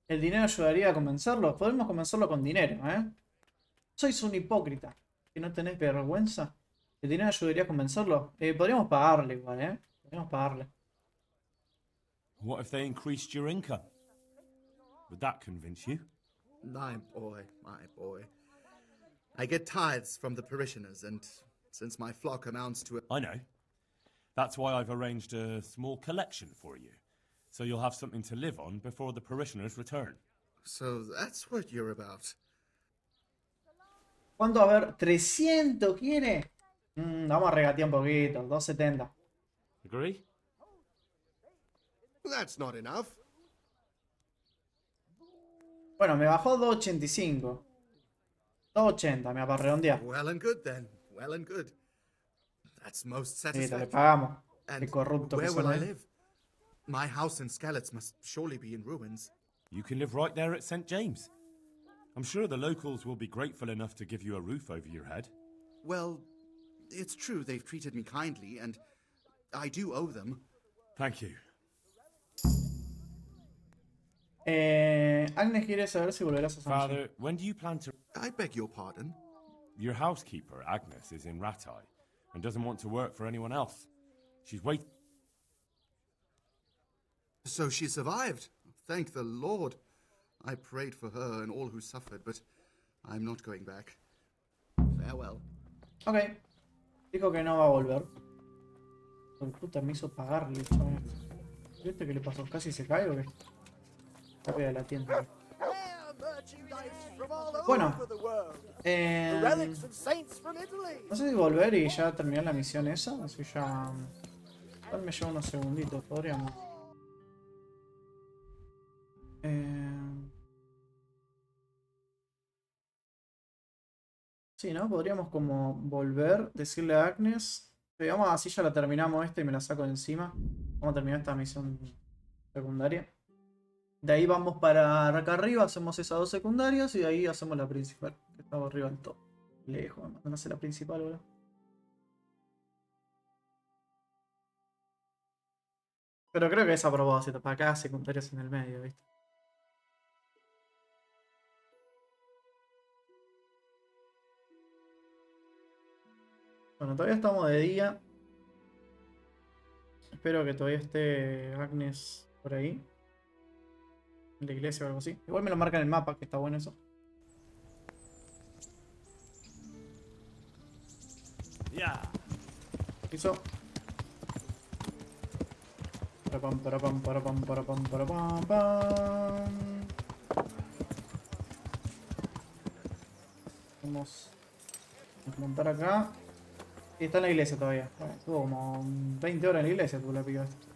El dinero ayudaría a convencerlo. Podemos convencerlo con dinero, Sois un hipócrita. ¿Que no tenés vergüenza? ¿El dinero ayudaría a convencerlo? Podríamos pagarle igual, Podríamos pagarle. What if they increased your income? Would that convince you? My boy. I get tithes from the parishioners, and since my flock amounts to... I know. That's why I've arranged a small collection for you. So you'll have something to live on before the parishioners return. So that's what you're about. ¿Cuánto? A ver, 300 quiere. Vamos a regatear un poquito, 270. Agree? That's not enough. Bueno, me bajó 285. 280, me va a redondear. Well and good then. Well and good. That's most satisfactory. Le pagamos. And Qué corrupto where que will son, I live? My house in Skalitz must surely be in ruins. You can live right there at St. James. I'm sure the locals will be grateful enough to give you a roof over your head. Well, it's true they've treated me kindly, and I do owe them. Thank you. Agnes quiere saber si volverás a San Father, when do you plan to... I beg your pardon? Your housekeeper, Agnes, is in Ratai and doesn't want to work for anyone else. She's waiting... So she survived. Thank the Lord. I prayed for her and all who suffered, but I'm not going back. Farewell. Ok. Dijo que no va a volver. Por puta, me hizo pagarle, chaval. ¿Viste qué le pasó? ¿Casi se cae o qué? Arriba de la tienda. Bueno. No sé si volver y ya terminar la misión esa. Así ya... Me lleva unos segunditos, podríamos. Sí, ¿no? Podríamos como volver, decirle a Agnes. Digamos, así ya la terminamos esta y me la saco de encima. Vamos a terminar esta misión secundaria. De ahí vamos para acá arriba, hacemos esas dos secundarias y de ahí hacemos la principal. Que está arriba del todo. Lejos, me mandan a hacer la principal, boludo. Pero creo que es a propósito, para acá secundarias en el medio, ¿viste? Bueno, todavía estamos de día. Espero que todavía esté Agnes por ahí. En la iglesia o algo así. Igual me lo marca en el mapa, que está bueno eso. Ya. Hizo. Parapam, parapam, parapam, parapam, parapam, pam. Vamos a montar acá. Y está en la iglesia todavía. Bueno, estuvo como 20 horas en la iglesia, tuvo la pica esta.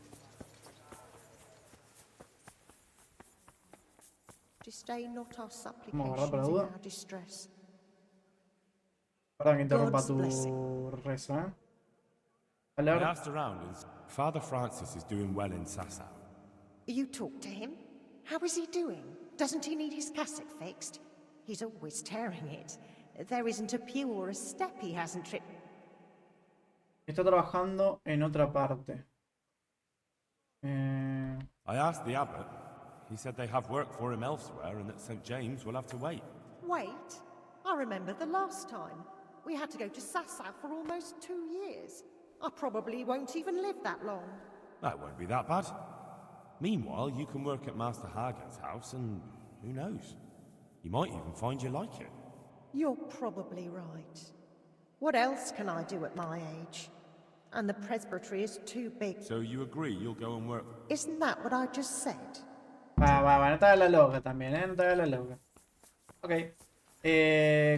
Vamos a agarrar para duda. Perdón que interrumpa tu rezo, ¿eh? I asked around and Father Francis is doing well in Sasau. You talked to him? How is he doing? Doesn't he need his cassock fixed? He's always tearing it. There isn't a pew or a step he hasn't tripped. Está trabajando en otra parte. I asked the abbot. He said they have work for him elsewhere and that St. James will have to wait. Wait? I remember the last time. We had to go to Sasau for almost 2 years. I probably won't even live that long. That won't be that bad. Meanwhile, you can work at Master Hagen's house and who knows? You might even find you like it. You're probably right. What else can I do at my age? And the presbytery is too big. So you agree you'll go and work? Isn't that what I just said? Va, no te hagas la loca también, ¿eh? No te hagas la loca. Ok.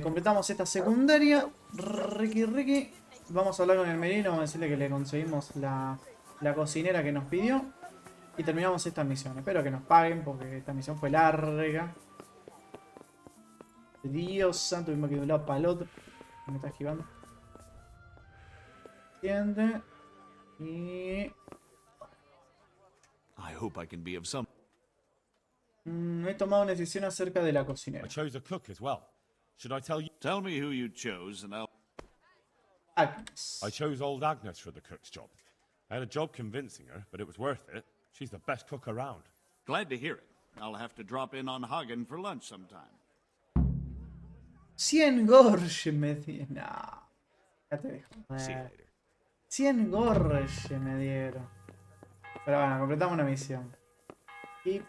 Completamos esta secundaria. Ricky. Vamos a hablar con el merino, vamos a decirle que le conseguimos la cocinera que nos pidió. Y terminamos esta misión. Espero que nos paguen porque esta misión fue larga. Dios santo, tuvimos que ir de un lado para el otro. Me está esquivando. Entiende. Y... I hope I can be of some... he tomado una decisión acerca de la cocinera. I chose a cook as well. Should I tell you? Tell me who you chose and I'll... Agnes. I chose old Agnes for the cook's job. I had a job convincing her, but it was worth it. She's the best cook around. Glad to hear it. I'll have to drop in on Hagen for lunch sometime. 100 gorge me dieron. Nah. Ya te dejo. 100 gorge me dieron. Pero bueno, completamos una misión. Y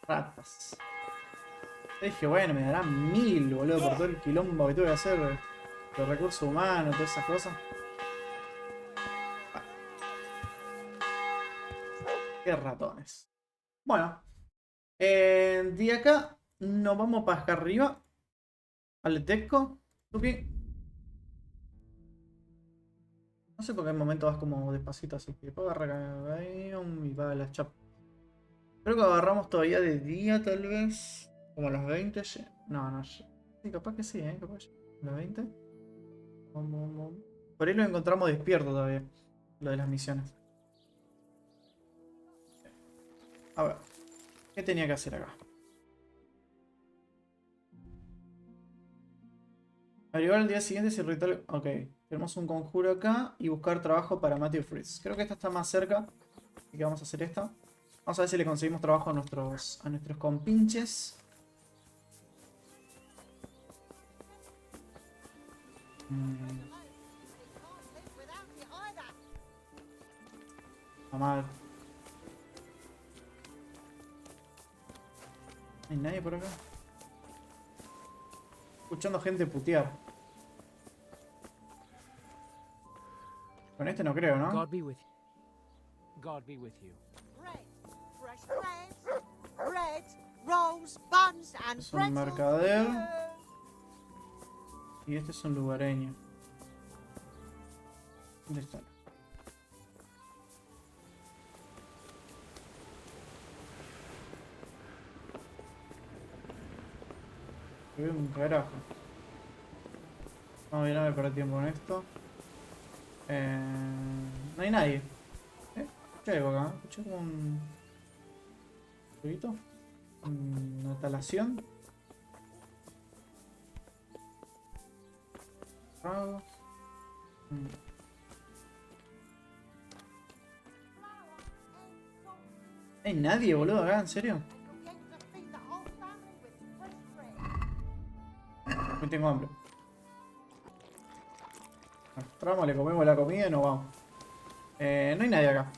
ratas. Dije, bueno, me darán 1000, boludo, por todo el quilombo que tuve que hacer. Los recursos humanos, todas esas cosas. Qué ratones. Bueno. De acá nos vamos para acá arriba. Al Teco. Tuki. No sé por qué momento vas como despacito así. Que después agarra ahí y va a las chapas. Creo que agarramos todavía de día tal vez. Como a las 20. No. Sí, capaz que sí, capaz. A las 20. Por ahí lo encontramos despierto todavía. Lo de las misiones. A ver. ¿Qué tenía que hacer acá? Averiguar el día siguiente si el ritual... Ok. Tenemos un conjuro acá y buscar trabajo para Matthew Fritz. Creo que esta está más cerca. Así que vamos a hacer esto. Vamos a ver si le conseguimos trabajo a nuestros compinches. Está mal. No hay nadie por acá. Escuchando gente putear. Con este no creo, ¿no? God be with you. God be with you. Fresh bread, rolls, buns, and Es un mercader. Y este es un lugareño. ¿Dónde está? Veo un carajo. No, no me perdí tiempo con esto. No hay nadie. Escuché algo acá. Escuché como un ruidito. Una instalación. Trago. No hay nadie, boludo, acá, ¿en serio? Me tengo hambre. Entramos, le comemos la comida y nos vamos. No hay nadie acá.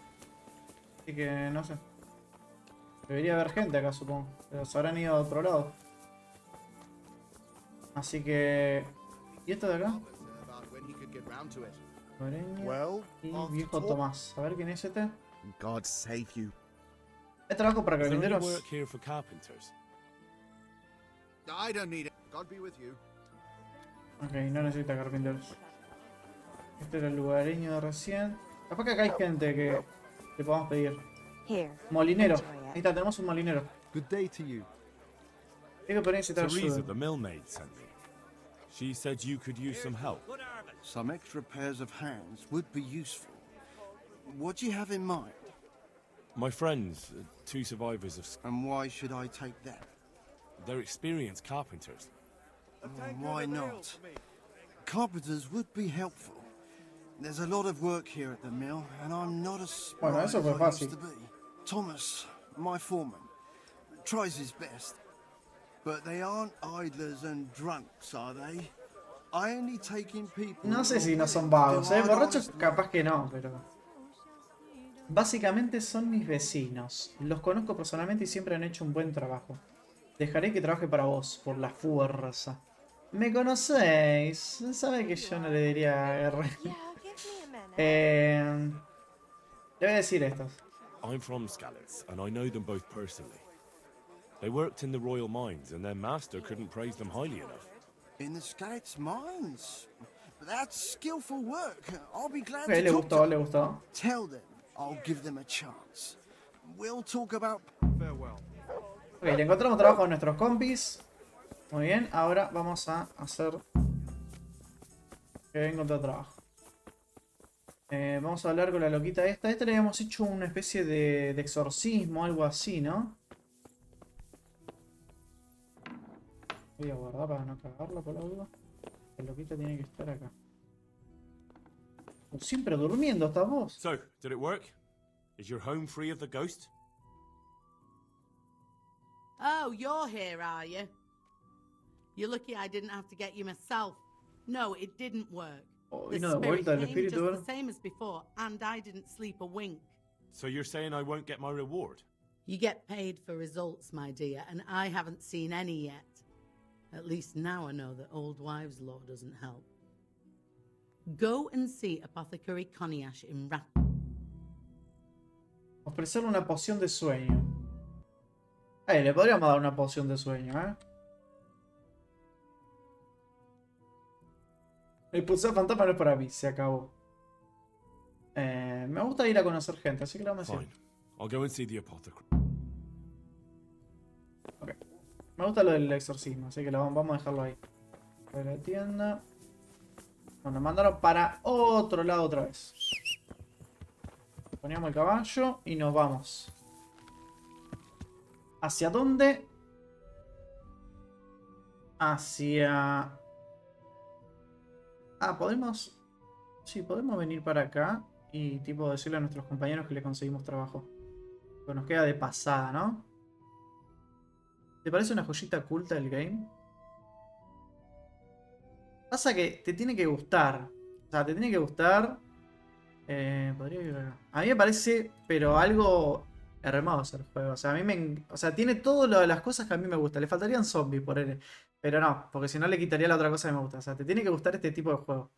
Así que no sé. Debería haber gente acá, supongo. Pero se habrán ido a otro lado. Así que... ¿Y esto de acá? Well, Y viejo Tomás. A ver quién es este. God save you. ¿Es trabajo para Is there any carpinteros? work here for carpenters? I don't need it. God be with you. Ok, no necesita carpinteros. Este era el lugareño de recién. Capaz que acá hay gente que le podamos pedir. Here. Molinero. enjoy it. Ahí está, tenemos un molinero. Good day to you. Hay que poner necesitar Teresa, ayuda. the millmaid, sent me. She said you could use some help. Some extra pairs of hands would be useful. What do you have in mind? My friends, two survivors of... And why should I take them? They're experienced carpenters. Why not? Carpenters would be helpful. There's a lot of work here at the mill, and I'm not as Bueno, spry eso as fue I fácil. used to be. Thomas, my foreman, tries his best. But they aren't idlers and drunks, are they? I only take in people... No sé si no son who vagos, are borrachos honest. capaz que no, pero... Básicamente son mis vecinos. Los conozco personalmente y siempre han hecho un buen trabajo. Dejaré que trabaje para vos, por la fuerza. ¿Me conocéis? Sabe que yo no le diría R. Le voy a decir esto. I'm from Skalitz, and I know them both personally. They worked in the royal mines, and their master couldn't praise them highly enough. In the Scouts' mines? That's skillful work. I'll be glad Ok, to le talk gustó, to le gustó. Tell them I'll give them a chance. We'll talk about... Farewell. Ok, le encontramos trabajo a nuestros compis. Muy bien, ahora vamos a hacer... Que encontrar trabajo. Vamos a hablar con la loquita esta. Esta le habíamos hecho una especie de exorcismo, algo así, ¿no? Voy a guardar para no cagarla por la duda. La loquita tiene que estar acá. Como siempre durmiendo esta voz. So, did it work? Is your home free of the ghost? Oh, you're here, are you? You're lucky I didn't have to get you myself. No, it didn't work. Oh, The vino de spirit vuelta el came espíritu, just ¿verdad? the same as before, and I didn't sleep a wink. So you're saying I won't get my reward? You get paid for results, my dear, and I haven't seen any yet. At least now I know that old wives' law doesn't help. Go and see Apothecary Coniash in Rat. Ofrecerle una poción de sueño. Le podríamos dar una poción de sueño, ¿eh? El pulsar fantasma no es para mí, se acabó. Me gusta ir a conocer gente, así que lo vamos a decir. Fine. I'll go and see the apothecary. Ok. Me gusta lo del exorcismo, así que vamos a dejarlo ahí. De la tienda. Bueno, nos mandaron para otro lado otra vez. Poníamos el caballo y nos vamos. ¿Hacia dónde? Hacia... Ah, podemos... Sí, podemos venir para acá Y tipo decirle a nuestros compañeros que le conseguimos trabajo. Pues nos queda de pasada, ¿no? ¿Te parece una joyita oculta el game? Pasa que te tiene que gustar. O sea, te tiene que gustar. Podría ir acá. A mí me parece, pero algo hermoso el juego. O sea, a mí o sea, tiene todas las cosas que a mí me gustan. Le faltarían zombies por él. Pero no, porque si no le quitaría la otra cosa que me gusta. O sea, te tiene que gustar este tipo de juego.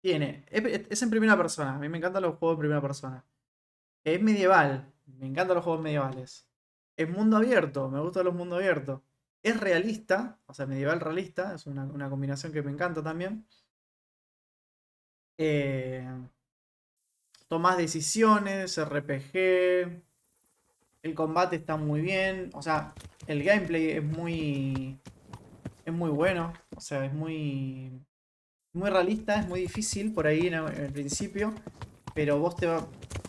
Es en primera persona. A mí me encantan los juegos en primera persona. Es medieval. Me encantan los juegos medievales. Es mundo abierto. Me gustan los mundos abiertos. Es realista. O sea, medieval realista. Es una combinación que me encanta también. Tomás decisiones, RPG. El combate está muy bien. O sea, el gameplay es muy. Es muy bueno. O sea, es muy. Muy realista. Es muy difícil por ahí en el principio. Pero vos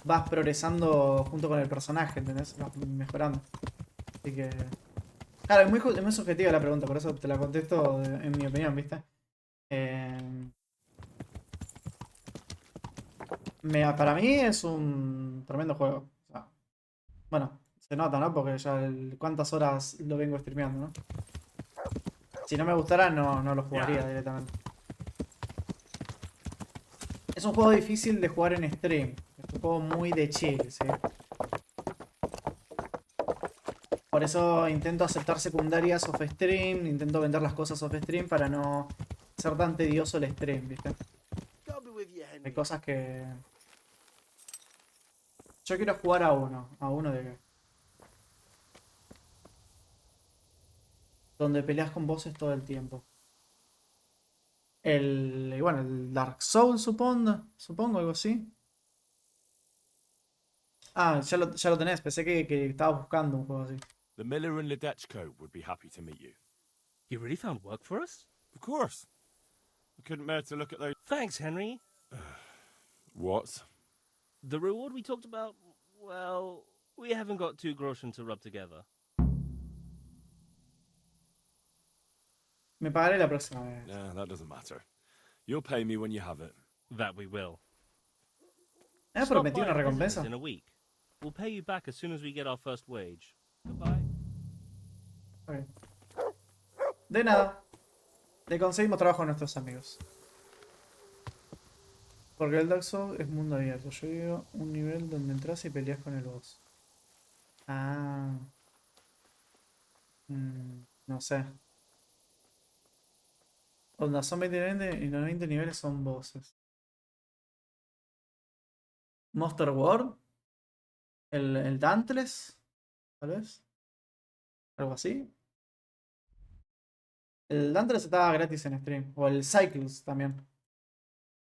vas progresando junto con el personaje, ¿entendés? Vas mejorando. Así que. Claro, es muy subjetiva la pregunta, por eso te la contesto en mi opinión, ¿viste? Para mí es un tremendo juego. O sea, bueno, se nota, ¿no? Porque ya cuántas horas lo vengo streameando, ¿no? Si no me gustara, no lo jugaría directamente. Es un juego difícil de jugar en stream. Es un juego muy de chill, ¿sí? Por eso intento aceptar secundarias off stream, intento vender las cosas off stream para no ser tan tedioso el stream, ¿viste? Hay cosas que... Yo quiero jugar a uno de... Donde peleas con bosses todo el tiempo. Y bueno, el Dark Souls, supongo, algo así. Ah, ya lo tenés, pensé que estabas buscando un juego así. The miller and Ledechko would be happy to meet you. You really found work for us? Of course. I couldn't bear to look at those... Thanks, Henry. What? The reward we talked about, well, we haven't got 2 groschen to rub together. Me pagaré la próxima vez. Yeah, that doesn't matter. You'll pay me when you have it. That we will. ¿Me prometí una recompensa? In a week. We'll pay you back as soon as we get our first wage. Goodbye. Okay. De nada. Le conseguimos trabajo a nuestros amigos. Porque el Dark Souls es mundo abierto. Yo digo un nivel donde entras y peleas con el boss. Ah. No sé. Onda, son 20 y los 20 niveles son bosses. Monster World. El Dauntless. Tal vez. Algo así. El Dauntless estaba gratis en stream. O el Cycles también.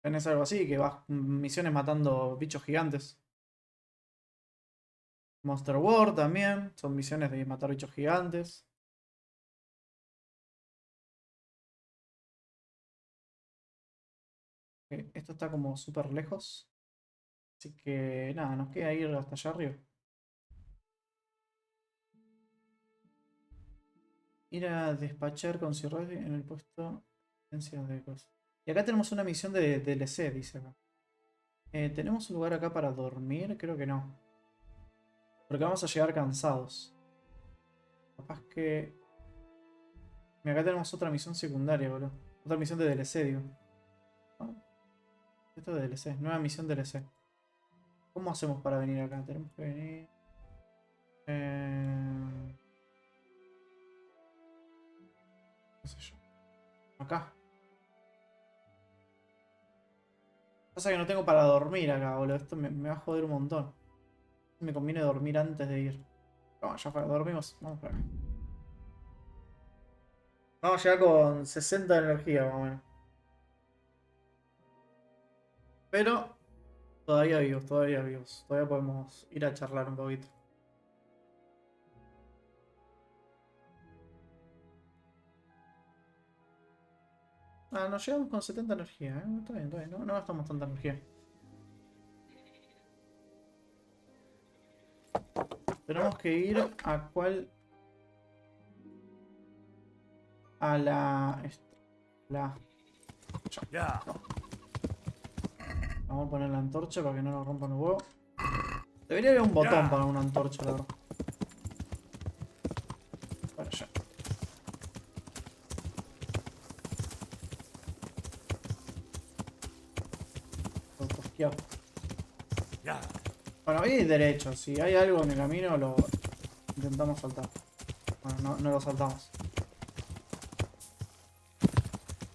Tenés algo así, que vas misiones matando bichos gigantes. Monster World también. Son misiones de matar bichos gigantes. Esto está como súper lejos. Así que nada, nos queda ir hasta allá arriba. Ir a despachar con Cirrus en el puesto de cosas. Y acá tenemos una misión de DLC, dice acá. ¿Tenemos un lugar acá para dormir? Creo que no. Porque vamos a llegar cansados. Capaz que... Mira, acá tenemos otra misión secundaria, boludo. Otra misión de DLC, digo. ¿No? Esto es de DLC. Nueva misión DLC. ¿Cómo hacemos para venir acá? Tenemos que venir... ¿Qué sé yo? Acá. Pasa que no tengo para dormir acá, boludo. Esto me va a joder un montón. Me conviene dormir antes de ir. Vamos, ya dormimos. Vamos para acá. Vamos ya con 60 de energía, más o menos. Pero todavía vivos, todavía vivos. Todavía podemos ir a charlar un poquito. Ah, nos llegamos con 70 energía, ¿eh? Está bien, no gastamos tanta energía. Tenemos que ir a cuál... A la... La... No. Vamos a poner la antorcha para que no nos rompan los huevos. Debería haber un botón para una antorcha, la verdad. Bueno, ya. Todo cosqueado. Bueno, voy derecho. Si hay algo en el camino, lo intentamos saltar. Bueno, no lo saltamos.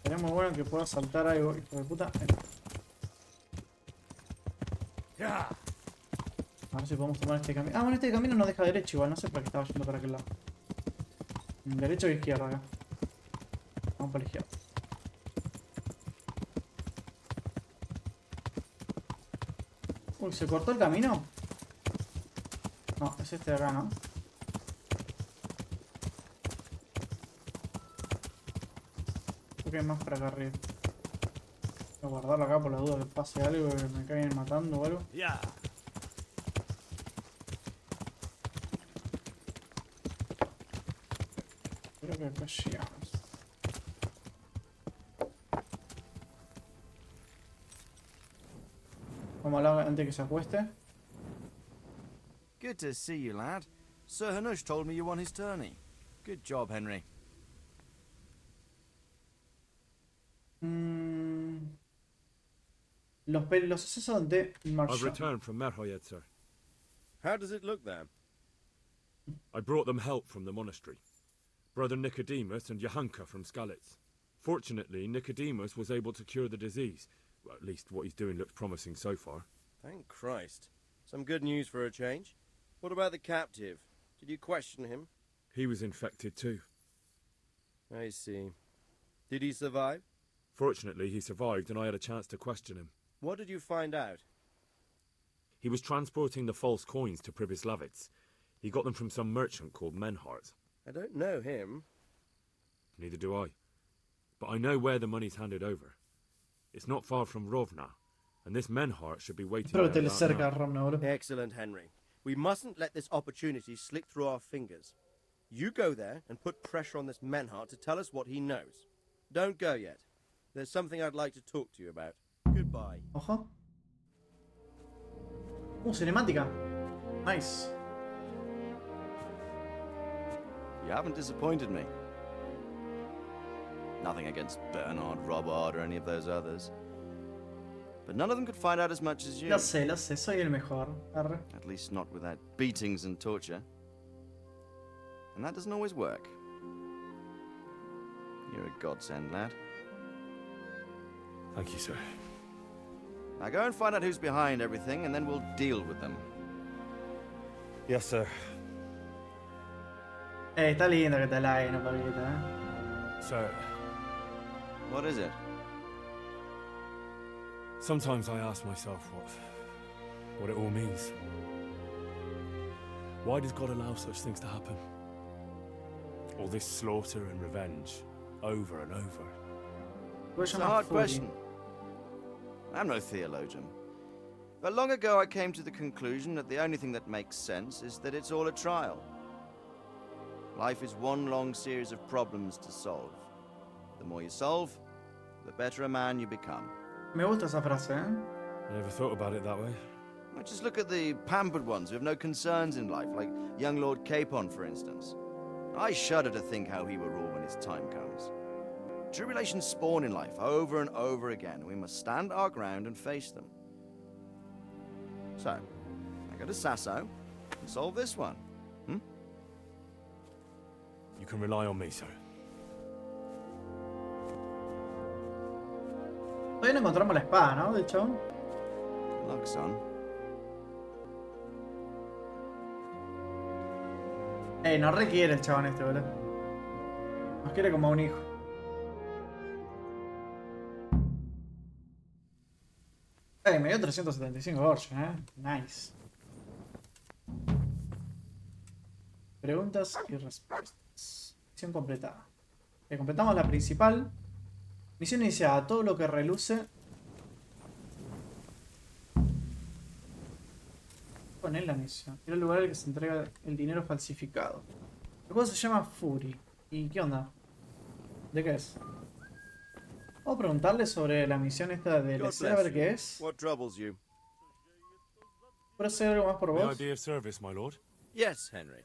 Sería muy bueno que pueda saltar algo, hijo de puta. A ver si podemos tomar este camino. Ah, bueno, este camino nos deja derecho igual. No sé para qué estaba yendo para aquel lado. Derecho o izquierda acá. Vamos para la izquierda. Uy, ¿se cortó el camino? No, es este de acá, ¿no? Creo que hay más para acá arriba. Voy a guardarlo acá por la duda que pase algo, que me caigan matando o algo. Creo que acá llegamos. Vamos a hablar antes que se acueste. Good to see you, lad. Sir Hanush told me you won his tourney. Good job, Henry. Los sucesos de I've Marshall. returned from Merhoyed, sir. How does it look there? I brought them help from the monastery. Brother Nicodemus and Johanka from Skalitz. Fortunately, Nicodemus was able to cure the disease. Well, at least what he's doing looks promising so far. Thank Christ. Some good news for a change. What about the captive? Did you question him? He was infected too. I see. Did he survive? Fortunately, he survived and I had a chance to question him. What did you find out? He was transporting the false coins to Pribyslavitz. He got them from some merchant called Menhart. I don't know him. Neither do I. But I know where the money's handed over. It's not far from Rovna, and this Menhart should be waiting there about now. Excellent, Henry. We mustn't let this opportunity slip through our fingers. You go there and put pressure on this Menhart to tell us what he knows. Don't go yet. There's something I'd like to talk to you about. Goodbye. Ojo. Cinemática. Nice. You haven't disappointed me. Nothing against Bernard, Robert, or any of those others. But none of them could find out as much as you. Lo sé, soy el mejor. Arre. At least not without beatings and torture. And that doesn't always work. You're a godsend, lad. Thank you, sir. Now go and find out who's behind everything, and then we'll deal with them. Yes, sir. Está lindo que te halaguen, ¿no, Pablito? Sir. What is it? Sometimes I ask myself what it all means. Why does God allow such things to happen? All this slaughter and revenge, over and over. It's a hard question. I'm no theologian. But long ago I came to the conclusion that the only thing that makes sense is that it's all a trial. Life is one long series of problems to solve. The more you solve, the better a man you become. Me gusta esa frase, ¿eh? I never thought about it that way. Well, just look at the pampered ones who have no concerns in life, like young Lord Capon, for instance. I shudder to think how he will rule when his time comes. Tribulations spawn in life over and over again. We must stand our ground and face them. So, I go to Sasso and solve this one. You can rely on me, sir. Todavía no encontramos la espada, ¿no? Del chabón. Good luck, son. No requiere el chabón este, boludo. Nos quiere como a un hijo. Me dio 375 gorges, Nice. Preguntas y respuestas. Misión completada. Completamos la principal. Misión iniciada. Todo lo que reluce. Poner la misión. Ir al lugar al que se entrega el dinero falsificado. El juego se llama Fury. ¿Y qué onda? ¿De qué es? Vamos a preguntarle sobre la misión esta de God DLC, a bless ver you. qué es. What troubles you? ¿Puedo hacer algo más por May I vos? be of service, my lord? Yes, Henry.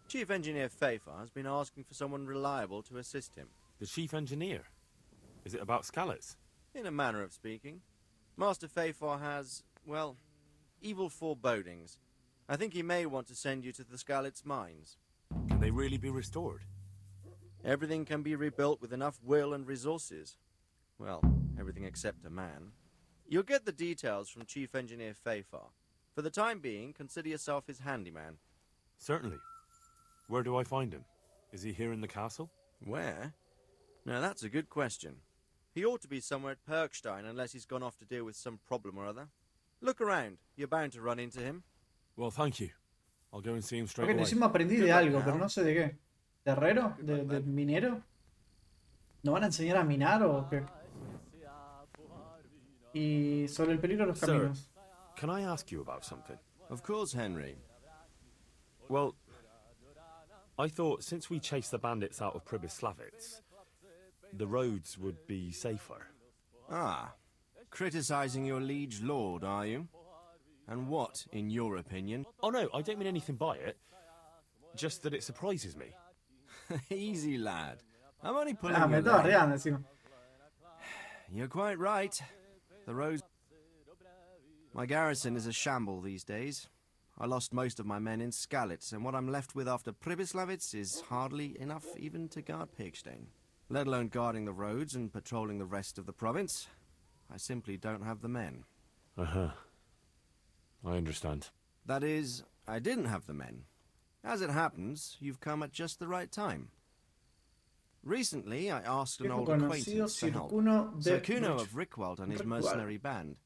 Chief Engineer Fafar has been asking for someone reliable to assist him. The chief engineer? Is it about Scalets? In a manner of speaking. Master Fafar has, well, evil forebodings. I think he may want to send you to the Scalets mines. Can they really be restored? Everything can be rebuilt with enough will and resources. Well, everything except a man. You'll get the details from Chief Engineer Fafar. For the time being, consider yourself his handyman. Certainly. Where do I find him? Is he here in the castle? Where? Now that's a good question. He ought to be somewhere at Perkstein unless he's gone off to deal with some problem or other. Look around. You're bound to run into him. Well, thank you. I'll go and see him straight Ok, away. encima aprendí de algo, pero no sé de qué. ¿De herrero? ¿De minero? ¿Nos van a enseñar a minar o qué? Y sobre el peligro de los caminos. Can I ask you about something? Of course, Henry. Well, I thought since we chased the bandits out of Pribyslavitz, the roads would be safer. Ah, criticizing your liege lord, are you? And what, in your opinion? Oh no, I don't mean anything by it. Just that it surprises me. Easy, lad. I'm only pulling Ah, me your estaba leg. riendo encima. You're quite right. The roads... My garrison is a shamble these days. I lost most of my men in Skalitz, and what I'm left with after Pribyslavitz is hardly enough even to guard Pigstein. Let alone guarding the roads and patrolling the rest of the province. I simply don't have the men. Uh-huh. I understand. That is, I didn't have the men. As it happens, you've come at just the right time. Recently, I asked an Viejo old conocido, acquaintance for help. Circuno de Sir Kuno Rich- of Rickwald and his Rickwald. mercenary band.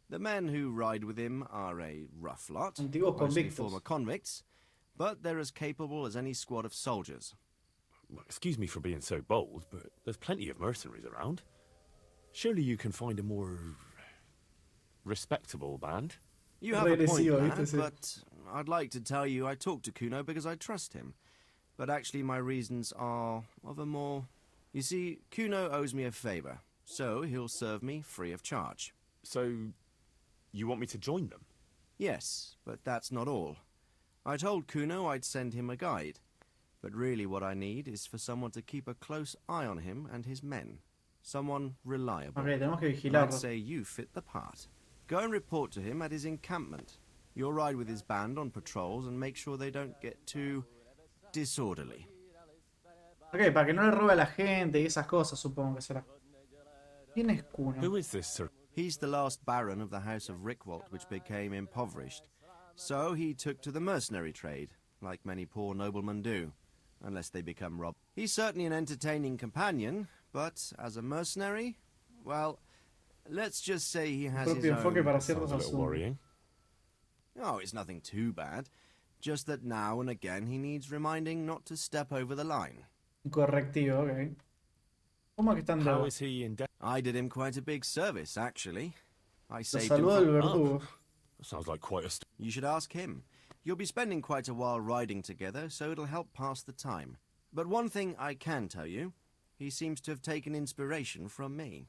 The men who ride with him are a rough lot, Antiguos mostly convictos. former convicts, but they're as capable as any squad of soldiers. Well, excuse me for being so bold, but there's plenty of mercenaries around. Surely you can find a more respectable band? You have a point Regresivo, there, ¿viste? Sí. but I'd like to tell you I talked to Kuno because I trust him. But actually my reasons are of a more... You see, Kuno owes me a favor, so he'll serve me free of charge. So, you want me to join them? Yes, but that's not all. I told Kuno I'd send him a guide, but really what I need is for someone to keep a close eye on him and his men. Someone reliable. Ok, tenemos que And I'd vigilarlo. say you fit the part. Go and report to him at his encampment. You'll ride with his band on patrols and make sure they don't get too disorderly. Ok, para que no le robe a la gente y esas cosas, supongo que será. ¿Quién es Kuno? Who is this, sir? He's the last baron of the House of Rickwalt, which became impoverished. So he took to the mercenary trade, like many poor noblemen do, unless they become robbed. He's certainly an entertaining companion, but as a mercenary, well, let's just say he has his Propio enfoque own... para Sounds ciertos a little asuntos. worrying. Oh, it's nothing too bad. Just that now and again he needs reminding not to step over the line. Correctivo, ok. ¿Cómo es que están How de... is he in debt? I did him quite a big service, actually. I Lo saved him saludo del from... verdugo. Sounds like quite a... You should ask him. You'll be spending quite a while riding together, so it'll help pass the time. But one thing I can tell you, he seems to have taken inspiration from me.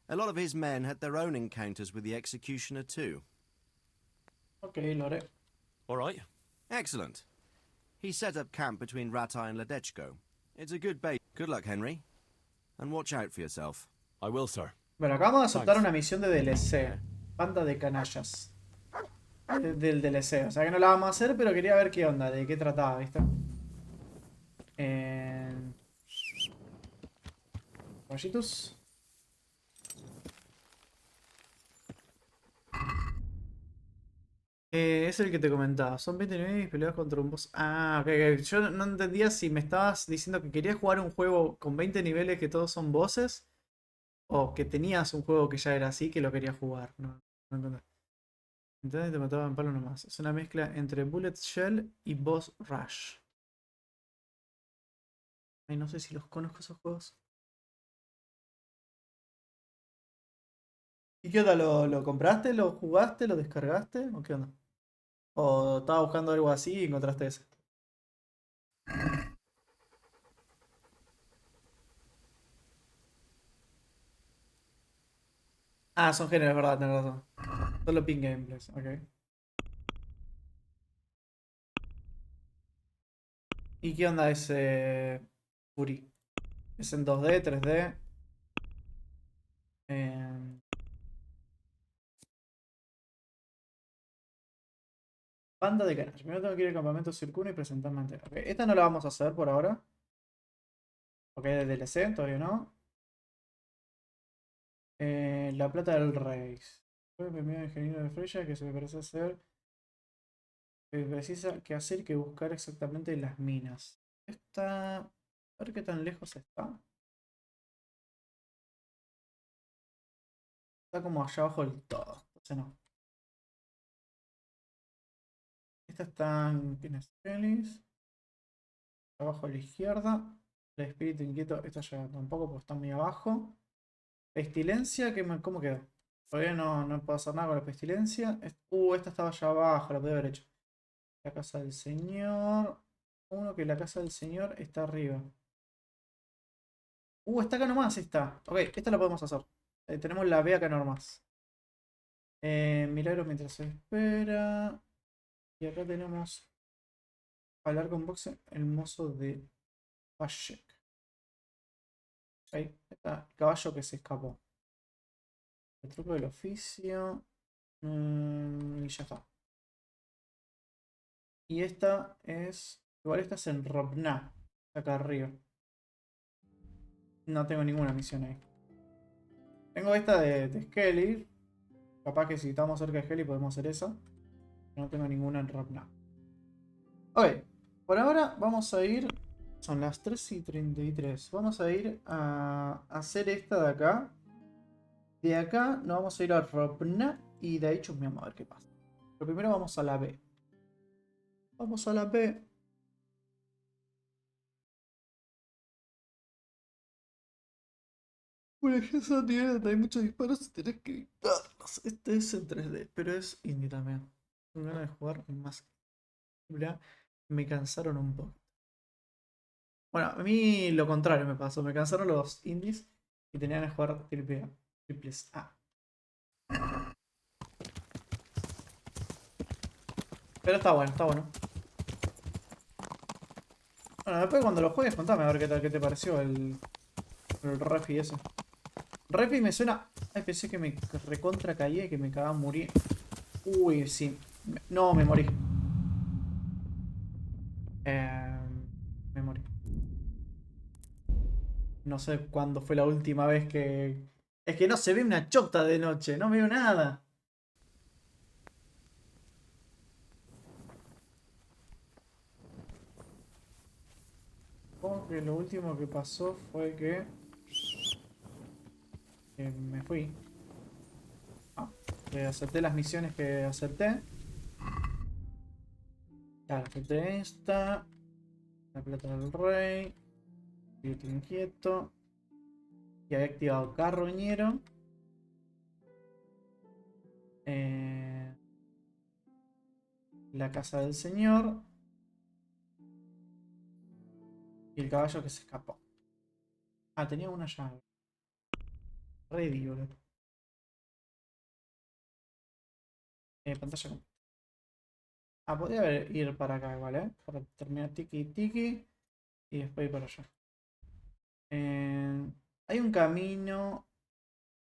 A lot of his men had their own encounters with the executioner too. Ok, lo haré. All right. Excellent. He set up camp between Ratai and Ledechko. It's a good base. Good luck, Henry. And watch out for yourself. I will, sir. Bueno, acá vamos a aceptar una misión de DLC. Banda de canallas. Del DLC. O sea que no la vamos a hacer, pero quería ver qué onda, de qué trataba, ¿viste? Caballitos. Es el que te comentaba. Son 20 niveles y peleas contra un boss. Ah, ok, ok. Yo no entendía si me estabas diciendo que querías jugar un juego con 20 niveles que todos son bosses. O que tenías un juego que ya era así que lo querías jugar. No, no entendí. Entonces te mataban en palo nomás. Es una mezcla entre Bullet Shell y Boss Rush. Ay, no sé si los conozco esos juegos. ¿Y qué onda? ¿Lo compraste? ¿Lo jugaste? ¿Lo descargaste? ¿O qué onda? ¿O estaba buscando algo así y encontraste ese? Ah, son géneros, es verdad, tenés razón. Solo pin gameplays, ok. ¿Y qué onda ese Fury? ¿Es en 2D, 3D? Eh... Banda de canas. Primero tengo que ir al campamento Circuno y presentarme ante. Ok, esta no la vamos a hacer por ahora. Ok, de DLC, todavía no. La plata del rey. Fue el primer ingeniero de Freya que se me parece ser. Precisa que hacer que buscar exactamente las minas. Esta. A ver qué tan lejos está. Está como allá abajo del todo. Entonces no. Esta está en Pinestellis. Abajo a la izquierda. El espíritu inquieto. Esta ya tampoco porque está muy abajo. Pestilencia, ¿cómo quedó? Todavía no puedo hacer nada con la pestilencia. Esta estaba allá abajo, la podía haber hecho. La casa del señor. Uno que la casa del señor está arriba. Está acá nomás, está. Ok, esta la podemos hacer. Tenemos la B acá nomás. Milagro mientras se espera. Y acá tenemos hablar con boxe el mozo de Pashek. Ahí está el caballo que se escapó. El truco del oficio. Y ya está. Y esta es. Igual esta es en Robna. Acá arriba. No tengo ninguna misión ahí. Tengo esta de Skelly. Capaz que si estamos cerca de Skelly podemos hacer esa. No tengo ninguna en Robna. Ok. Por ahora vamos a ir. Son las 3:33. Vamos a ir a hacer esta de acá. De acá nos vamos a ir a Robna. Y de ahí chusmeamos a ver qué pasa. Pero primero vamos a la B. Vamos a la B. Bueno, esa tiene, hay muchos disparos y tenés que evitarlos. Este es en 3D, pero es indie también. Tengo ganas de jugar más. Me cansaron un poco. Bueno, a mí lo contrario me pasó. Me cansaron los indies y tenía ganas de jugar triples A. Pero está bueno, está bueno. Bueno, después cuando lo juegues, contame a ver qué te pareció el refi ese. Refi me suena. Ay, pensé que me recontra caía y que me cagaba a morir. Uy, sí. No, me morí. Me morí. No sé cuándo fue la última vez que. Es que no se ve una chota de noche, no veo nada. Supongo que lo último que pasó fue que me fui. Acepté las misiones que acepté. Claro, acepté esta. La plata del rey. Espíritu inquieto. Y había activado carroñero. La casa del señor. Y el caballo que se escapó. Ah, tenía una llave. Ready, boludo. Pantalla completa. Ah, podría ir para acá igual, ¿eh? Para terminar tiki tiki. Y después ir para allá. Hay un camino.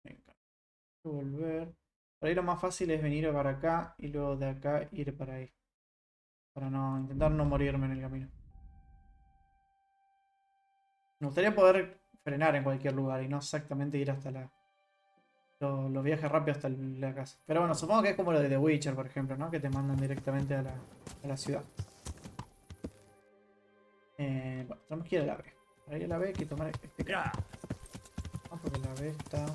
Venga, hay que volver. Por ahí lo más fácil es venir para acá y luego de acá ir para ahí. Para no intentar no morirme en el camino. Me gustaría poder frenar en cualquier lugar y no exactamente ir hasta los viajes rápidos hasta la casa. Pero bueno, supongo que es como lo de The Witcher, por ejemplo, ¿no? Que te mandan directamente a la ciudad. Bueno, tenemos que ir a la B. Para ir a la B hay que tomar este camino. Porque la B está.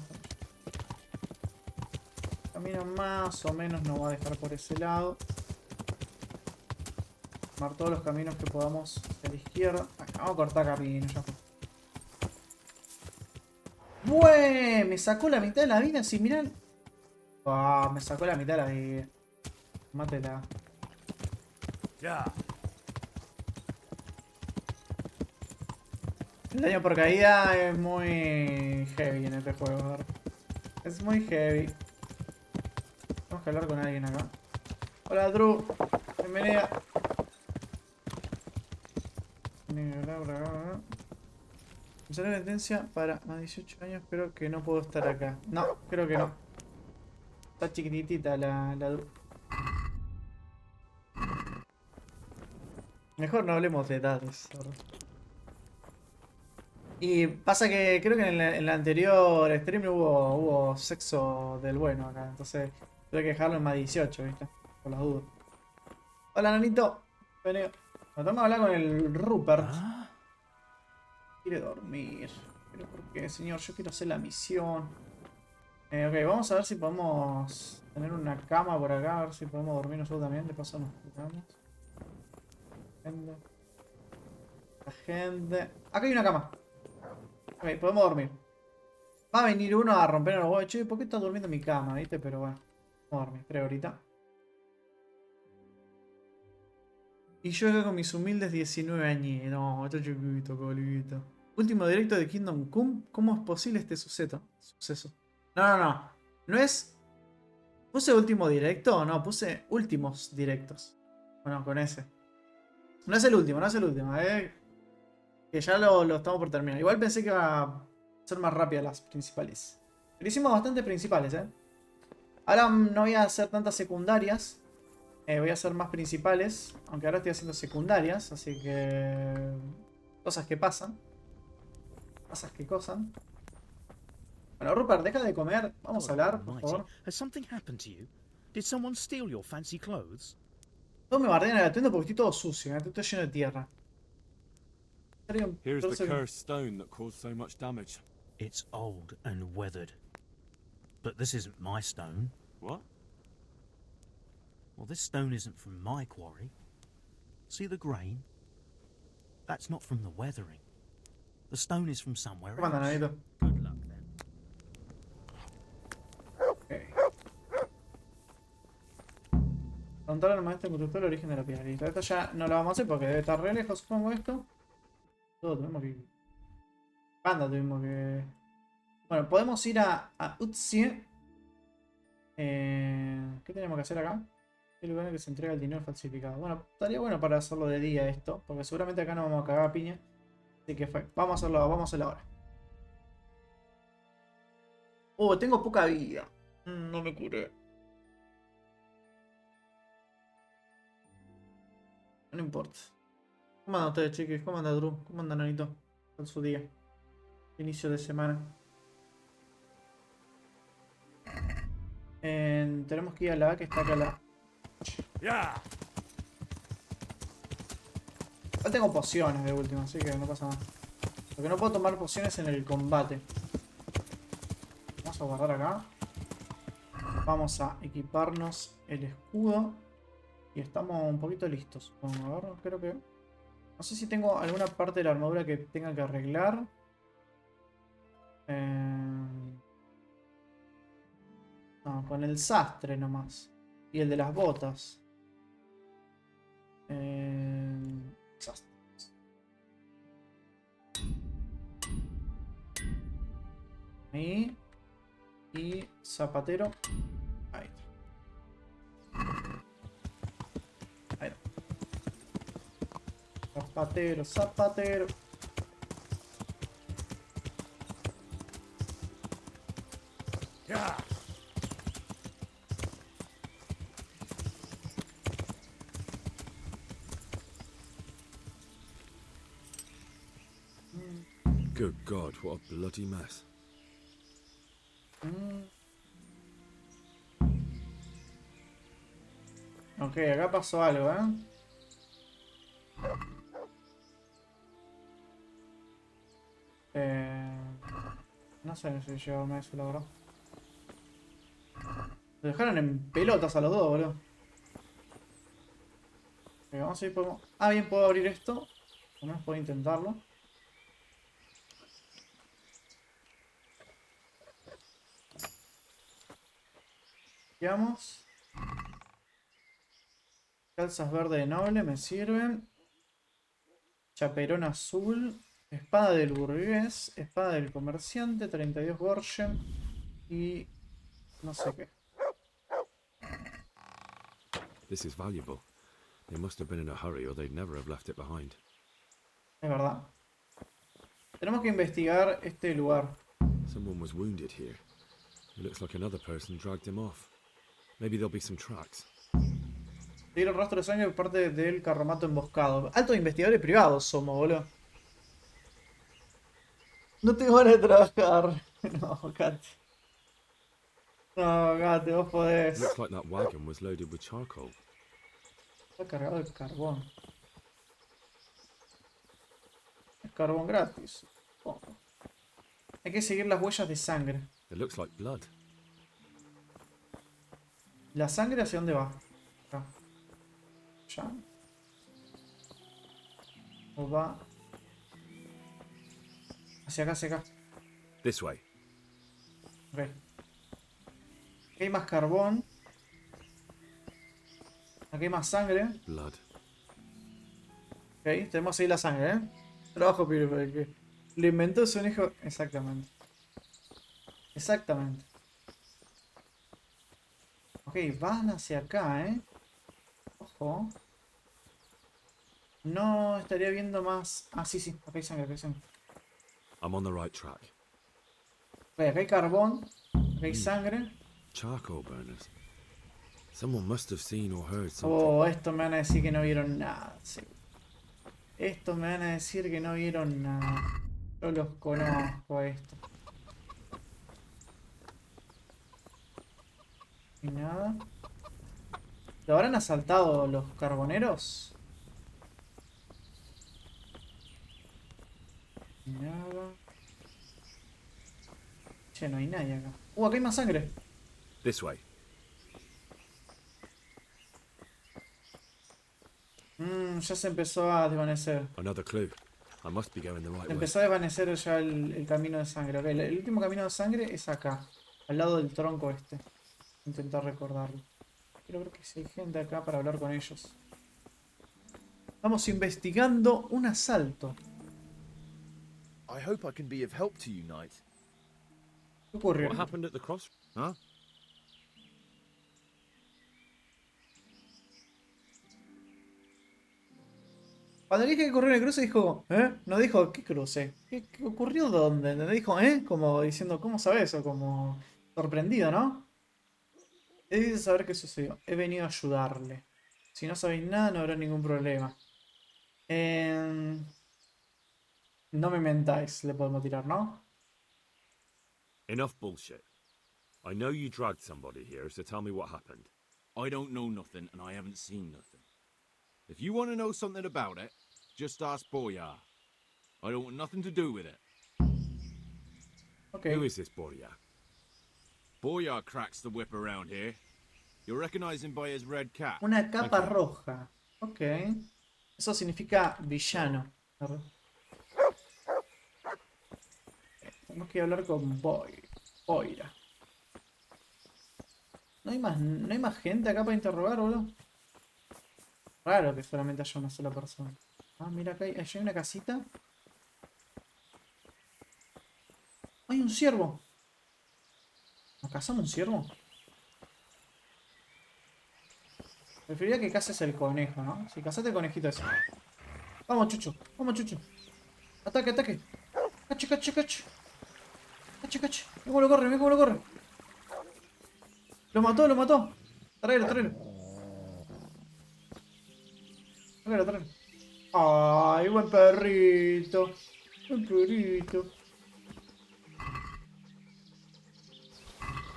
El camino más o menos nos va a dejar por ese lado. Tomar todos los caminos que podamos hacia la izquierda. Vamos a cortar camino, ya fue. ¡Bue! Me sacó la mitad de la vida, si miran. Me sacó la mitad de la vida. Mátela. Ya. El daño por caída es muy heavy en este juego. A ver. Es muy heavy. Tenemos que hablar con alguien acá. Hola, Drew. Bienvenida. Sale la sentencia para más de 18 años. Creo que no puedo estar acá. No, creo que no. Está chiquitita la Drew. Mejor no hablemos de edades. Y pasa que creo que en el anterior stream hubo sexo del bueno acá. Entonces tuve que dejarlo en más 18, ¿viste? Por las dudas. Hola, nanito. Vení. Nos vamos a hablar con el Rupert. Quiere dormir. ¿Pero por qué, señor? Yo quiero hacer la misión. Ok, vamos a ver si podemos tener una cama por acá. A ver si podemos dormir nosotros también. De paso nos curamos. La gente. Acá hay una cama. Ok, podemos dormir. Va a venir uno a romper los huevos. Che, ¿por qué estás durmiendo en mi cama? ¿Viste? Pero bueno. Vamos a dormir. 3 horitas. Y yo acá con mis humildes 19 años. No, está chiquito, colito. Último directo de Kingdom Come. ¿Cómo es posible este suceso? No. No es... ¿Puse último directo? No, puse últimos directos. Bueno, con ese. No es el último, no es el último. Que ya lo estamos por terminar. Igual pensé que iba a ser más rápidas las principales. Pero hicimos bastante principales, Ahora no voy a hacer tantas secundarias. Voy a hacer más principales. Aunque ahora estoy haciendo secundarias. Así que... Cosas que pasan. Cosas que cosan. Bueno, Rupert, deja de comer. Vamos a hablar, por favor. Has something happened to you? Did someone steal your fancy clothes? Todos me bardean en la tienda porque estoy todo sucio, estoy lleno de tierra. Here's the cursed stone that caused so much damage. It's old and weathered. But this isn't my stone. What? Well, this stone isn't from my quarry. See the grain? That's not from the weathering. The stone is from somewhere else. Good luck then. Okay. Preguntar al maestro constructor el origen de la piedra. Listo. Esto ya no lo vamos a hacer porque debe estar re lejos, supongo esto. Todo tuvimos que... Panda tuvimos que... Bueno, podemos ir a Utsi. ¿Qué tenemos que hacer acá? El lugar en el que se entrega el dinero falsificado. Bueno, estaría bueno para hacerlo de día esto. Porque seguramente acá no vamos a cagar a piña. Así que fue. Vamos a hacerlo ahora. Oh, tengo poca vida. No me curé. No importa. ¿Cómo andan ustedes, chiquis? ¿Cómo anda Drew? ¿Cómo anda Nanito? En su día. Inicio de semana. Tenemos que ir a la que está acá Ya. Yo tengo pociones de última, así que no pasa nada. Porque no puedo tomar pociones en el combate. Vamos a guardar acá. Vamos a equiparnos el escudo. Y estamos un poquito listos. Vamos a ver, creo que... No sé si tengo alguna parte de la armadura que tenga que arreglar. No, con el sastre nomás. Y el de las botas. Sastre. Ahí. Y zapatero. Ahí está. Ahí está. Zapatero. Ya. Good God, what a bloody mess. Ok, acá pasó algo, no sé si llevarme eso, la verdad. Lo dejaron en pelotas a los dos, boludo. Ok, vamos a ir, podemos... Ah, bien, puedo abrir esto. Al menos puedo intentarlo. Veamos. Calzas verde de noble me sirven. Chaperón azul. Espada del burgués. Espada del comerciante. 32 Gorgen. Y no sé qué. This is valuable. They must have been in a hurry or they'd never have left it behind. Es verdad. Tenemos que investigar este lugar. Someone was wounded here. It looks like another person dragged him off. Maybe there'll be some tracks. Seguir el rastro de sangre por parte del carromato emboscado. Altos investigadores privados somos, boludo. No tengo ganas de trabajar. No, Kate. No, Kate, vos podés. Looks like that wagon was loaded with charcoal. Está cargado de carbón. Es carbón gratis. Oh. Hay que seguir las huellas de sangre. It looks like blood. ¿La sangre hacia dónde va? Acá. ¿Ya? ¿O va? Hacia acá, hacia acá. This way. Ok. Aquí hay más carbón. Aquí hay más sangre. Blood. Ok, tenemos ahí la sangre, ¿eh? Trabajo que lo inventó su hijo. Exactamente. Exactamente. Ok, van hacia acá, ¿eh? Ojo. No estaría viendo más. Ah, sí, sí. Acá hay sangre, acá hay sangre. I'm on the right track. Ok, acá hay carbón. Acá hay sangre. Charcoal burners. Someone must have seen or heard something. Oh, esto me van a decir que no vieron nada. Sí. Esto me van a decir que no vieron nada. Yo los conozco a esto. Y nada. ¿Lo habrán asaltado los carboneros? Y nada. Che, no hay nadie acá. Acá hay más sangre. This way. Ya se empezó a desvanecer. Another clue. I must be going the right way. Empezó a desvanecer ya el camino de sangre. Ok, el último camino de sangre es acá. Al lado del tronco este. Intentar recordarlo. Quiero ver que si hay gente acá para hablar con ellos. Estamos investigando un asalto. I hope I can be of help to you, Knight. ¿Qué ocurrió? What happened at the cross? Huh? Cuando le dije que ocurrió en el cruce dijo, ¿eh? No dijo, ¿qué cruce? ¿Qué ocurrió dónde? No dijo, ¿eh? Como diciendo, ¿cómo sabes? O como sorprendido, ¿no? He de saber qué sucedió. He venido a ayudarle. Si no sabéis nada, no habrá ningún problema. No me mentáis, le podemos tirar, ¿no? Enough bullshit. I know you dragged somebody here, so tell me what happened. I don't know nothing, and I haven't seen nothing. If you want to know something about it, just ask Boyar. I don't want nothing to do with it. Okay. Who is this Boyar? Boyar cracks the whip around here. You'll recognize him by his red cap. Una capa roja. Ok. Eso significa villano. Tenemos que hablar con Boira. No hay más gente acá para interrogar, boludo. Raro que solamente haya una sola persona. Ah, mira acá hay una casita. ¡Hay un ciervo! ¿Nos cazamos un ciervo? Preferiría que cases el conejo, ¿no? Si cazaste el conejito ese. Vamos, Chucho. Vamos, Chucho. Ataque, ataque. Cache, cache, cache. Cache, cache. Mira cómo lo corre, mira cómo lo corre. Lo mató, lo mató. Tráelo, tráelo. Tráelo, tráelo. Ay, buen perrito. Buen perrito.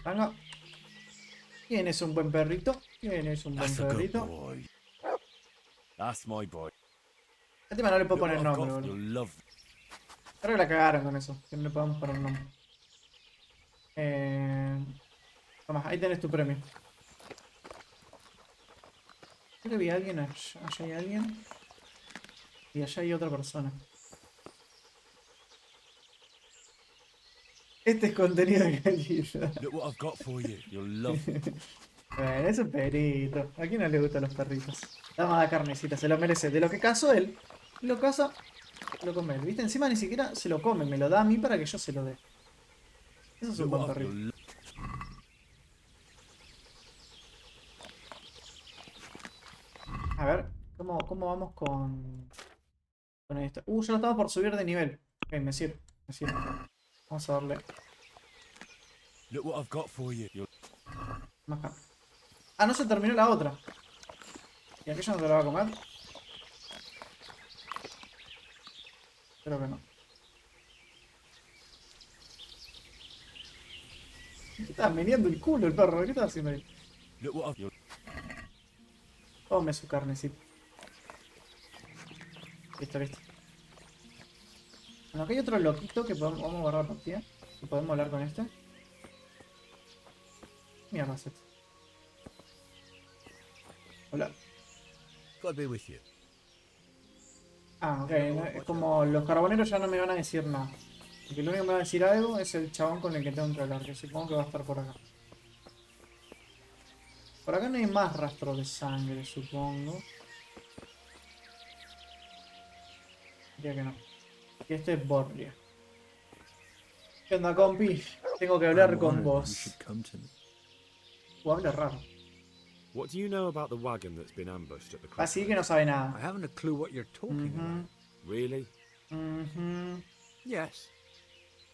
Venga. ¿Quién es un buen perrito? ¿Quién es un buen perrito? That's my boy. A este no le puedo poner nombre, boludo. Creo que la cagaron con eso. Que no le podemos poner nombre. Toma, ahí tenés tu premio. Creo que vi a alguien allá. Allá hay alguien. Y allá hay otra persona. Este es contenido de calidad. Look what I've got for you. You'll love it. Bueno, es un perrito. ¿A quién no le gustan los perritos? Dame la carnecita, se lo merece. De lo que cazó él, lo caza, lo come él. ¿Viste? Encima ni siquiera se lo come, me lo da a mí para que yo se lo dé. Eso es un buen perrito. ¿Cómo vamos con esto? Ya lo estamos por subir de nivel. Ok, me sirve. Vamos a darle Look what I've got for you. más carne. Ah, no se terminó la otra. ¿Y aquella no te la va a comer? Creo que no. ¿Qué estás meneando el culo el perro? ¿Qué estás haciendo ahí? Look what I've... Tome su carnecita. Listo. Bueno, acá hay otro loquito que vamos a guardar la partida. Y podemos hablar con este. Mierda, es este. Hola. God be with you. Ah, ok. Es como los carboneros ya no me van a decir nada. Porque lo único que me va a decir algo es el chabón con el que tengo que hablar, que supongo que va a estar por acá. Por acá no hay más rastro de sangre, supongo. Diría que no. Y este es Borlia. ¿Qué onda, compi? Tengo que hablar con vos. Habla raro. What do you know about the wagon that's been ambushed at the Así que no sabe nada. I haven't a clue what you're talking about. Really? Yes.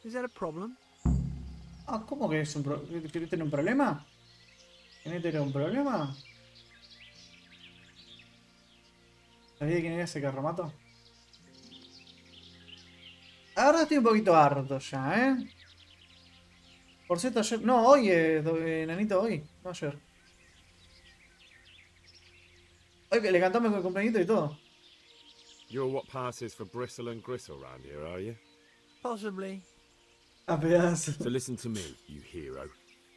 Is that a problem? Ah, ¿cómo que es un problema? ¿Querés tener un problema? ¿Querés tener un problema? ¿Sabías de quién era ese carromato? Ahora estoy un poquito harto ya, ¿eh? Por cierto, ayer... No, hoy, Nanito, hoy. No ayer. Hoy que le cantamos con el cumpleañito y todo. You're what passes for bristle and gristle round here, are you? Possibly. A pedazo. So listen to me, you hero.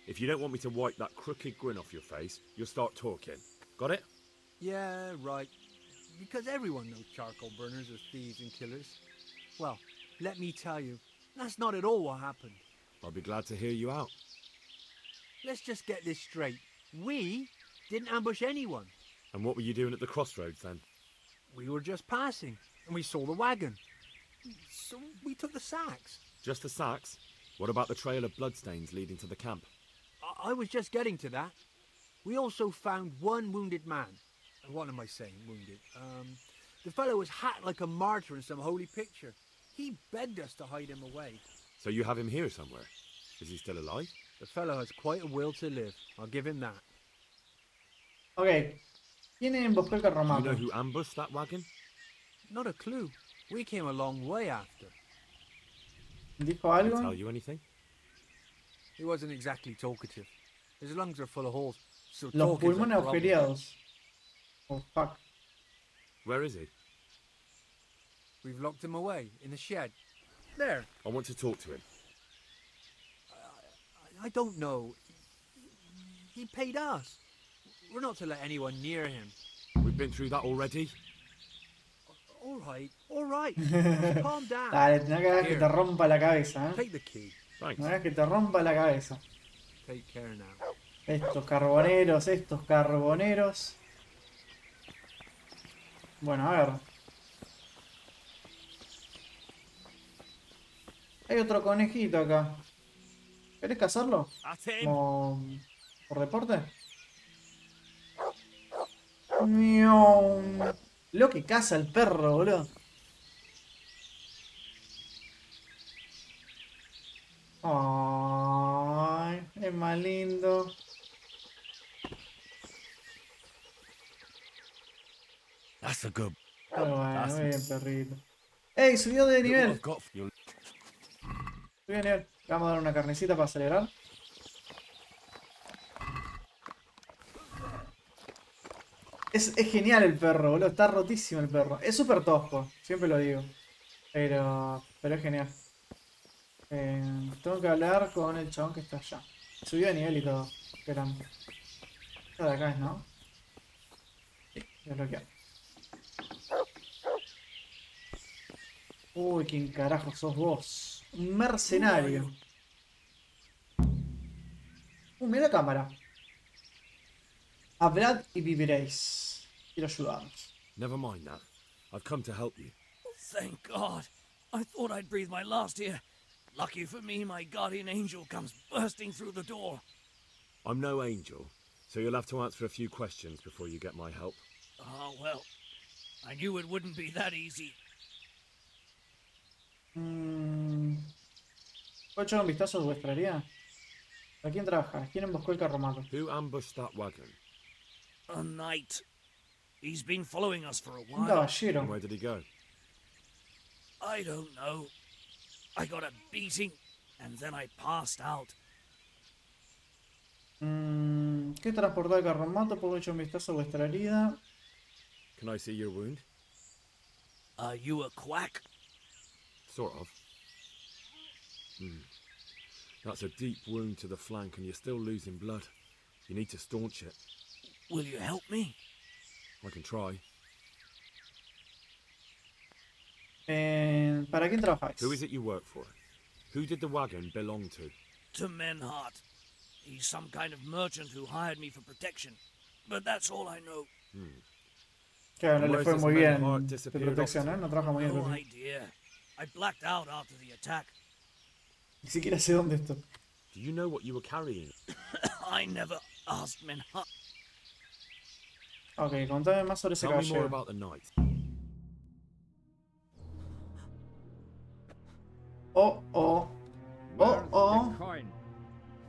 If you don't want me to wipe that crooked grin off your face, you'll start talking. Got it? Yeah, right. Because everyone knows charcoal burners are thieves and killers. Well, let me tell you, that's not at all what happened. I'll be glad to hear you out. Let's just get this straight. We didn't ambush anyone. And what were you doing at the crossroads then? We were just passing, and we saw the wagon. So we took the sacks. Just the sacks? What about the trail of bloodstains leading to the camp? I was just getting to that. We also found one wounded man. What am I saying, wounded? The fellow was hacked like a martyr in some holy picture. He begged us to hide him away. So you have him here somewhere? Is he still alive? The fellow has quite a will to live. I'll give him that. Ok. ¿Quién emboscó el Do you carromato? know who ambushed that wagon? Not a clue. We came a long way after. ¿Dijo Did he algo? tell you anything? He wasn't exactly talkative. His lungs are full of holes, so Los talk is a pulmones problem. agujereados. Oh, fuck. Where is he? We've locked him away in the shed. There. I want to talk to him. I don't know. He paid us. We're not to let anyone near him. We've been through that already. All right. Calm down. Dale, no hagas que te rompa la cabeza, Take the key. Thanks. No hagas que te rompa la cabeza. Take care now. Estos carboneros. Bueno, a ver. Hay otro conejito acá. ¿Querés cazarlo? Como... ¿Por deporte? Miau. Lo que caza el perro, boludo. Ay, es más lindo. That's a good. Pero bueno, muy bien, perrito. ¡Ey! Subió de nivel. Subió de nivel. Le vamos a dar una carnecita para acelerar. Es genial el perro, boludo. Está rotísimo el perro. Es súper tosco, siempre lo digo. Pero es genial. Tengo que hablar con el chabón que está allá. Subió de nivel y todo. Esperando. Esta de acá es, ¿no? Sí, desbloqueado. Uy, ¿quién carajo sos vos? Un mercenario. Mira la cámara. Hablad y viviréis. Quiero ayudaros. Never mind that. I've come to help you. Thank God. I thought I'd breathe my last here. Lucky for me, my guardian angel comes bursting through the door. I'm no angel, so you'll have to answer a few questions before you get my help. Oh, well, I knew it wouldn't be that easy. ¿Puedo echar un vistazo a vuestra área? ¿A quién trabaja? ¿Quién emboscó el carromato? Who ambushed that wagon? A knight. He's been following us for a Un while. caballero. And where did he go? I don't know. I got a beating, and then I passed out. ¿Qué transportó el carromato? ¿Puedo echar un vistazo a vuestra herida? Can I see your wound? Are you a quack? Sort of. That's a deep wound to the flank and you're still losing blood. You need to staunch it. Will you help me? I can try. ¿Para quién trabajáis? Who is it you work for? Who did the wagon belong to? To Menhart. He's some kind of merchant who hired me for protection. But that's all I know. Claro, no le Where's fue this muy bien Menhart de disappeared protección, ¿eh? No trabaja muy bien. No pero- idea. I blacked out after the attack. Ni siquiera sé dónde está. Do you know what you were carrying? I never asked Menhart. Ok, contame más sobre ese Tell me more caballero. about the knight. Oh, oh. Oh, oh. Coin.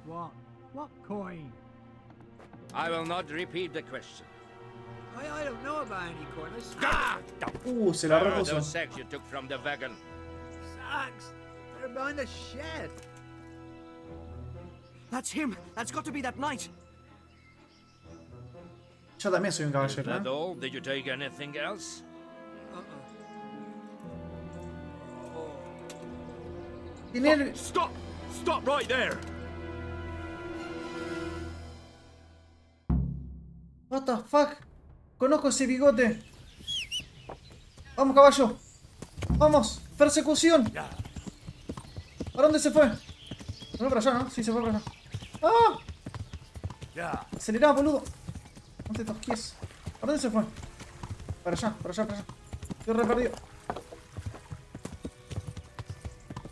What? What coin? I will not repeat the question. I don't know about any coin. I Se la Where are repuso. those sacks you took from the wagon? Sacks. They're behind the shed. That's him. That's got to be that knight. Yo también soy un Is caballero, that ¿eh? all? Did you take anything else? Tiene... Stop! Stop right there! What the fuck? Conozco ese bigote. Vamos, caballo. Vamos. Persecución. ¿Para dónde se fue? Se fue para allá, ¿no? Sí, se fue para allá. ¡Ah! Acelerá, boludo. No te tosquies. ¿Para dónde se fue? Para allá, para allá, para allá. Estoy re perdido.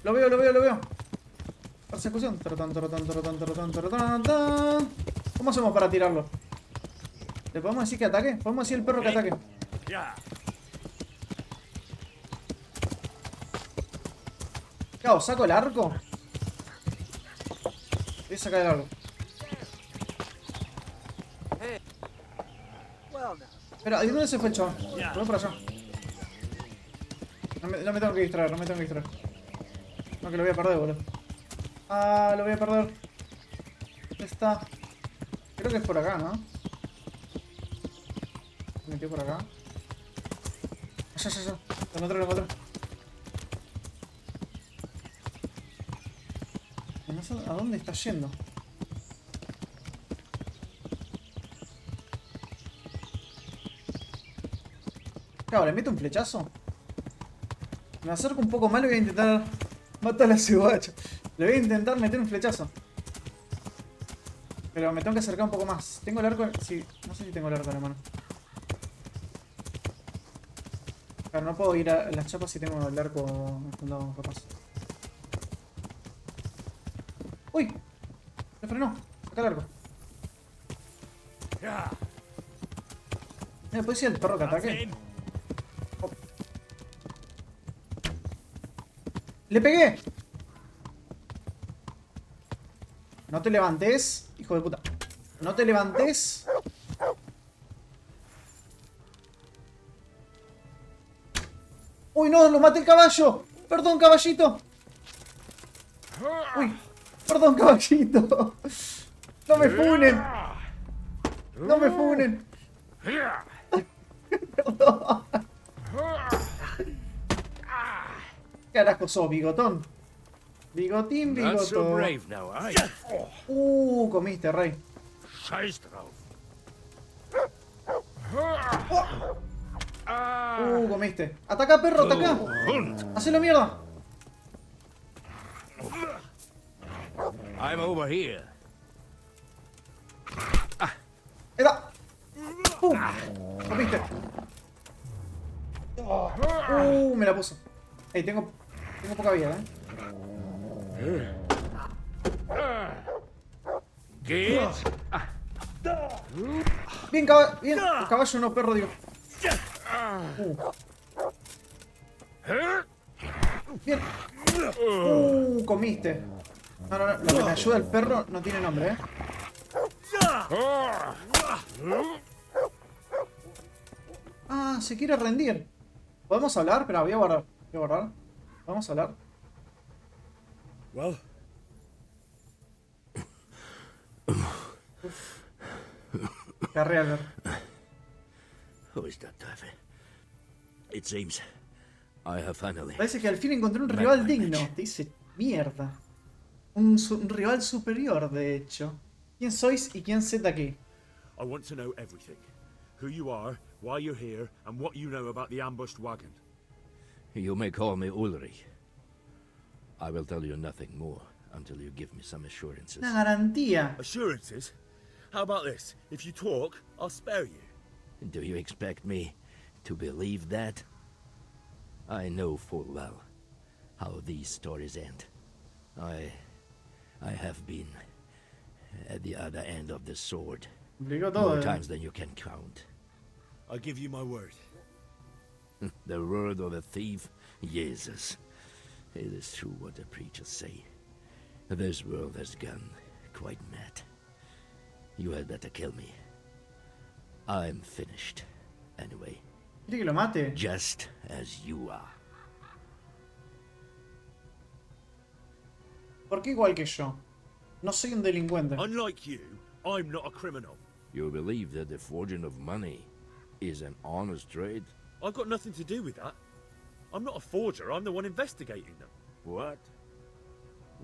Lo veo, lo veo, lo veo. Persecución. Tarotán, tarotán, tarotán, tarotán, tarotán, tarotán. ¿Cómo hacemos para tirarlo? ¿Le podemos decir que ataque? ¿Podemos decir al perro que ataque? Claro, saco el arco. Voy a sacar el arco. Espera, ¿y dónde se fue el chaval? Voy para allá. No me tengo que distraer, no me tengo que distraer. No, que lo voy a perder, boludo. Ah, lo voy a perder. ¿Dónde está? Creo que es por acá, ¿no? Se metió por acá. Allá, allá, allá. Lo encontré, lo encontré. No sé a dónde está yendo. Claro, le meto un flechazo. Me acerco un poco más y voy a intentar matar a la ciguacha. Le voy a intentar meter un flechazo. Pero me tengo que acercar un poco más. ¿Tengo el arco? Sí, no sé si tengo el arco en la mano. Claro, no puedo ir a las chapas si tengo el arco enfundado, capaz. ¡Uy! Se frenó. Acá el arco. ¿Me puede decir el perro que ataque? Oh. ¡Le pegué! No te levantes, hijo de puta. No te levantes. ¡Uy, no! ¡Lo maté el caballo! ¡Perdón, caballito! ¡Uy! ¡Perdón, caballito! ¡No me funen! ¡No me funen! ¡Perdón! Carajo sos, bigotón. Bigotín, Not so bigotón. brave now, are you? Comiste, rey. Scheiß drauf. Comiste. ¡Ataca, perro, ataca! ¡Hacelo mierda! I'm over here. ¡Eda! ¡Comiste! Me la puso. Ey, tengo poca vida, Geht. Bien, bien. Caballo no, perro, digo. Bien. Comiste. No, no, no. Lo que me ayuda el perro no tiene nombre, ¿eh? Ah, se quiere rendir. ¿Podemos hablar? Espera, voy a guardar. Voy a guardar. ¿Podemos hablar? Well? Carré al ver. Who is that, Davy? It seems I have finally. Parece que al fin encontré un rival digno. Te dice mierda. Un rival superior, de hecho. ¿Quién sois y quién set aquí? I want to know everything. Who you are, why you're here, and what you know about the ambushed wagon. You may call me Ulrich. I will tell you nothing more until you give me some assurances. Una garantía. Assurances? How about this? If you talk, I'll spare you. Do you expect me to believe that? I know full well how these stories end. I have been at the other end of the sword more times than you can count. I give you my word. The word of a thief? Jesus. It is true what the preachers say. This world has gone quite mad. You had better kill me. I'm finished. Anyway. ¿Quiere que lo mate? Just as you are. ¿Por qué igual que yo? No soy un delincuente. Unlike you, I'm not a criminal. You believe that the forging of money is an honest trade? I've got nothing to do with that. I'm not a forger, I'm the one investigating them. What?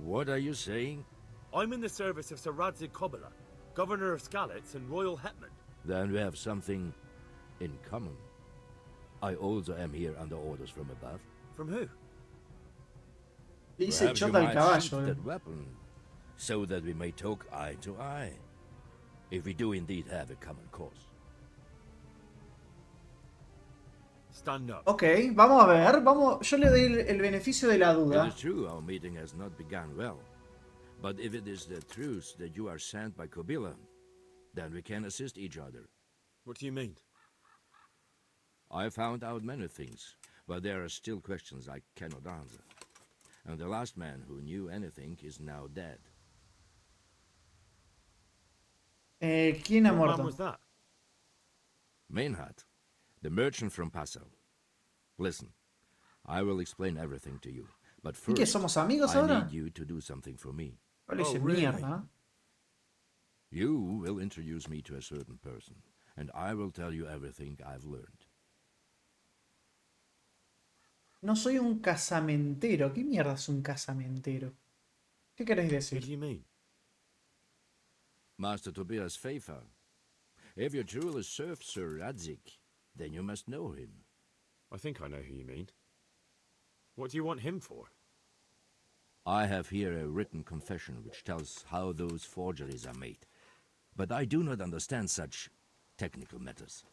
What are you saying? I'm in the service of Sir Radzig Kobyla, Governor of Skalitz and Royal Hetman. Then we have something in common. I also am here under orders from above. From who? Dice Perhaps you chota el might caballo. seek that weapon, so that we may talk eye to eye. If we do indeed have a common cause. Stand up. Ok, vamos a ver. Vamos, yo le doy el beneficio de la It duda. is true our meeting has not begun well. But if it is the truth that you are sent by Kobyla, then we can assist each other. What do you mean? I found out many things, but there are still questions I cannot answer. And the last man who knew anything is now dead. ¿Quién ha What man muerto? was that? Mainhard, the merchant from Passau. Listen, I will explain everything to you. But ¿Y que first, somos amigos I ahora? need you to do something for me. Vale, dice mierda. You will introduce me to a certain person, and I will tell you everything I've learned. No soy un casamentero. ¿Qué mierda es un casamentero? ¿Qué queréis decir? What do you mean? Master Tobias Pfeiffer, if you truly serve Sir Radzig, then you must know him. I think I know who you mean. What do you want him for? I have here a written confession which tells how those forgeries are made. But I do not understand such technical matters.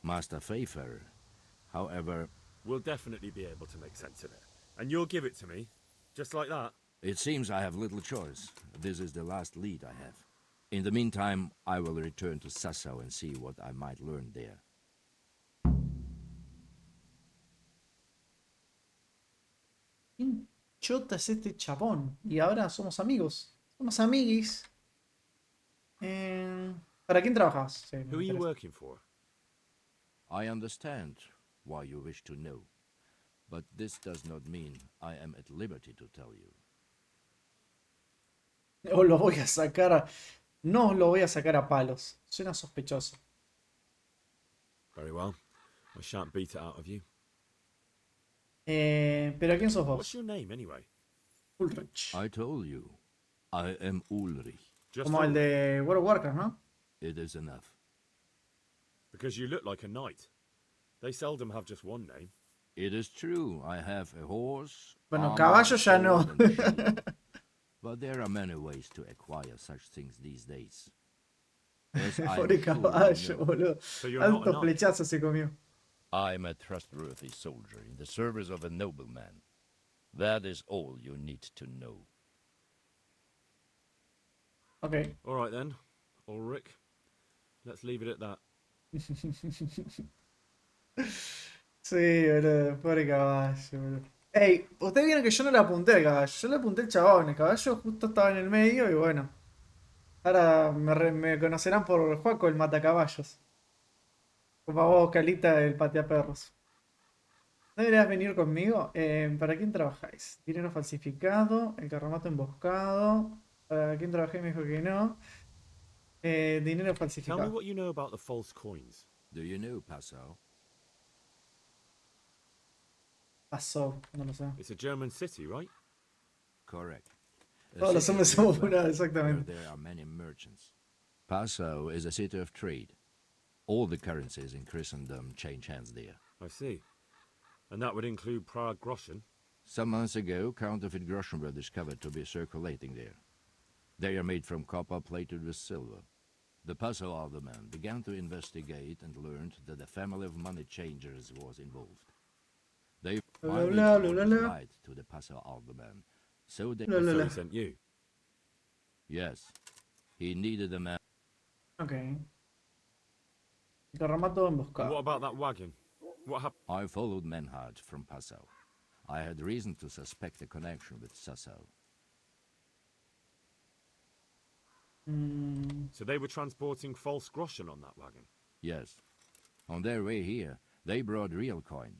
Master Pfeiffer, however... We'll definitely be able to make sense of it. And you'll give it to me, just like that? It seems I have little choice. This is the last lead I have. In the meantime, I will return to Sassau and see what I might learn there. ¿Quién chota es este chabón? Y ahora somos amigos. Somos amiguis. ¿Para quién trabajas? Sí, me Who are you interesa. working for? I understand why you wish to know, but this does not mean I am at liberty to tell you. O lo voy a sacar. No lo voy a sacar a palos. Suena sospechoso. Very well. I shan't beat it out of you. ¿Pero quién sos vos? What's your name, anyway? Ulrich. I told you, I am Ulrich. Como el de World of Warcraft, ¿no? It is enough. Because you look like a knight. They seldom have just one name. It is true, I have a horse. Bueno, armor, caballo ya no. sword, and shield. But there are many ways to acquire such things these days. As I am Pobre sure you caballo, know. boludo. Alto flechazo se comió. I am a trustworthy soldier in the service of a nobleman. That is all you need to know. Okay. All right then, Ulrich. Let's leave it at that. Sí, boludo, pobre caballo, boludo. Ey, ustedes vieron que yo no le apunté al caballo, yo le apunté al chabón, el caballo justo estaba en el medio y bueno. Ahora me conocerán por JoaKkoZ, el matacaballos. Como a vos, Calita, el pateaperros. ¿No deberías venir conmigo? ¿Para quién trabajáis? Dinero falsificado, el carromato emboscado. ¿Para quién trabajé? Me dijo que no. Dinero Tell me falsificado. what you know about the false coins. Do you know Passau? Pasó, no lo sé. It's a German city, right? Correct. A Todos los city hombres of somos great una, wealth, where exactamente. there are many merchants. Passau is a city of trade. All the currencies in Christendom change hands there. I see. And that would include Prague groschen. Some months ago, counterfeit groschen were discovered to be circulating there. They are made from copper plated with silver. The Passau alderman began to investigate and learned that a family of money changers was involved. They finally lied to the Passau alderman, so they... So he sent you? Yes. He needed a man... Ok. Carromato emboscado. What about that wagon? What happened? I followed Menhard from Passau. I had reason to suspect a connection with Sassau. So they were transporting false groschen on that wagon? Yes. On their way here, they brought real coin.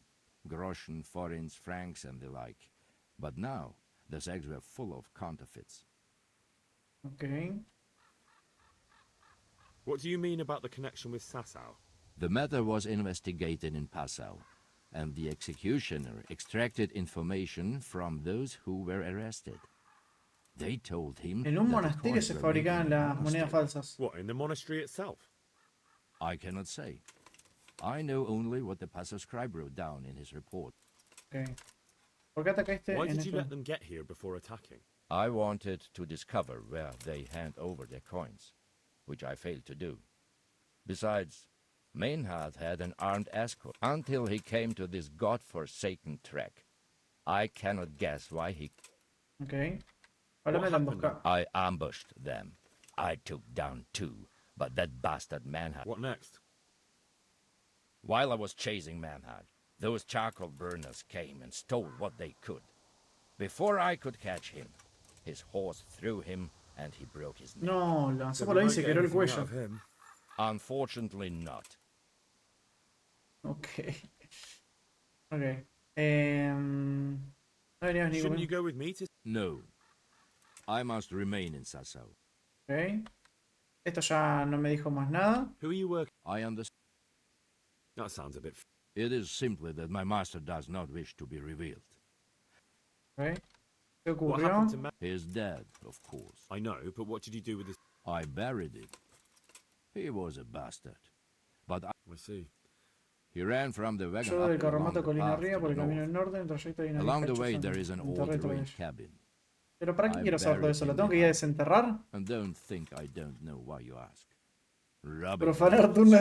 Groschen, forints, francs, and the like. But now, the sacks were full of counterfeits. Ok. What do you mean about the connection with Sassau? The matter was investigated in Passau, and the executioner extracted information from those who were arrested. They told him En un that the monasterio coins se were made in fabricaban a las monastery. monedas falsas. What, in the monastery itself? I cannot say. I know only what the Passau scribe wrote down in his report. Ok. ¿Por qué atacaste Why en did you este? let them get here before attacking? I wanted to discover where they hand over their coins, which I failed to do. Besides, Maynard had an armed escort until he came to this god-forsaken trek. I cannot guess why he... Ok. Háblame de la emboscada. I ambushed them. I took down two, but that bastard Manhard... What next? While I was chasing Manhard, those charcoal burners came and stole what they could. Before I could catch him, his horse threw him and he broke his neck. No, lanzó So por we ahí y won't se get quebró el anything out cuello. of him. Unfortunately not. Ok. Ok. No venías ni Shouldn't you go with me to... No. I must remain in Sassau. Ok. Esto ya no me dijo más nada. Who are you working... I understand. That sounds a bit... It is simply that my master does not wish to be revealed. Ok. ¿Qué What ocurrió? happened to Ma... He is dead, of course. I know, but what did you do with this... I buried it. He was a bastard. But I see. he ran from the wagon Yo up del along carromato the colina path arriba to por the el camino del north. norte, en el trayecto hay una Along the vieja way choza there is an old enterré todo ruined ello. cabin. Pero ¿para qué I quiero saber todo buried eso? ¿Lo him tengo que ir a behind. desenterrar? And don't think I don't know why you ask. Rubbish. Profanar turnos.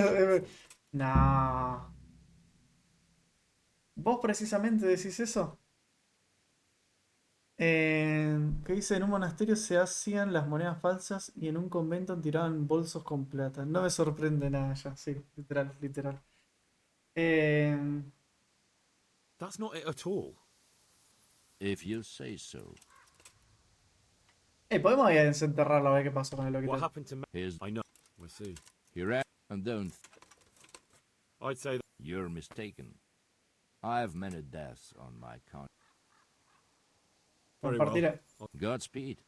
Nah. ¿Vos precisamente decís eso? Que dice, en un monasterio se hacían las monedas falsas y en un convento tiraban bolsos con plata. No me sorprende nada ya, sí, literal, literal. That's not it at all. If you say so. Podemos ir a desenterrarlo a ver qué pasó con el What loquito. happened to Ma... I know. I see. He ran and don't. I'd say that... You're mistaken. I have many deaths on my count. Very Partida. well. Godspeed.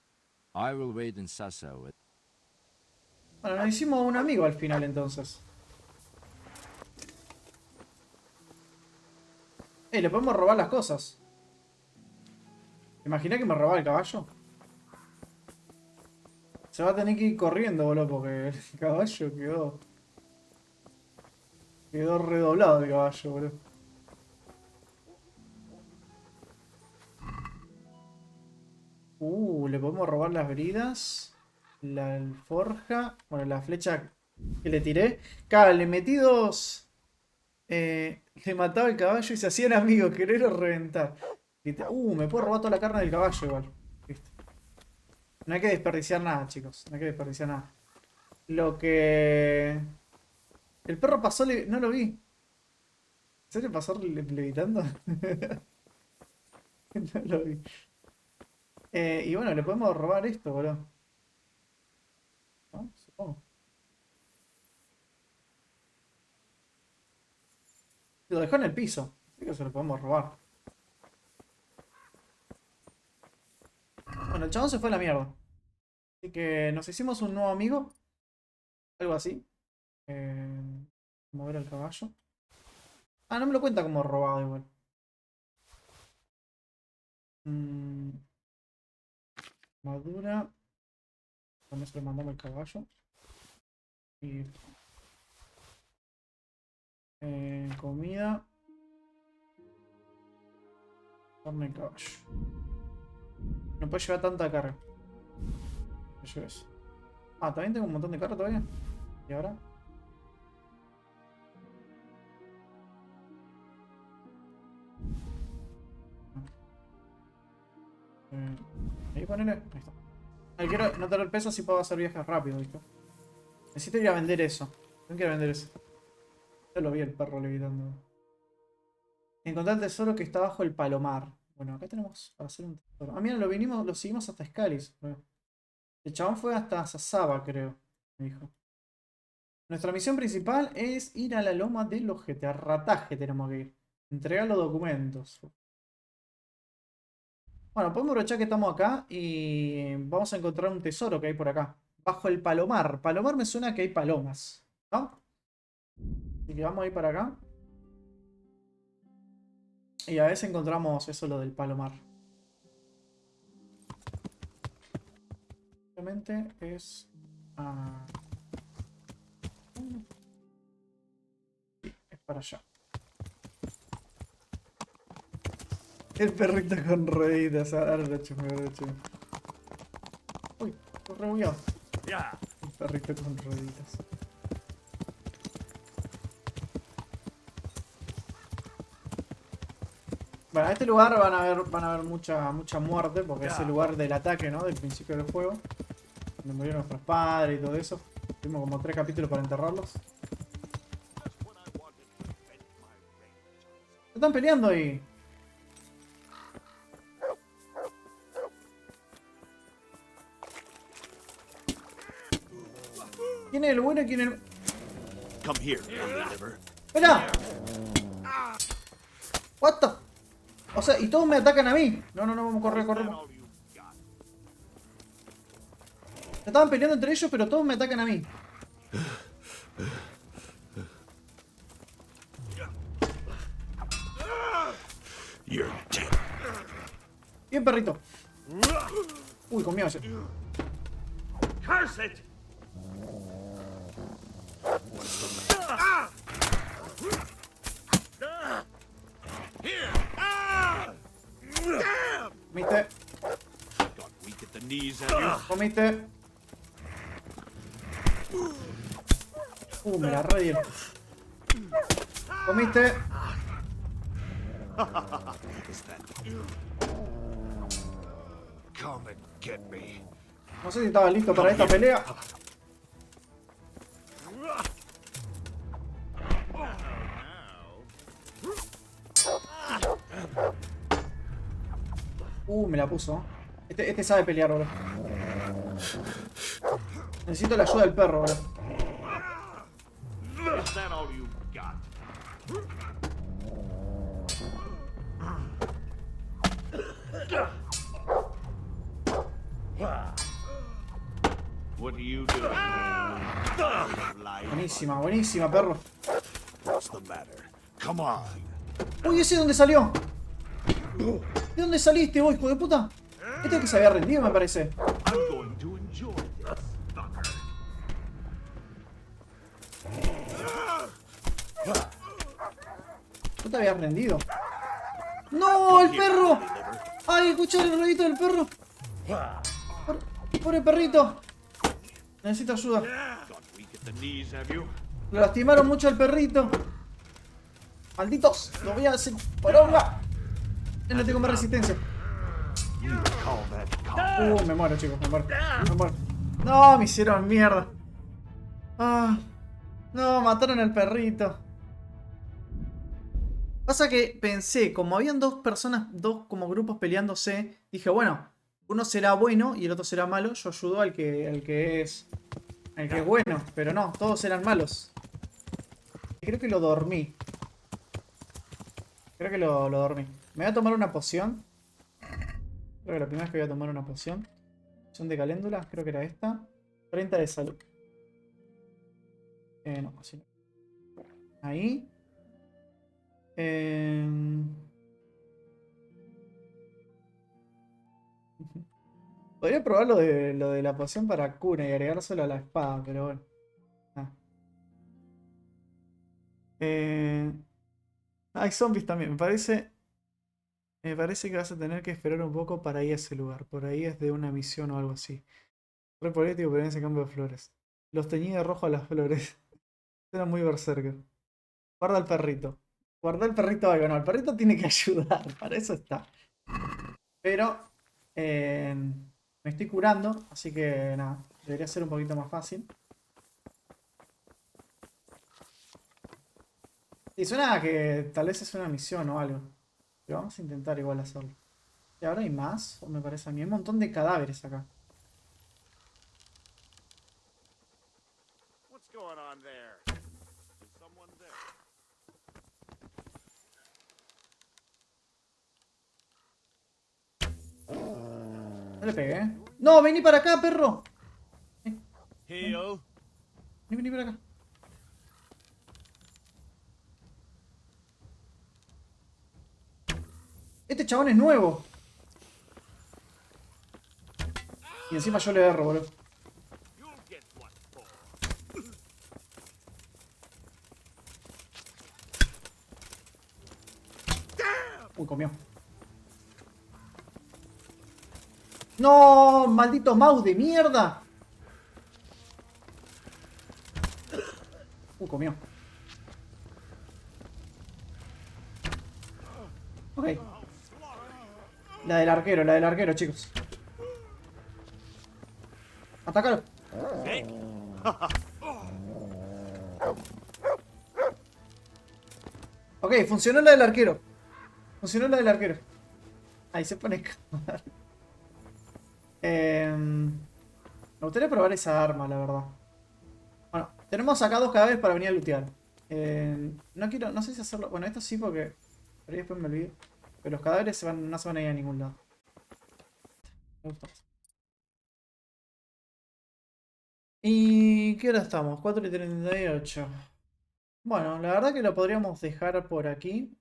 I will wait in Sassau. Bueno, nos hicimos un amigo al final entonces. Le podemos robar las cosas. ¿Te imaginas que me robaba el caballo? Se va a tener que ir corriendo, boludo, porque el caballo quedó... Quedó redoblado el caballo, boludo. Le podemos robar las bridas. La alforja. Bueno, la flecha que le tiré. Claro, le metí dos... le mataba el caballo y se hacían amigos. Querer reventar. Me puedo robar toda la carne del caballo igual. Listo. No hay que desperdiciar nada, chicos. No hay que desperdiciar nada. Lo que... El perro pasó... No lo vi. serio pasó levitando? No lo vi. Y bueno, le podemos robar esto, boludo. ¿No? Supongo. Lo dejó en el piso. Así que se lo podemos robar. Bueno, el chabón se fue a la mierda. Así que nos hicimos un nuevo amigo. Algo así. Mover el caballo. Ah, no me lo cuenta como robado igual. Madura. Con eso le mandamos el caballo. Y comida. Carne de caballo. No puede llevar tanta carga. No lleves. Ah, también tengo un montón de carga todavía. ¿Y ahora? Ahí ponele. Ahí está. Quiero no tener peso, así puedo hacer viajes rápido, ¿viste? Necesito ir a vender eso. No quiero vender eso. Yo lo vi el perro levitando. Encontrar el tesoro que está bajo el palomar. Bueno, acá tenemos para hacer un tesoro. Ah, mira, lo seguimos hasta Scalis. El chabón fue hasta Sasaba, creo. Me dijo. Nuestra misión principal es ir a la loma del ojete. A Rataje tenemos que ir. Entregar los documentos. Bueno, podemos aprovechar que estamos acá y vamos a encontrar un tesoro que hay por acá. Bajo el palomar. Palomar me suena que hay palomas, ¿no? Así que vamos a ir para acá. Y a veces encontramos eso, lo del palomar. Obviamente es... es para allá. El perrito con rueditas. Ahora lo chumeo, ahora lo chumeo. Uy, estoy rebullado. El perrito con rueditas. Bueno, a este lugar van a ver mucha muerte, porque es el lugar del ataque, ¿no? Del principio del juego. Donde murieron nuestros padres y todo eso. Tuvimos como 3 capítulos para enterrarlos. Se están peleando ahí. ¿Quién es el bueno y quién es el...? Come here, Deliver. ¡Espera! What the... O sea, y todos me atacan a mí. No, vamos a correr. Se estaban peleando entre ellos, pero todos me atacan a mí. Bien, perrito. Uy, comió ese. Curse it! Comiste. Comiste. Me la re. Comiste. No sé si estaba listo para esta pelea. Me la puso. Este sabe pelear, bro. Necesito la ayuda del perro, bro. Buenísima, perro. Uy, ¿ese dónde salió? ¿De dónde saliste vos, hijo de puta? Este es el que se había rendido, me parece. ¿Tú te habías rendido? ¡No, el perro! ¡Ay, escuché el ruidito del perro! ¡Pobre perrito! Necesito ayuda. Lo lastimaron mucho al perrito. ¡Malditos! ¡Lo voy a hacer poronga! Él no tengo más resistencia. Me muero, chicos, me muero. No, me hicieron mierda. No, mataron al perrito. Pasa que pensé, como habían dos personas, dos como grupos peleándose, dije, bueno, uno será bueno y el otro será malo. Yo ayudo al que es bueno, pero no, todos eran malos. Creo que lo dormí. Creo que lo dormí. Me voy a tomar una poción. Creo que la primera vez que voy a tomar una poción. Poción de caléndula, creo que era esta. 30 de salud. No, así no. Ahí. Podría probar lo de la poción para cura y agregárselo a la espada, pero bueno. Ah. Hay zombies también. Me parece que vas a tener que esperar un poco para ir a ese lugar. Por ahí es de una misión o algo así. Re político, pero en ese cambio de flores. Los teñí de rojo a las flores. Era muy berserker. Guarda al perrito. Guarda al perrito algo. No, el perrito tiene que ayudar. Para eso está. Pero me estoy curando. Así que nada. Debería ser un poquito más fácil. Y suena a que tal vez es una misión o algo. Pero vamos a intentar igual hacerlo. ¿Y ahora hay más? O me parece a mí. Hay un montón de cadáveres acá. What's going on there? Is someone there? No le pegué, ¿eh? ¡No! ¡Vení para acá, perro! Heal. Vení para acá. Este chabón es nuevo. Y encima yo le erro, boludo. Uy, comió. ¡No! ¡Maldito mouse de mierda! Comió. Ok. La del arquero, chicos. Atácalo. Ok, funcionó la del arquero. Funcionó la del arquero. Ahí se pone a escapar. Me gustaría probar esa arma, la verdad. Bueno, tenemos acá dos cadáveres para venir a lootear. No sé si hacerlo. Bueno, esto sí porque por ahí después me olvido. Pero los cadáveres no se van a ir a ningún lado. Me gusta más. ¿Y qué hora estamos? 4:38. Bueno, la verdad que lo podríamos dejar por aquí.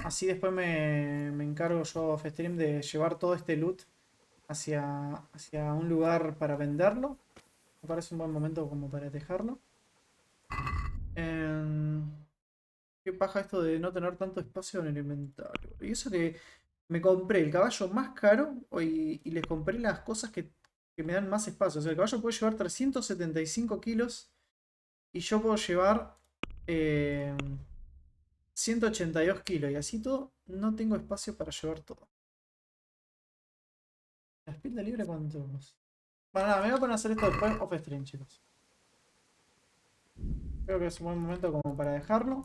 Así después me encargo yo off stream de llevar todo este loot hacia un lugar para venderlo. Me parece un buen momento como para dejarlo. Qué paja esto de no tener tanto espacio en el inventario. Y eso que me compré el caballo más caro y les compré las cosas que me dan más espacio. O sea, el caballo puede llevar 375 kilos y yo puedo llevar 182 kilos. Y así todo, no tengo espacio para llevar todo. ¿La espalda libre cuánto? Bueno, nada, me voy a poner a hacer esto después off stream, chicos. Creo que es un buen momento como para dejarlo.